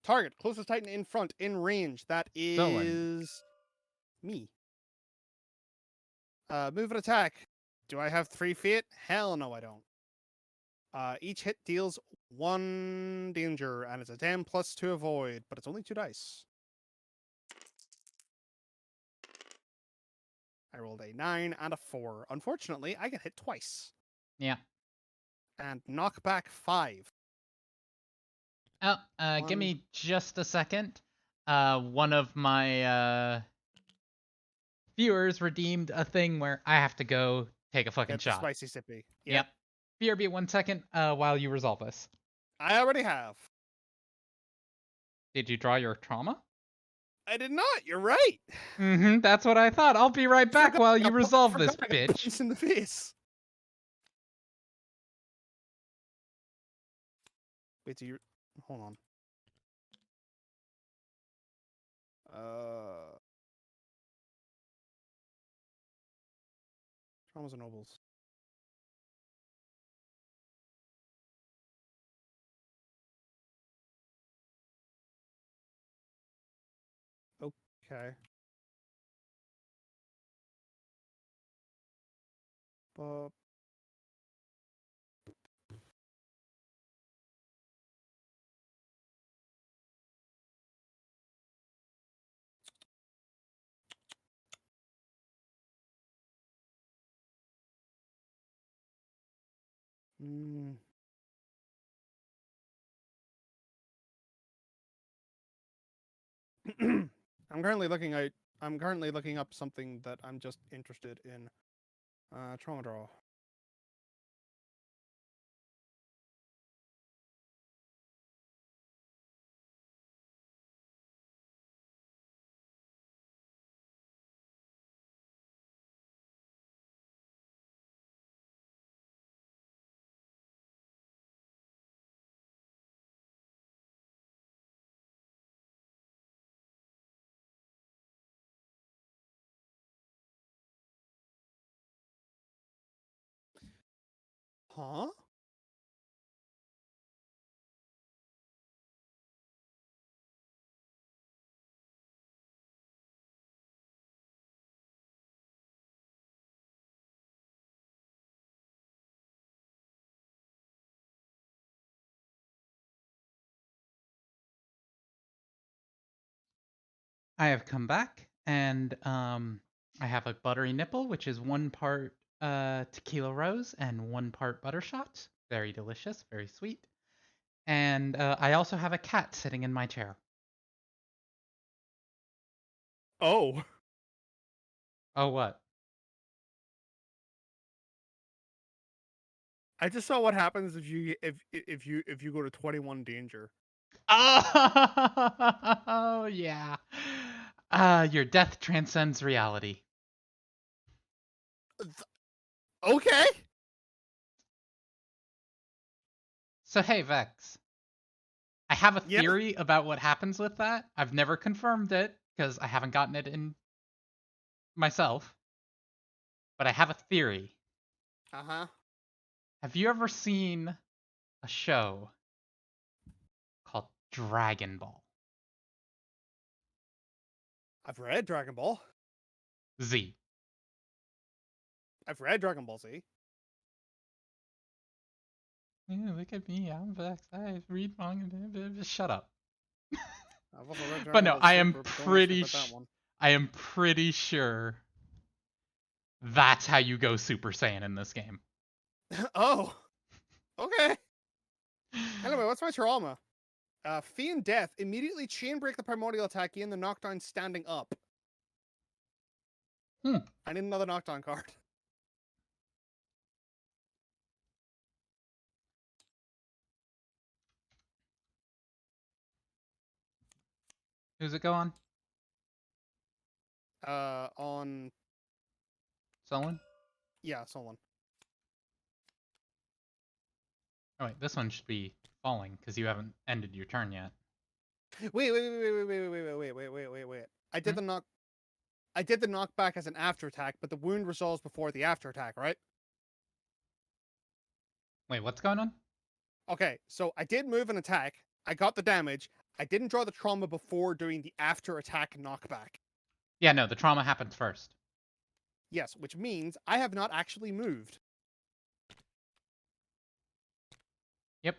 Target. Closest Titan in front, in range. That Stolen. is me. Move and attack. Do I have 3 feet? Hell no, I don't. Each hit deals 1 danger, and it's a 10 plus 2 avoid, but it's only 2 dice. I rolled a 9 and a 4. Unfortunately, I get hit twice. Yeah. And knock back 5. Oh, give me just a second. One of my viewers redeemed a thing where I have to go take a fucking Get the shot. spicy sippy. Yep. BRB 1 second while you resolve this. I already have. Did you draw your trauma? I did not. You're right. Mm-hmm, that's what I thought. I'll be right back while you resolve this, I got bitch. punched in the face. Wait, do you... Hold on. Traumas and nobles. Okay. But... I'm currently looking up something that I'm just interested in. Trauma draw. Huh? I have come back, and I have a buttery nipple, which is 1 part tequila rose and 1 part butterscotch. Very delicious, very sweet. And I also have a cat sitting in my chair. Oh. Oh, what? I just saw what happens if you go to 21 danger. Oh, yeah. Your death transcends reality. Okay. So, hey, Vex. I have a Yeah. theory about what happens with that. I've never confirmed it because I haven't gotten it in myself. But I have a theory. Uh-huh. Have you ever seen a show called Dragon Ball I've read Dragon Ball. Z? I've read Dragon Ball Z. Look at me, I'm Vex. I read manga. Shut up. I've also read But Dragon no, Ball Super, but don't ask me about that one. I am pretty sure that's how you go Super Saiyan in this game. Oh. Okay. Anyway, what's my trauma? Fiend Death. Immediately chain break the primordial attack and the knockdown standing up. Hmm. I need another knockdown card. Who's it go on? On... Someone? Yeah, someone. Oh wait, this one should be falling because you haven't ended your turn yet. Wait. I did Hmm? I did the knockback as an after attack, but the wound resolves before the after attack, right? Wait, what's going on? Okay, so I did move and attack. I got the damage. I didn't draw the trauma before doing the after attack knockback. Yeah, no, the trauma happens first. Yes, which means I have not actually moved. Yep.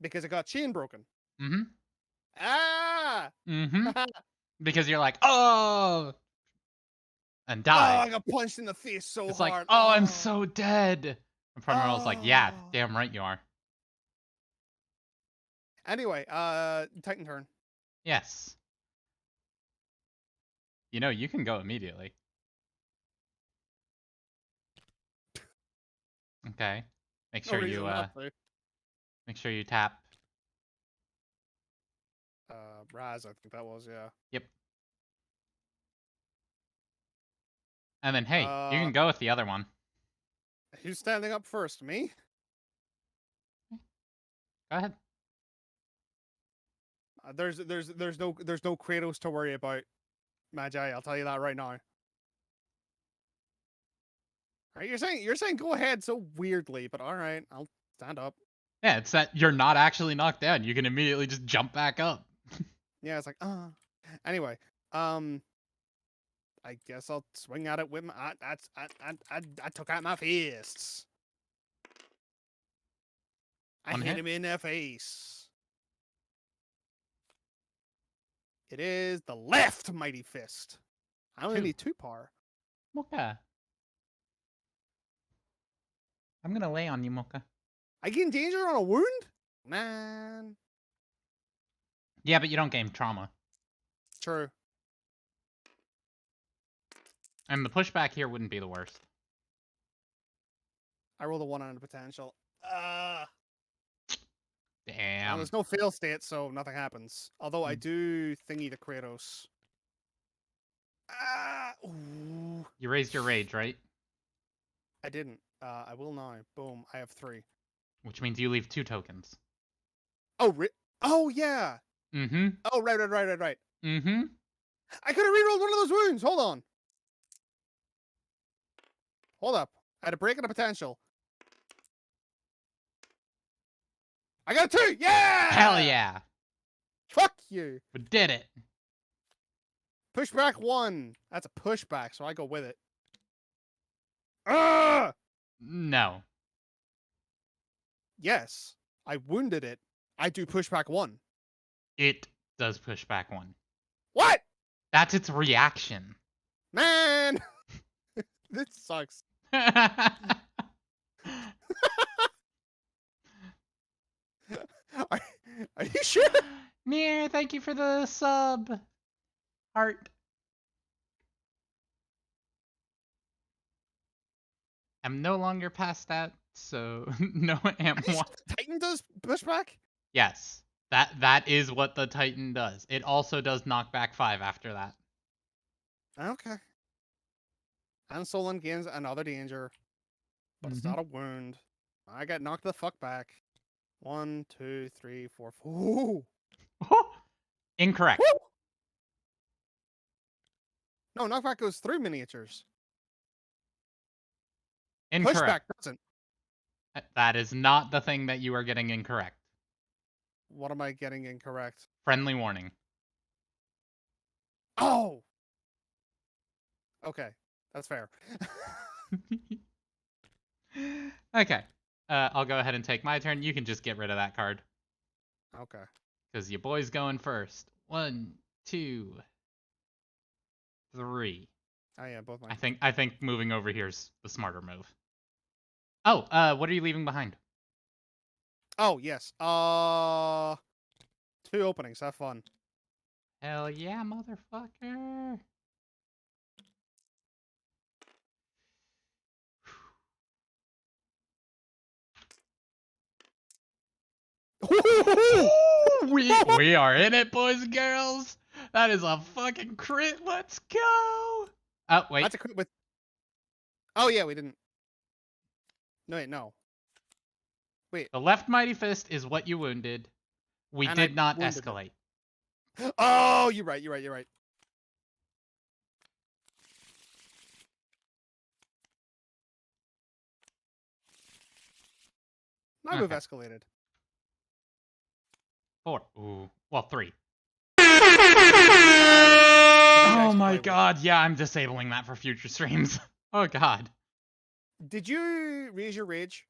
Because I got chain broken. Mm-hmm. Ah! Mm-hmm. Oh, Because you're like, oh, and die. I got punched in the face so It's like, hard. oh, I'm Oh. so dead. And Primordial's like, yeah, Oh. damn right you are. Anyway, Titan turn. Yes. You know, you can go immediately. Okay. Make No sure reason you not to. make sure you tap. Raz, I think that was, yeah. Yep. And then hey, you Uh, can go with the other one. who's standing up first? Me? Go ahead. There's no Kratos to worry about, Magi. I'll tell you that right now. Right, you're saying go ahead so weirdly, but all right, I'll stand up. Yeah, it's that you're not actually knocked down. You can immediately just jump back up. Yeah, it's like Anyway, I guess I'll swing at it with my. I took out my fists. I One hit hit? him in the face. It is the left mighty fist. I only Two. need 2 power. Mocha. I'm gonna lay on you, Mocha. I gain danger on a wound? Man. Yeah, but you don't gain trauma. True. And the pushback here wouldn't be the worst. I rolled a 1 on the potential. Well, Damn. there's no fail state, so nothing happens. Although I do thingy the Kratos. Ooh. You raised your rage, right? I didn't. I will now. Boom. I have 3. Which means you leave 2 tokens. Oh, oh yeah. Mm-hmm. Oh, right. Mm-hmm. I could have rerolled one of those wounds. Hold on. Hold up. I had a break and a potential. I got a 2. Yeah. Hell yeah. Fuck you. We did it. Pushback 1. That's a pushback, so I go with it. No. Yes. I wounded it. I do pushback 1. It does pushback 1. What? That's its reaction. Man. This sucks. Are you sure? Near, thank you for the sub. Heart. I'm no longer past that, so no am one. Titan does pushback? Yes. That is what the Titan does. It also does knockback 5 after that. Okay. And Solon gains another danger, but it's not a wound. I got knocked the fuck back. 1, 2, 3, 4. Ooh. Incorrect. Woo! No, knockback goes through miniatures. Incorrect. Pushback doesn't. That is not the thing that you are getting incorrect. What am I getting incorrect? Friendly warning. Oh! Okay, that's fair. Okay. I'll go ahead and take my turn. You can just get rid of that card. Okay. Because your boy's going first. 1, 2, 3. Oh yeah, both mine. I think moving over here is the smarter move. Oh, what are you leaving behind? Oh, yes. 2 openings. Have fun. Hell yeah, motherfucker. we are in it, boys and girls. That is a fucking crit. Let's go. Oh, wait. That's a crit with. Oh yeah, we didn't. No, wait, no. Wait. The left mighty fist is what you wounded. We And did not wounded escalate. Oh, you're right. My move Okay. escalated. 4. Ooh. Well, 3. Guys Oh to my play with. god, yeah, I'm disabling that for future streams. Oh god. Did you raise your rage?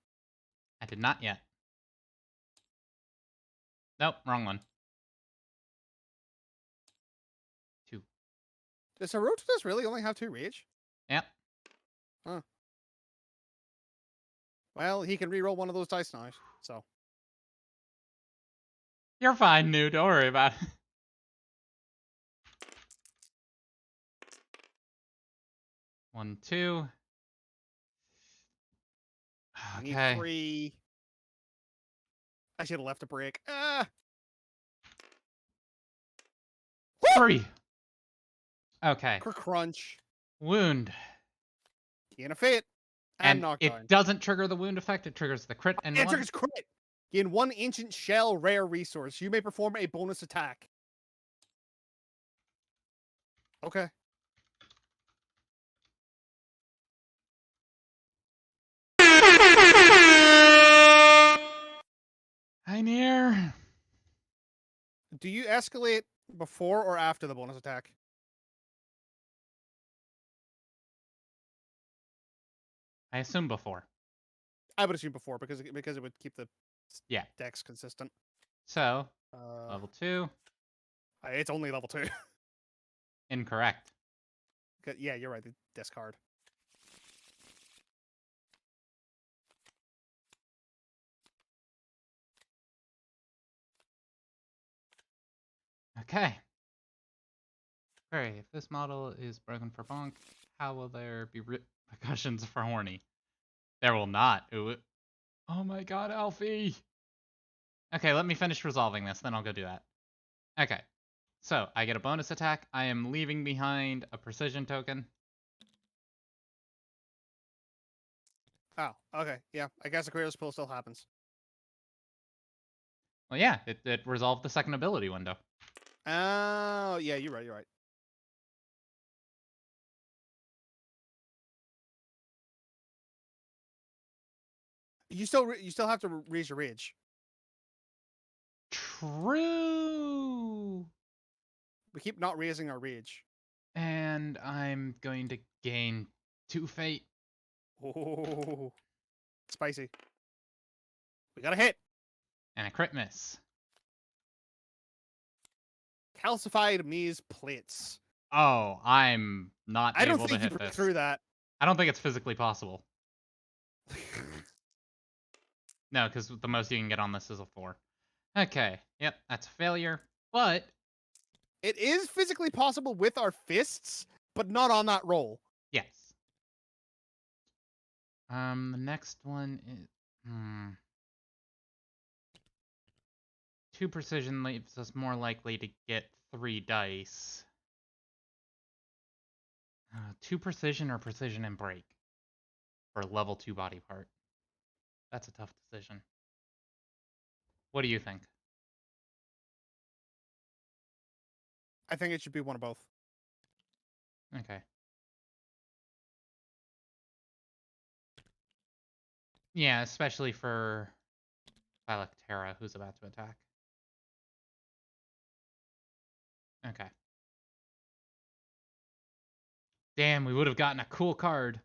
I did not yet. Nope, wrong one. 2. Does Herodotus really only have 2 rage? Yep. Huh. Well, he can reroll one of those dice now, so. You're fine, New. Don't worry about it. One, 2. I need Okay. 3. I should have left a break. Ah! 3. Okay. Crunch. Wound. Gain a fate. And knockdown. It doesn't trigger the wound effect. It triggers the crit and It one. triggers crit. Gain 1 ancient shell rare resource. You may perform a bonus attack. Okay. Hi, near. Do you escalate before or after the bonus attack? I assume before. I would assume before because it would keep the dex consistent. So, level 2. It's only level 2. Incorrect. Yeah, you're right. The discard. Okay. Query, if this model is broken for bonk, how will there be repercussions for horny? There will not. Ooh. Oh my god, Alfie! Okay, let me finish resolving this, then I'll go do that. Okay. So, I get a bonus attack. I am leaving behind a precision token. Oh, okay. Yeah, I guess the Kratos pull still happens. Well, yeah, it resolved the second ability window. Oh, yeah, you're right. You still have to raise your rage. True! We keep not raising our rage. And I'm going to gain 2 fate. Oh, spicy. We got a hit. And a crit miss. Calcified Mies plates. Oh, I'm not I don't able to think you hit break this. through that. I don't think it's physically possible. No, because the most you can get on this is a 4. Okay, yep, that's a failure. But it is physically possible with our fists, but not on that roll. yes. The next one is 2 precision leaves us more likely to get 3 dice. 2 precision or precision and break for level 2 body part. That's a tough decision. What do you think? I think it should be one of both. Okay. Yeah, especially for Phylactera, who's about to attack. Okay. Damn, we would have gotten a cool card.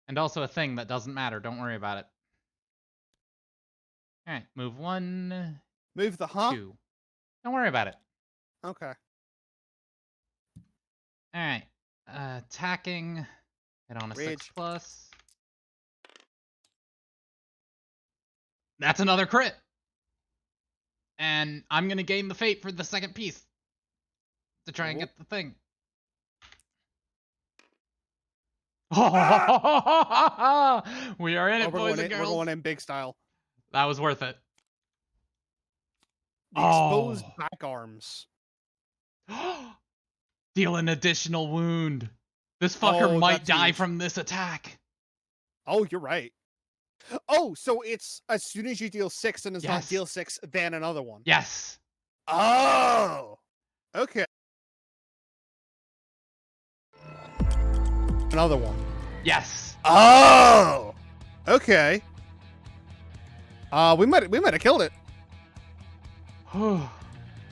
And also a thing that doesn't matter. Don't worry about it. Alright, move 1. Move the 2. Don't worry about it. Okay. Alright. Attacking. Hit on a Rage. 6+. That's another crit! And I'm gonna gain the fate for the second piece. To try and get the thing. Ah! We are in it, boys and girls. We're going in big style. That was worth it. The exposed back arms. Deal an additional wound. This fucker might die from this attack. Oh, you're right. Oh, so it's as soon as you deal 6 and it's not deal 6, then another one. Yes. Oh. Okay. Another one. Yes. Oh. Okay. We might have killed it. Here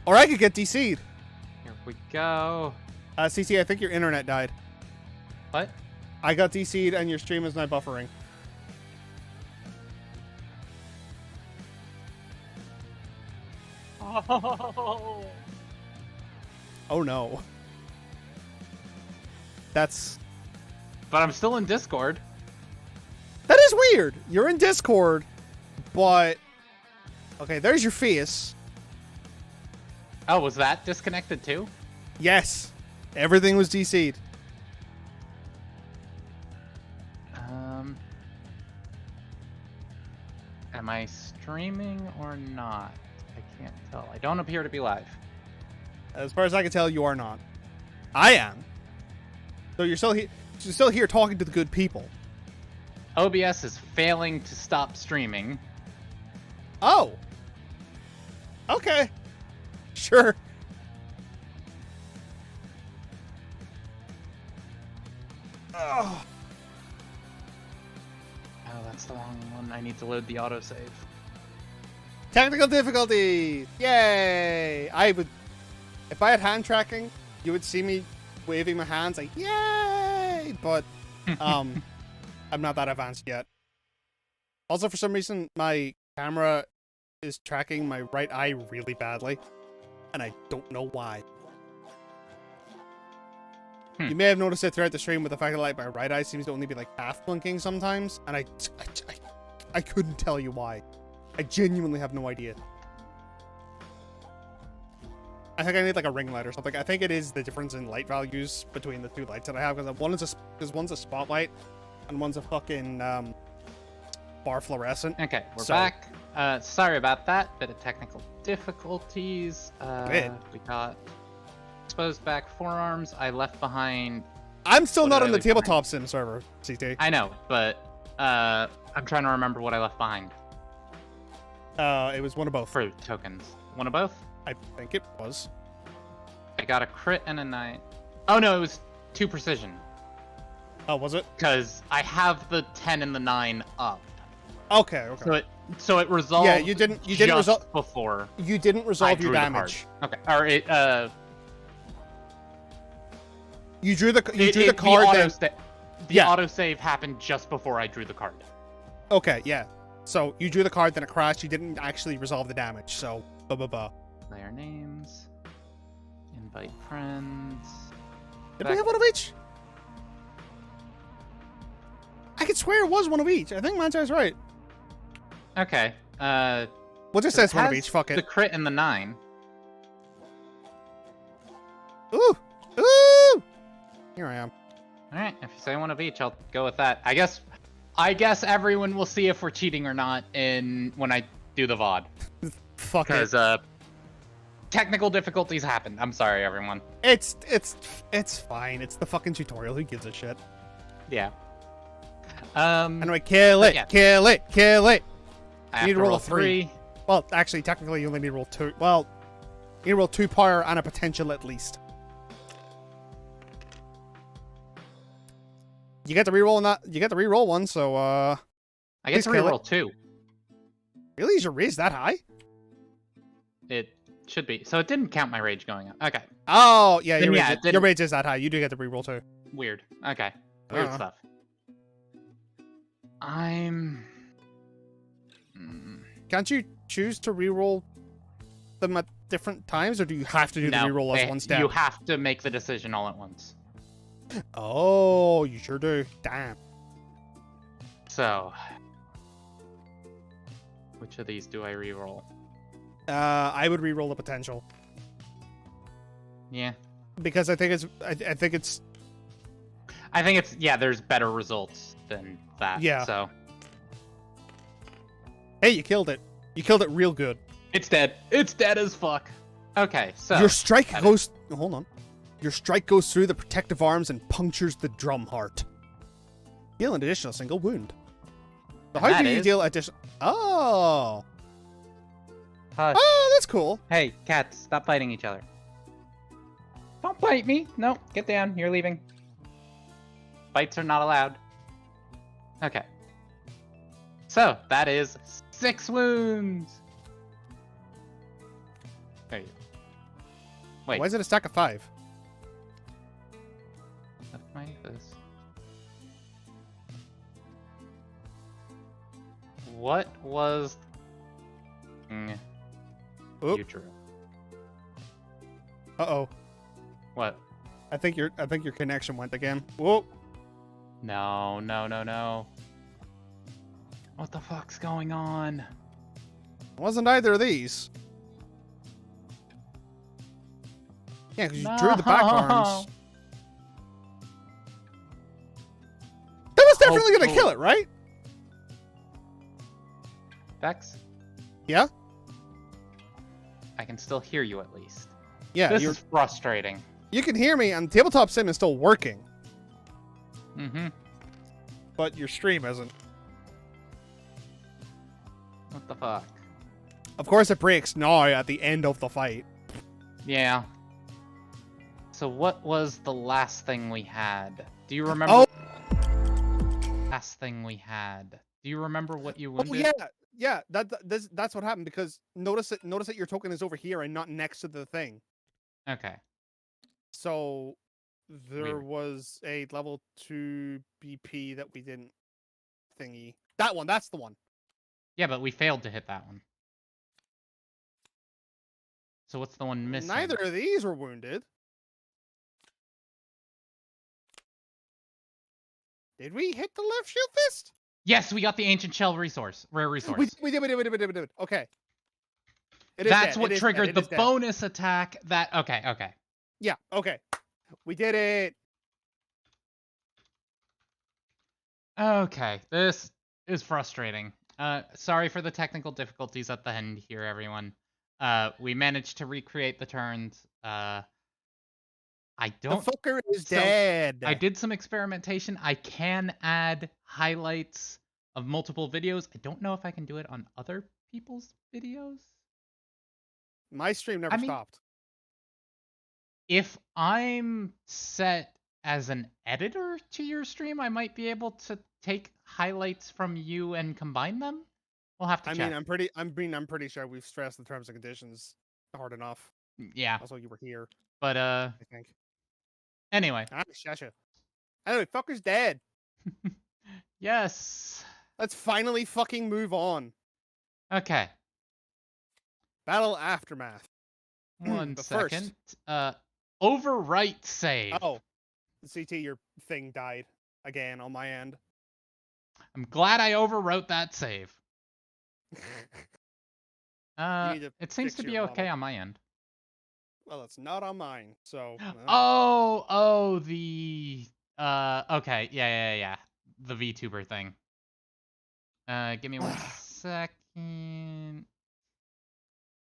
Or I could get DC'd. we go. CC, I think your internet died. What? I got DC'd and your stream is now buffering. Oh. Oh no. That's... But I'm still in Discord. That is weird. You're in Discord, but... Okay, there's your face. Oh, was that disconnected too? Yes. Everything was DC'd. Am I streaming or not? I can't tell. I don't appear to be live. As far as I can tell, you are not. I am. So you're still here talking to the good people. OBS is failing to stop streaming. Oh. Okay. Sure. Oh. Oh, that's the wrong one. I need to load the autosave. Technical difficulty! Yay! If I had hand tracking, you would see me waving my hands like, yay! But, I'm not that advanced yet. Also, for some reason, my camera is tracking my right eye really badly, and I don't know why. You may have noticed it throughout the stream with the fact that like my right eye seems to only be like half blinking sometimes, and I couldn't tell you why. I genuinely have no idea. I think I need like a ring light or something. I think it is the difference in light values between the two lights that I have, because one's a spotlight and one's a fucking bar fluorescent. Okay, we're back. Sorry about that. Bit of technical difficulties. We got exposed back forearms. I left behind. I'm still not on the tabletop sim server, CT. I know, but I'm trying to remember what I left behind. It was one of both. For tokens. One of both? I think it was. I got a crit and a 9. Oh no, it was 2 precision. Oh, was it? Because I have the 10 and the 9 up. Okay, okay. So it resolved. Yeah, you didn't resolve before. You didn't resolve your damage. Okay. Or it You drew the card. The autosave happened just before I drew the card. Okay, yeah. So you drew the card, then it crashed. You didn't actually resolve the damage. So, Player names. Invite friends. Did we have one of each? I could swear it was one of each. I think Mantar's right. Okay. We'll just say it's one of each. Fuck it. The crit and the 9. Ooh! Ooh! Here I am. Alright, if you say one of each, I'll go with that. I guess everyone will see if we're cheating or not when I do the VOD. Fuck it. Because technical difficulties happen. I'm sorry, everyone. It's fine. It's the fucking tutorial. Who gives a shit? Yeah. Anyway, kill it, yeah. kill it, kill it. I You need to roll a 3. Well, actually, technically, you only need to roll 2. Well, you need to roll 2 power and a potential at least. You get to reroll on that. You get to reroll one, so I get to reroll 2. Really? Is your rage that high? It should be. So it didn't count my rage going up. Okay. Oh, yeah, Then your rage is that high. You do get to reroll 2. Weird. Okay. Weird stuff. Can't you choose to reroll them at different times, or do you have to do the reroll as one step? You have to make the decision all at once. Oh, you sure do. Damn. So, which of these do I reroll? I would reroll the potential. Yeah. Because I think it's there's better results than that. Yeah. So. Hey, you killed it. You killed it real good. It's dead. It's dead as fuck. Okay, so. Your strike goes. Hold on. Your strike goes through the protective arms and punctures the drum heart. Deal an additional single wound. So how do you deal additional? Oh. Hush. Oh, that's cool. Hey, cats, stop fighting each other. Don't bite me. No, get down. You're leaving. Bites are not allowed. Okay. So, that is 6 wounds. There you go. Wait. Why is it a stack of 5? This. What was Oop. you drew? Uh-oh. What? I think your connection went again. Whoa. No. What the fuck's going on? It wasn't either of these. Yeah, because you drew the back arms. That was definitely gonna kill it, right? Vex? Yeah? I can still hear you at least. Yeah, This is frustrating. you can hear me, and Tabletop Sim is still working, Mm-hmm. but your stream isn't. What the fuck? Of course, it breaks now at the end of the fight. Yeah. So what was the last thing we had? Do you remember? Oh, Last thing we had. Do you remember what you oh wounded? yeah. That's what happened because notice that your token is over here and not next to the thing. Okay. So there Weird. was a level 2 BP that we didn't thingy. That one, that's the one. Yeah, but we failed to hit that one. So what's the one missing? Neither of these were wounded. Did we hit the left shield fist? Yes, we got the ancient shell resource, rare resource. We did. Okay. That's what triggered the bonus attack. Okay. Yeah. Okay. We did it. Okay, this is frustrating. Sorry for the technical difficulties at the end here, everyone. We managed to recreate the turns. I don't. The fucker is dead. I did some experimentation. I can add highlights of multiple videos. I don't know if I can do it on other people's videos. My stream never stopped. If I'm set as an editor to your stream, I might be able to take highlights from you and combine them. We'll have to check. I'm pretty sure we've stressed the terms and conditions hard enough. Yeah. Also, you were here. But I think. Anyway. Shasha. Anyway, fucker's dead. Yes. Let's finally fucking move on. Okay. Battle Aftermath. One second. Overwrite save. Oh. CT, your thing died again on my end. I'm glad I overwrote that save. It seems to be okay on my end. Well, it's not on mine, so. The okay, yeah. The VTuber thing. Give me 1 second.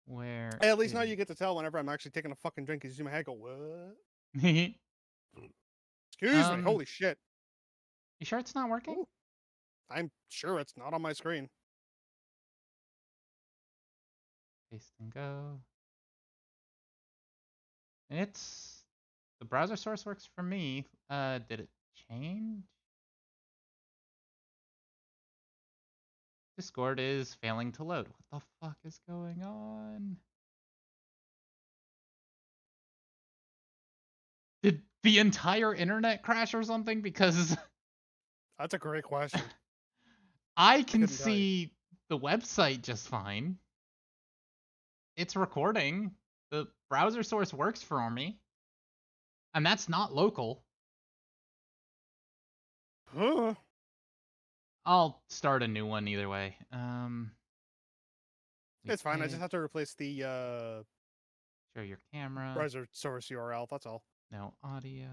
Where? Hey, at least now you get to tell whenever I'm actually taking a fucking drink. You see my head go, what? Excuse me, holy shit. You sure it's not working? Ooh. I'm sure it's not on my screen. Paste and go. The browser source works for me. Did it change? Discord is failing to load. What the fuck is going on? Did the entire internet crash or something? Because that's a great question. I can see the website just fine. It's recording. The browser source works for me. And that's not local. Huh. I'll start a new one either way. It's fine. I just have to replace the show your camera. browser source URL. That's all. No audio.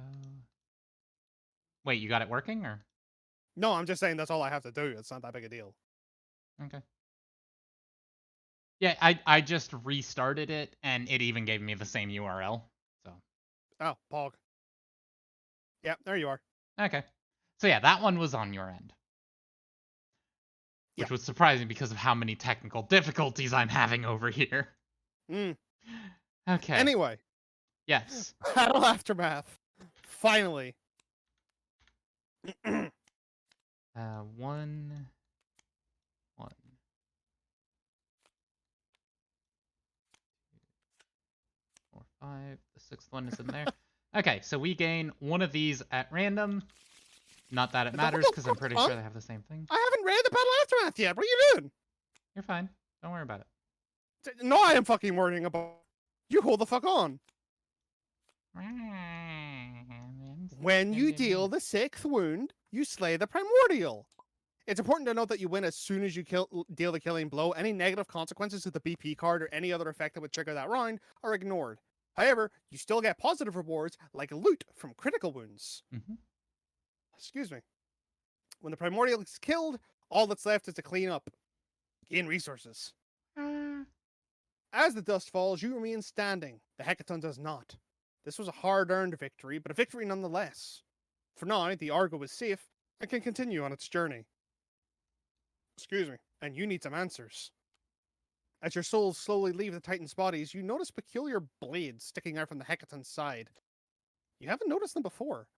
Wait, you got it working or? No, I'm just saying that's all I have to do. It's not that big a deal. Okay. Yeah, I just restarted it and it even gave me the same URL. So. Oh, Pog. Yeah, there you are. Okay. So yeah, that one was on your end. Which was surprising because of how many technical difficulties I'm having over here. Okay. Anyway. Yes. Battle Aftermath. Finally. One. 5. The 6th one is in there. Okay, so we gain one of these at random. Not that it matters, because I'm pretty sure they have the same thing. I haven't read the Battle Aftermath yet. What are you doing? You're fine. Don't worry about it. No, I am fucking worrying about. You hold the fuck on. When you deal the 6th wound, you slay the primordial. It's important to note that you win as soon as you deal the killing blow. Any negative consequences of the BP card or any other effect that would trigger that round are ignored. However, you still get positive rewards like loot from critical wounds. Mm-hmm. Excuse me. When the primordial is killed, all that's left is to clean up. Gain resources. As the dust falls, you remain standing. The Hecaton does not. This was a hard-earned victory, but a victory nonetheless. For now, the Argo is safe and can continue on its journey. Excuse me. And you need some answers. As your souls slowly leave the Titan's bodies, you notice peculiar blades sticking out from the Hecaton's side. You haven't noticed them before.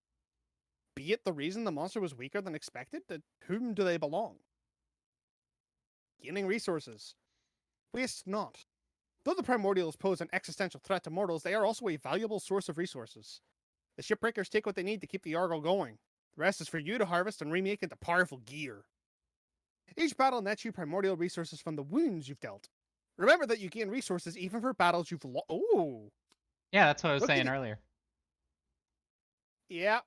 Be it the reason the monster was weaker than expected, to whom do they belong? Gaining resources. Waste not. Though the primordials pose an existential threat to mortals, they are also a valuable source of resources. The shipbreakers take what they need to keep the Argo going. The rest is for you to harvest and remake into powerful gear. Each battle nets you primordial resources from the wounds you've dealt. Remember that you gain resources even for battles you've lost. Oh! Yeah, that's what I was saying earlier. Yeah.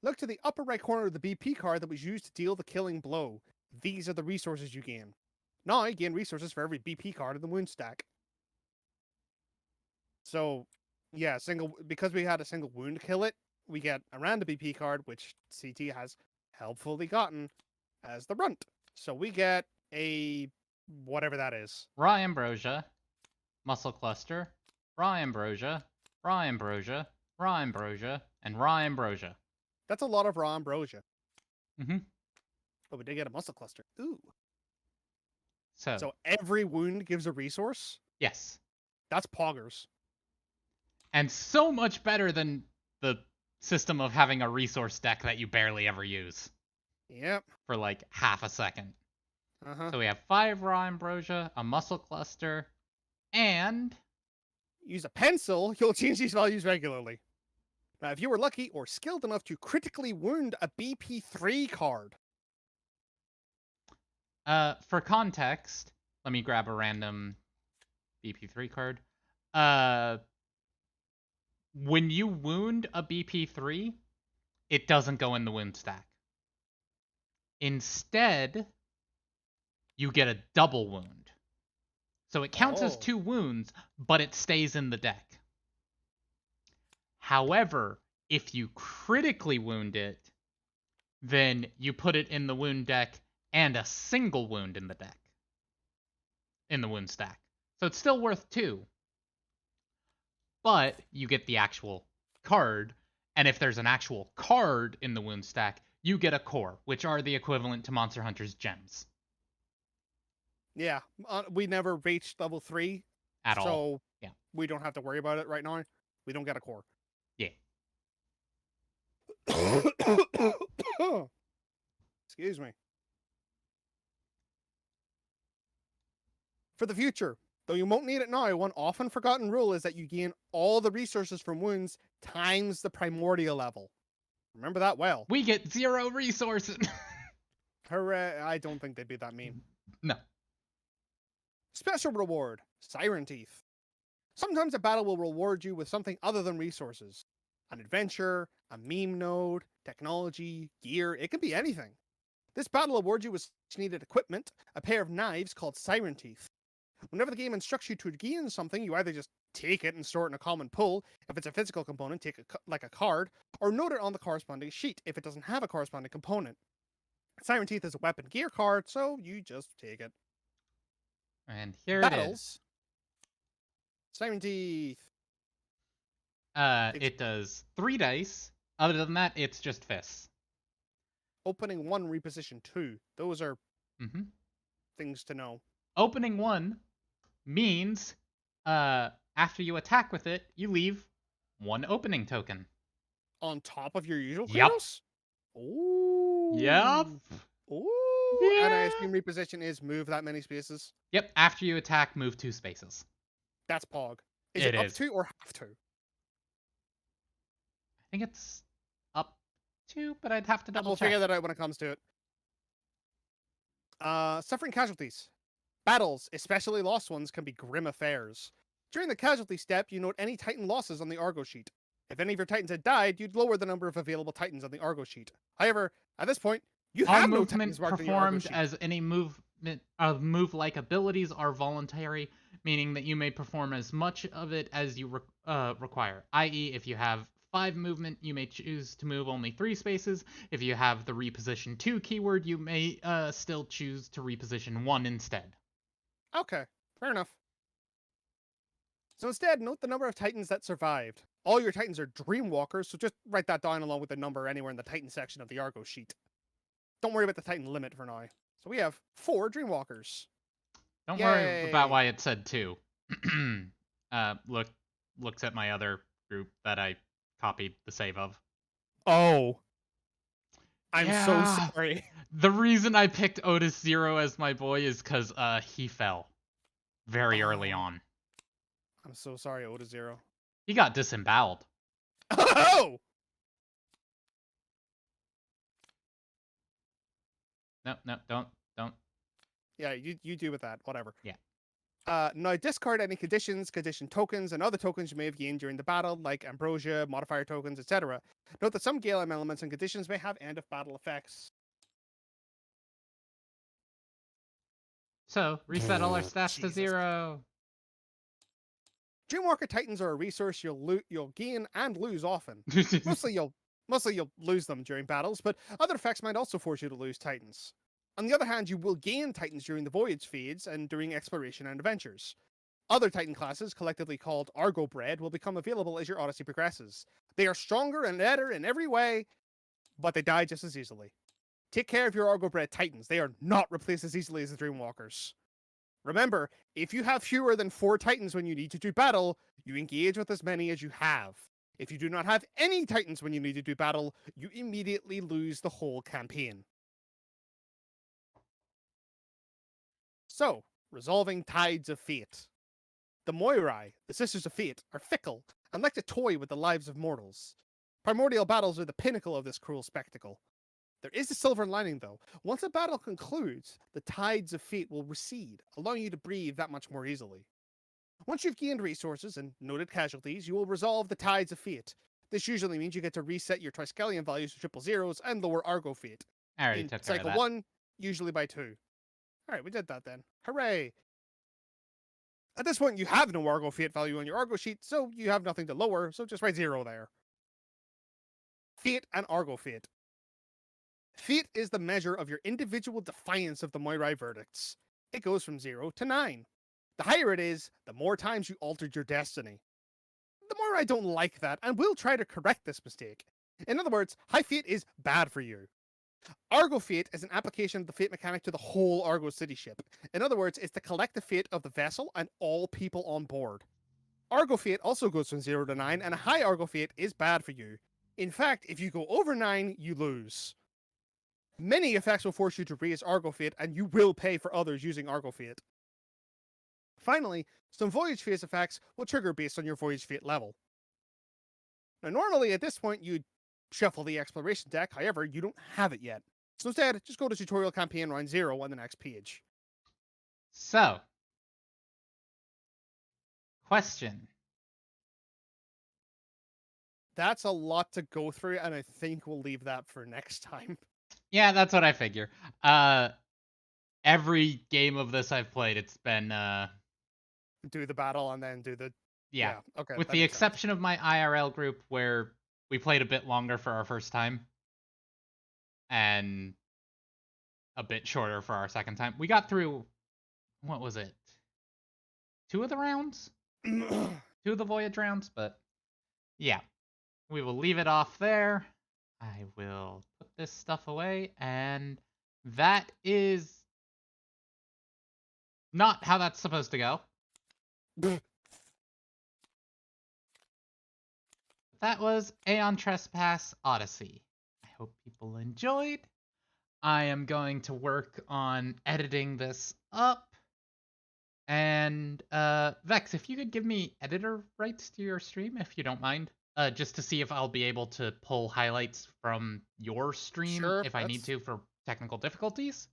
Look to the upper right corner of the BP card that was used to deal the killing blow. These are the resources you gain. Now you gain resources for every BP card in the wound stack. So, yeah, because we had a single wound kill it, we get a random BP card, which CT has helpfully gotten as the runt. So we get a whatever that is. Raw Ambrosia, Muscle Cluster, Raw Ambrosia, Raw Ambrosia, Raw Ambrosia, and Raw Ambrosia. That's a lot of raw ambrosia. Mm-hmm. But we did get a muscle cluster. Ooh. So every wound gives a resource? Yes. That's poggers. And so much better than the system of having a resource deck that you barely ever use. Yep. For like half a second. Uh-huh. So we have 5 raw ambrosia, a muscle cluster, and... Use a pencil, you'll change these values regularly. Now, if you were lucky or skilled enough to critically wound a BP3 card. For context, let me grab a random BP3 card. When you wound a BP3, it doesn't go in the wound stack. Instead, you get a double wound. So it counts as 2 wounds, but it stays in the deck. However, if you critically wound it, then you put it in the wound deck and a single wound in the deck. In the wound stack. So it's still worth 2. But you get the actual card, and if there's an actual card in the wound stack, you get a core, which are the equivalent to Monster Hunter's gems. Yeah, we never reached level 3. At all. So yeah. We don't have to worry about it right now. We don't get a core. Yeah. Excuse me. For the future, though you won't need it now, one often forgotten rule is that you gain all the resources from wounds times the primordial level. Remember that well. We get 0 resources. Hooray. I don't think they'd be that mean. No. Special reward, Siren Teeth. Sometimes a battle will reward you with something other than resources. An adventure, a meme node, technology, gear, it can be anything. This battle awards you with needed equipment, a pair of knives called Siren Teeth. Whenever the game instructs you to gain something, you either just take it and store it in a common pool. If it's a physical component, take it like a card, or note it on the corresponding sheet if it doesn't have a corresponding component. Siren Teeth is a weapon gear card, so you just take it. And here Battles. it is. Siren Teeth. It does 3 dice. Other than that, it's just fists. Opening 1, reposition 2. Those are things to know. Opening 1 means after you attack with it, you leave 1 opening token. On top of your usual Yep. Kratos? Ooh. Yep. Ooh. Yeah. And I assume reposition is move that many spaces? Yep, after you attack, move 2 spaces. That's Pog. Is it It up is. to or have to? I think it's up to, but I'd have to double We'll check. figure that out when it comes to it. Suffering casualties. Battles, especially lost ones, can be grim affairs. During the casualty step, you note any Titan losses on the Argo sheet. If any of your Titans had died, you'd lower the number of available Titans on the Argo sheet. However, at this point, you All have no Titans movement marked on your Argo performed sheet. as any movement of move-like abilities are voluntary, meaning that you may perform as much of it as you require. I.e., if you have 5 movement, you may choose to move only 3 spaces. If you have the reposition 2 keyword, you may still choose to reposition 1 instead. Okay, fair enough. So instead, note the number of Titans that survived. All your Titans are Dreamwalkers, so just write that down along with the number anywhere in the Titan section of the Argo sheet. Don't worry about the Titan limit for now. So we have 4 Dreamwalkers. Don't worry about Yay! why it said 2. Looks at my other group that I copied the save of. Oh. I'm so Yeah. sorry. The reason I picked Otis Zero as my boy is because he fell very early Oh. on. I'm so sorry, Oda Zero. He got disemboweled. Oh! No, don't. Yeah, you do with that. Whatever. Yeah. Now discard any conditions, condition tokens, and other tokens you may have gained during the battle, like ambrosia, modifier tokens, etc. Note that some Gale elements and conditions may have end of battle effects. So, reset all our stats to Jesus. 0. Dreamwalker Titans are a resource you'll gain and lose often. Mostly you'll lose them during battles, but other effects might also force you to lose Titans. On the other hand, you will gain Titans during the Voyage Fades and during exploration and adventures. Other Titan classes, collectively called Argo Bred, will become available as your Odyssey progresses. They are stronger and better in every way, but they die just as easily. Take care of your Argo Bred Titans. They are not replaced as easily as the Dreamwalkers. Remember, if you have fewer than 4 Titans when you need to do battle, you engage with as many as you have. If you do not have any Titans when you need to do battle, you immediately lose the whole campaign. So, resolving tides of fate. The Moirai, the Sisters of Fate, are fickle and like to toy with the lives of mortals. Primordial battles are the pinnacle of this cruel spectacle. There is a silver lining, though. Once a battle concludes, the tides of fate will recede, allowing you to breathe that much more easily. Once you've gained resources and noted casualties, you will resolve the tides of fate. This usually means you get to reset your Triskelion values to 000s and lower Argo fate. I already In took care of cycle that. 1, usually by 2. Alright, we did that then. Hooray! At this point, you have no Argo fate value on your Argo sheet, so you have nothing to lower, so just write 0 there. Fate and Argo fate. Fate is the measure of your individual defiance of the Moirai verdicts. It goes from 0 to 9. The higher it is, the more times you altered your destiny. The Moirai don't like that, and will try to correct this mistake. In other words, high fate is bad for you. Argo fate is an application of the fate mechanic to the whole Argo city ship. In other words, it's the collective fate of the vessel and all people on board. Argo fate also goes from 0 to 9, and a high Argo fate is bad for you. In fact, if you go over 9, you lose. Many effects will force you to raise Argo fate, and you will pay for others using Argo fate. Finally, some Voyage Phase effects will trigger based on your Voyage Fate level. Now, normally at this point, you'd shuffle the exploration deck, however, you don't have it yet. So instead, just go to Tutorial Campaign Round 0 on the next page. So, question. That's a lot to go through, and I think we'll leave that for next time. Yeah, that's what I figure. Every game of this I've played, it's been Do the battle and then do the... yeah. Okay. With the exception of my IRL group where we played a bit longer for our first time and a bit shorter for our second time. We got through, what was it? 2 of the rounds? 2 of the voyage rounds, but yeah. We will leave it off there. I will put this stuff away, and that is not how that's supposed to go. That was Aeon Trespass Odyssey. I hope people enjoyed. I am going to work on editing this up And Vex, if you could give me editor rights to your stream, if you don't mind, just to see if I'll be able to pull highlights from your stream Sure, if I need to for technical difficulties.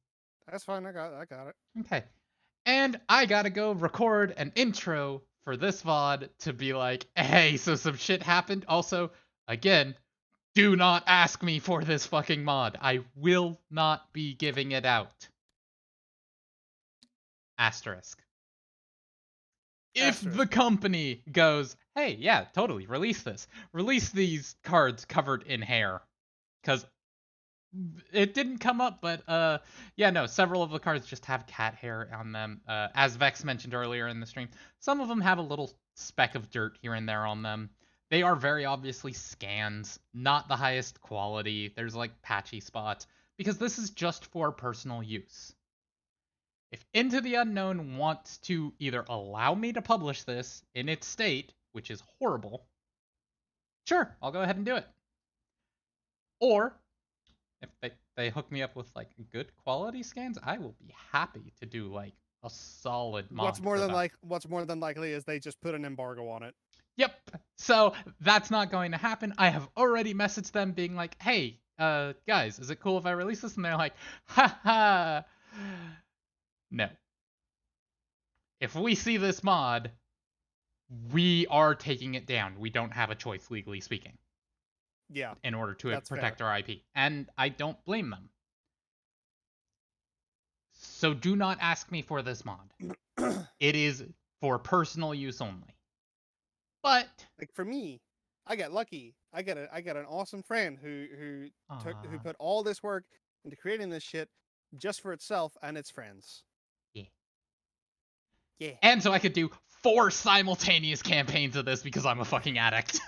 that's fine. I got it. Okay. And I gotta go record an intro for this VOD to be like, hey, so some shit happened. Also, again, do not ask me for this fucking mod. I will not be giving it out. Asterisk. If the Asterisk. company goes, hey, yeah, totally, release this. Release these cards covered in hair. Because it didn't come up, but yeah, no, several of the cards just have cat hair on them. As Vex mentioned earlier in the stream, some of them have a little speck of dirt here and there on them. They are very obviously scans, not the highest quality. There's like patchy spots because this is just for personal use. If Into the Unknown wants to either allow me to publish this in its state, which is horrible, sure, I'll go ahead and do it. Or if they hook me up with like good quality scans, I will be happy to do like a solid mod for them. What's more than likely is they just put an embargo on it. Yep. So that's not going to happen. I have already messaged them being like, "Hey, guys, is it cool if I release this?" And they're like, "Ha ha, no. If we see this mod, we are taking it down. We don't have a choice, legally speaking, Yeah, in order to that's fair. protect our IP." And I don't blame them. So do not ask me for this mod. It is for personal use only. But Like for me, I got lucky. I got an awesome friend who put all this work into creating this shit just for itself and its friends. yeah. Yeah. And so I could do 4 simultaneous campaigns of this because I'm a fucking addict.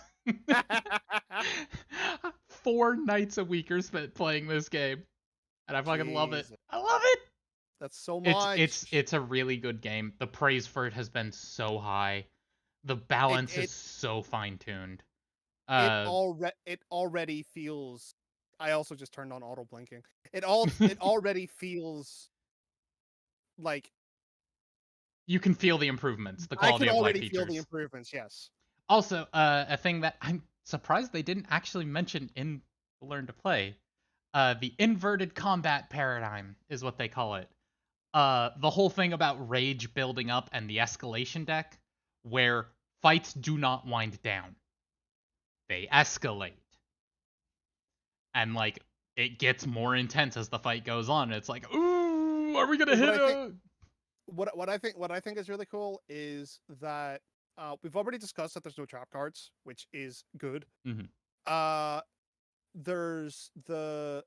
4 nights a week are spent playing this game, and I fucking love it. Jesus. I love it. That's so It's much. it's it's a really good game. The praise for it has been so high. The it balance is it so fine tuned. it already feels. I also just turned on auto blinking. It already feels like You can feel the improvements, the I quality can of life already feel the features. improvements. Yes. Also, a thing that I'm surprised they didn't actually mention in Learn to Play, the inverted combat paradigm is what they call it. The whole thing about rage building up and the escalation deck, where fights do not wind down, they escalate, and like it gets more intense as the fight goes on. It's like, ooh, are we gonna What hit I think a? what I think is really cool is that we've already discussed that there's no trap cards, which is good. Mhm. Uh, there's the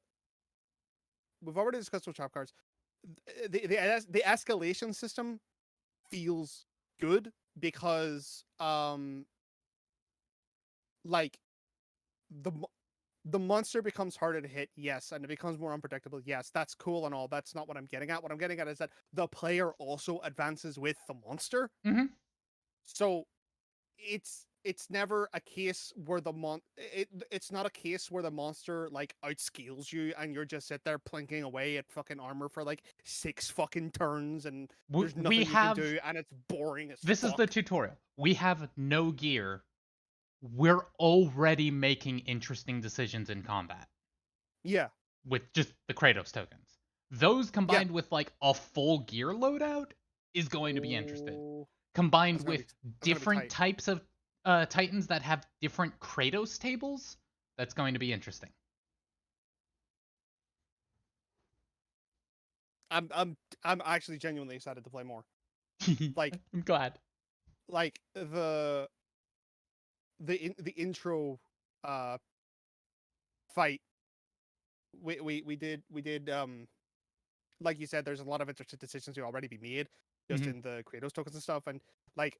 we've already discussed no trap cards. The escalation system feels good because like the the monster becomes harder to hit, yes, and it becomes more unpredictable, yes. That's cool and all. That's not what I'm getting at. What I'm getting at is that the player also advances with the monster. Mhm. So it's never a case where it's not a case where the monster like outscales you and you're just sit there plinking away at fucking armor for like 6 fucking turns and there's We nothing you can have do and it's boring as this is the fuck. tutorial. We have no gear. We're already making interesting decisions in combat Yeah. with just the Kratos tokens. Those Yeah. combined with like a full gear loadout is going to be interesting. Oh, Combined with that's gonna be different tight. types of Titans that have different Kratos tables, that's going to be interesting. I'm actually genuinely excited to play more. Like I'm glad. like the intro uh fight we did like you said, there's a lot of interesting decisions to already be made just Mm-hmm. in the Kratos tokens and stuff, and like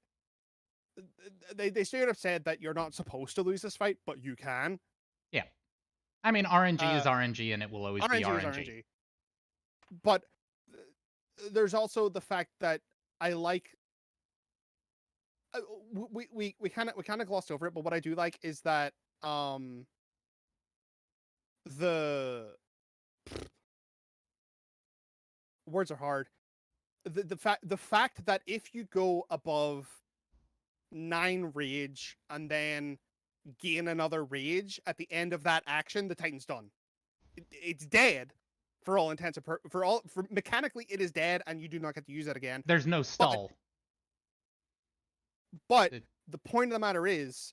they straight up said that you're not supposed to lose this fight, but you can. Yeah. I mean, RNG is Uh, RNG and it will always be RNG is RNG. RNG, but there's also the fact that I like. uh, we kind of glossed over it, but what I do like is that um the words are hard. the fact that if you go above 9 rage and then gain another rage at the end of that action, the Titan's done. It's dead for all intents and for mechanically it is dead and you do not get to use it again. There's no But stall. but It- the point of the matter is,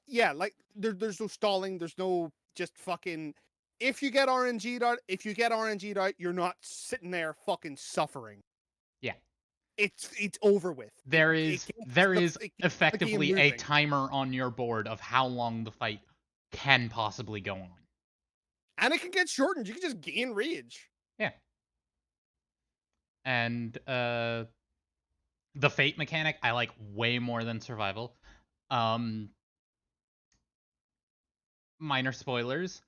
yeah, like there's no stalling, there's no just fucking. If you get RNG'd out, you're not sitting there fucking suffering. yeah. It's over with. There It is gets there the is it gets the game effectively a moving. timer on your board of how long the fight can possibly go on. And it can get shortened. You can just gain rage. Yeah. And the fate mechanic I like way more than survival. Minor spoilers.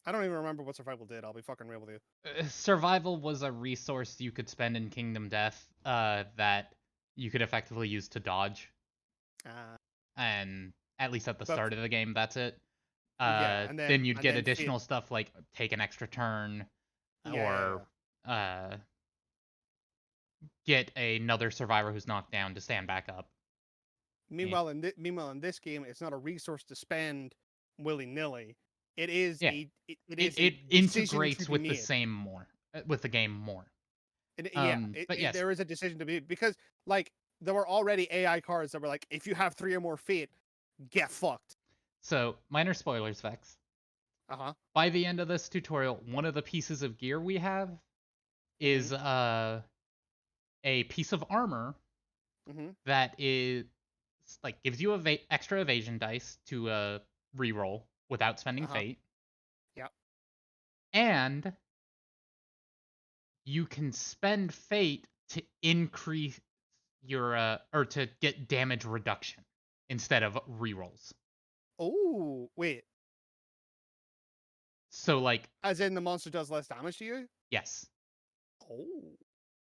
I don't even remember what survival did. I'll be fucking real with you. Survival was a resource you could spend in Kingdom Death that you could effectively use to dodge. And at least at the But- start of the game, that's it. Yeah, and then- you'd and get then additional stuff like take an extra turn, Yeah. or get another survivor who's knocked down to stand back up. Meanwhile, in this game, it's not a resource to spend willy nilly. It is Yeah. it is a It decision integrates to be with the made. same more with the game more. But yes. There is a decision to be because like there were already AI cards that were like, if you have 3 or more fate, get fucked. So minor spoilers, Vex. By the end of this tutorial, one of the pieces of gear we have is a piece of armor that is like gives you extra evasion dice to reroll without spending fate. Yep. And you can spend fate to increase your or to get damage reduction instead of rerolls. Oh, wait. So like As in the monster does less damage to you? yes. Oh,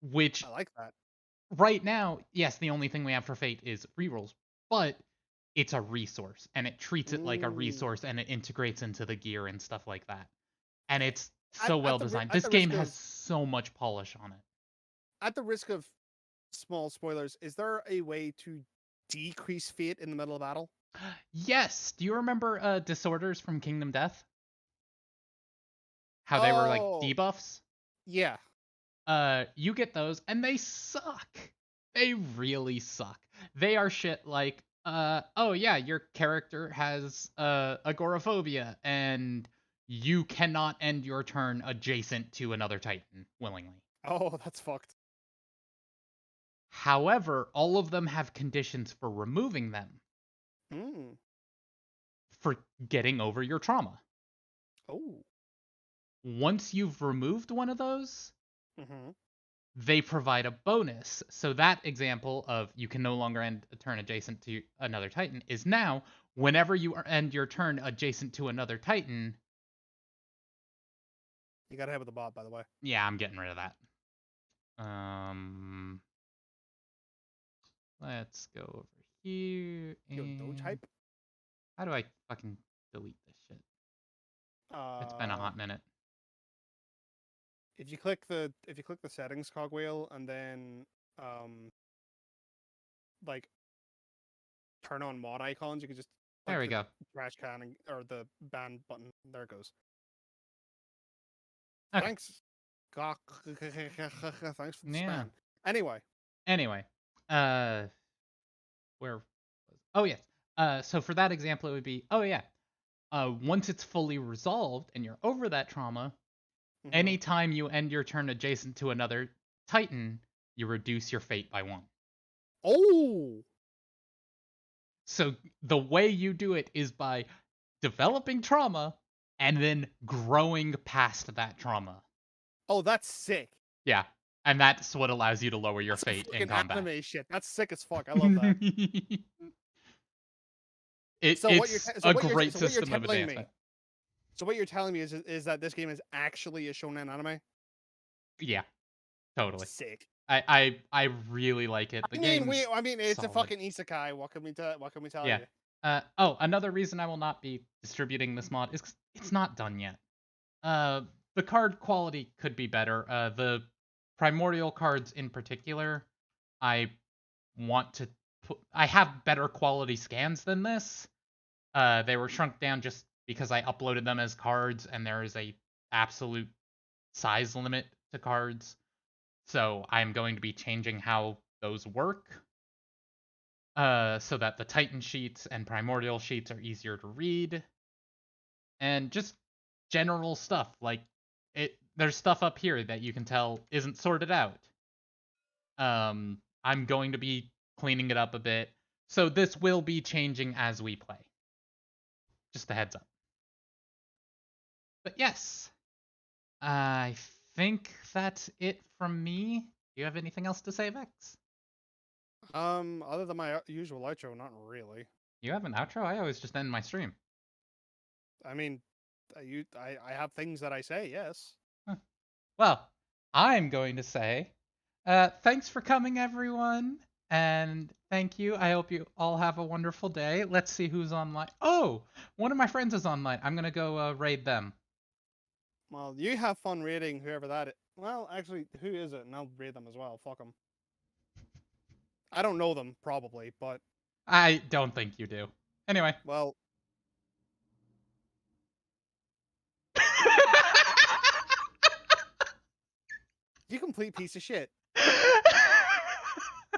Which I like that. right now, yes, the only thing we have for fate is rerolls, but it's a resource and it treats it like a resource and it integrates into the gear and stuff like that. And it's so well designed. This game has so much polish on it. At the risk of small spoilers, is there a way to decrease fate in the middle of battle? Yes. Do you remember disorders from Kingdom Death? How they were like debuffs? Yeah. You get those and they suck. They really suck. They are shit like oh yeah, your character has agoraphobia and you cannot end your turn adjacent to another Titan willingly. Oh, that's fucked. However, all of them have conditions for removing them. For getting over your trauma. Oh. Once you've removed one of those, they provide a bonus. So that example of you can no longer end a turn adjacent to another Titan is now, whenever you end your turn adjacent to another Titan... You got to have with the bot, by the way. Yeah, I'm getting rid of that. Let's go over here. No type? How do I fucking delete this shit? It's been a hot minute. If you click the settings cogwheel and then like turn on mod icons, you can just There we go. Trash can or the ban button. There it goes. Okay. Thanks. Thanks for the spam. Anyway. Where? Oh yes. So for that example, it would be once it's fully resolved and you're over that trauma, anytime you end your turn adjacent to another Titan, you reduce your fate by 1. Oh. So the way you do it is by developing trauma and then growing past that trauma. Oh, that's sick. Yeah. And that's what allows you to lower your fate in combat. Anime shit. That's sick as fuck. I love that. It's a great system of advancement. So what you're telling me is that this game is actually a shonen anime? Yeah. Totally. Sick. I really like it. It's solid. a fucking isekai. What can we tell you? Another reason I will not be distributing this mod is 'cause it's not done yet. The card quality could be better. The primordial cards in particular, I want to I have better quality scans than this. They were shrunk down just because I uploaded them as cards, and there is a absolute size limit to cards. So I'm going to be changing how those work, so that the Titan sheets and primordial sheets are easier to read, and just general stuff like there's stuff up here that you can tell isn't sorted out. I'm going to be cleaning it up a bit. So this will be changing as we play. Just a heads up. But yes, I think that's it from me. Do you have anything else to say, Vex? Other than my usual outro, not really. You have an outro? I always just end my stream. I mean, I have things that I say, yes. Huh. Well, I'm going to say, thanks for coming, everyone. And thank you. I hope you all have a wonderful day. Let's see who's online. Oh, one of my friends is online. I'm going to go raid them. Well, you have fun raiding whoever that is. Well, actually, who is it? And I'll raid them as well. Fuck them. I don't know them, probably, but... I don't think you do. Anyway. Well... You complete piece of shit.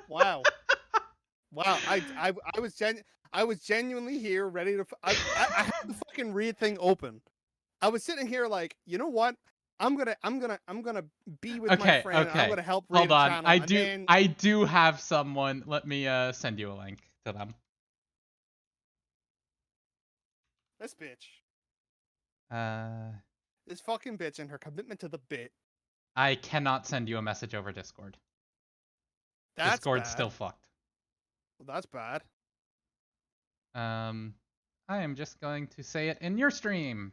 Wow. Wow, I was genuinely here, ready to... I had the fucking read thing open. I was sitting here like, you know what? I'm gonna be with my friend. Okay. I'm gonna help read Hold on. channel. I do have someone. Let me send you a link to them. This bitch. Uh, This fucking bitch and her commitment to the bit. I cannot send you a message over Discord. That's Discord's bad. still fucked. Well, that's bad. I am just going to say it in your stream.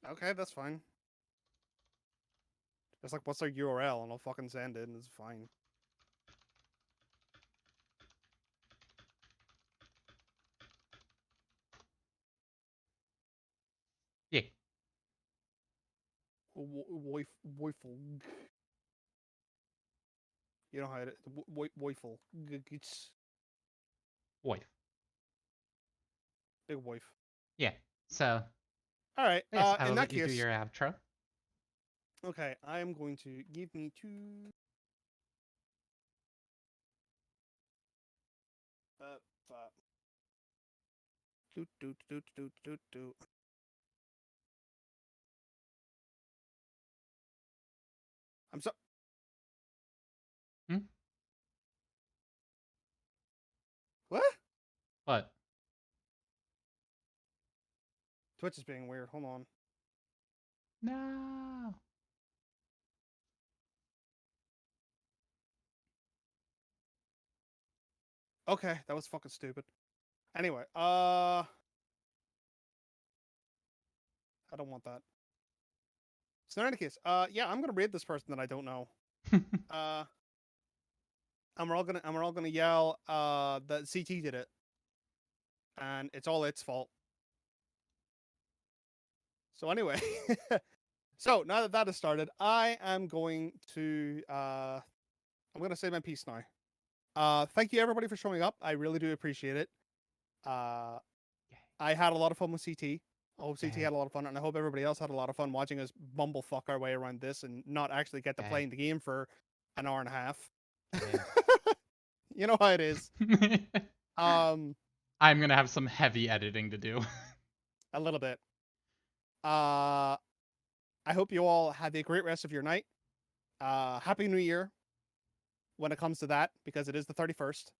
Okay, that's fine. It's like, what's their URL? And I'll fucking send it, and it's fine. Yeah. Woiful. You know how it is. Woiful. Wife. Big wife. Yeah. So. Alright, Yes, I in will that let you do case... your outro. Okay, I am going to give me two... Do. I'm so... Hmm? What? What? Twitch is being weird. Hold on. No. Okay, that was fucking stupid. Anyway, I don't want that. So in any case, yeah, I'm gonna raid this person that I don't know. And we're all gonna yell, that CT did it, and it's all its fault. So anyway, so now that has started, I am going to, I'm gonna say my piece now. Thank you everybody for showing up. I really do appreciate it. I had a lot of fun with CT. I hope CT had a lot of fun, and I hope everybody else had a lot of fun watching us bumblefuck our way around this and not actually get to playing the game for an hour and a half. You know how it is. I'm gonna have some heavy editing to do. A little bit. I hope you all have a great rest of your night. Happy New Year when it comes to that, because it is the 31st.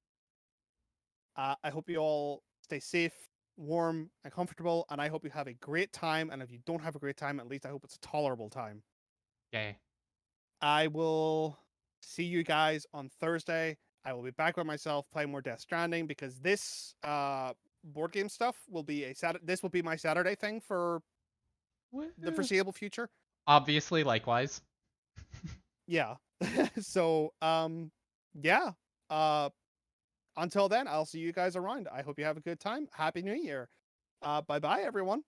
I hope you all stay safe, warm, and comfortable, and I hope you have a great time, and if you don't have a great time, at least I hope it's a tolerable time. Yay. I will see you guys on Thursday. I will be back with myself playing more Death Stranding, because this board game stuff will be this will be my Saturday thing for the foreseeable future. Obviously, likewise. Yeah. So, yeah. Until then, I'll see you guys around. I hope you have a good time. Happy New Year. Bye-bye, everyone.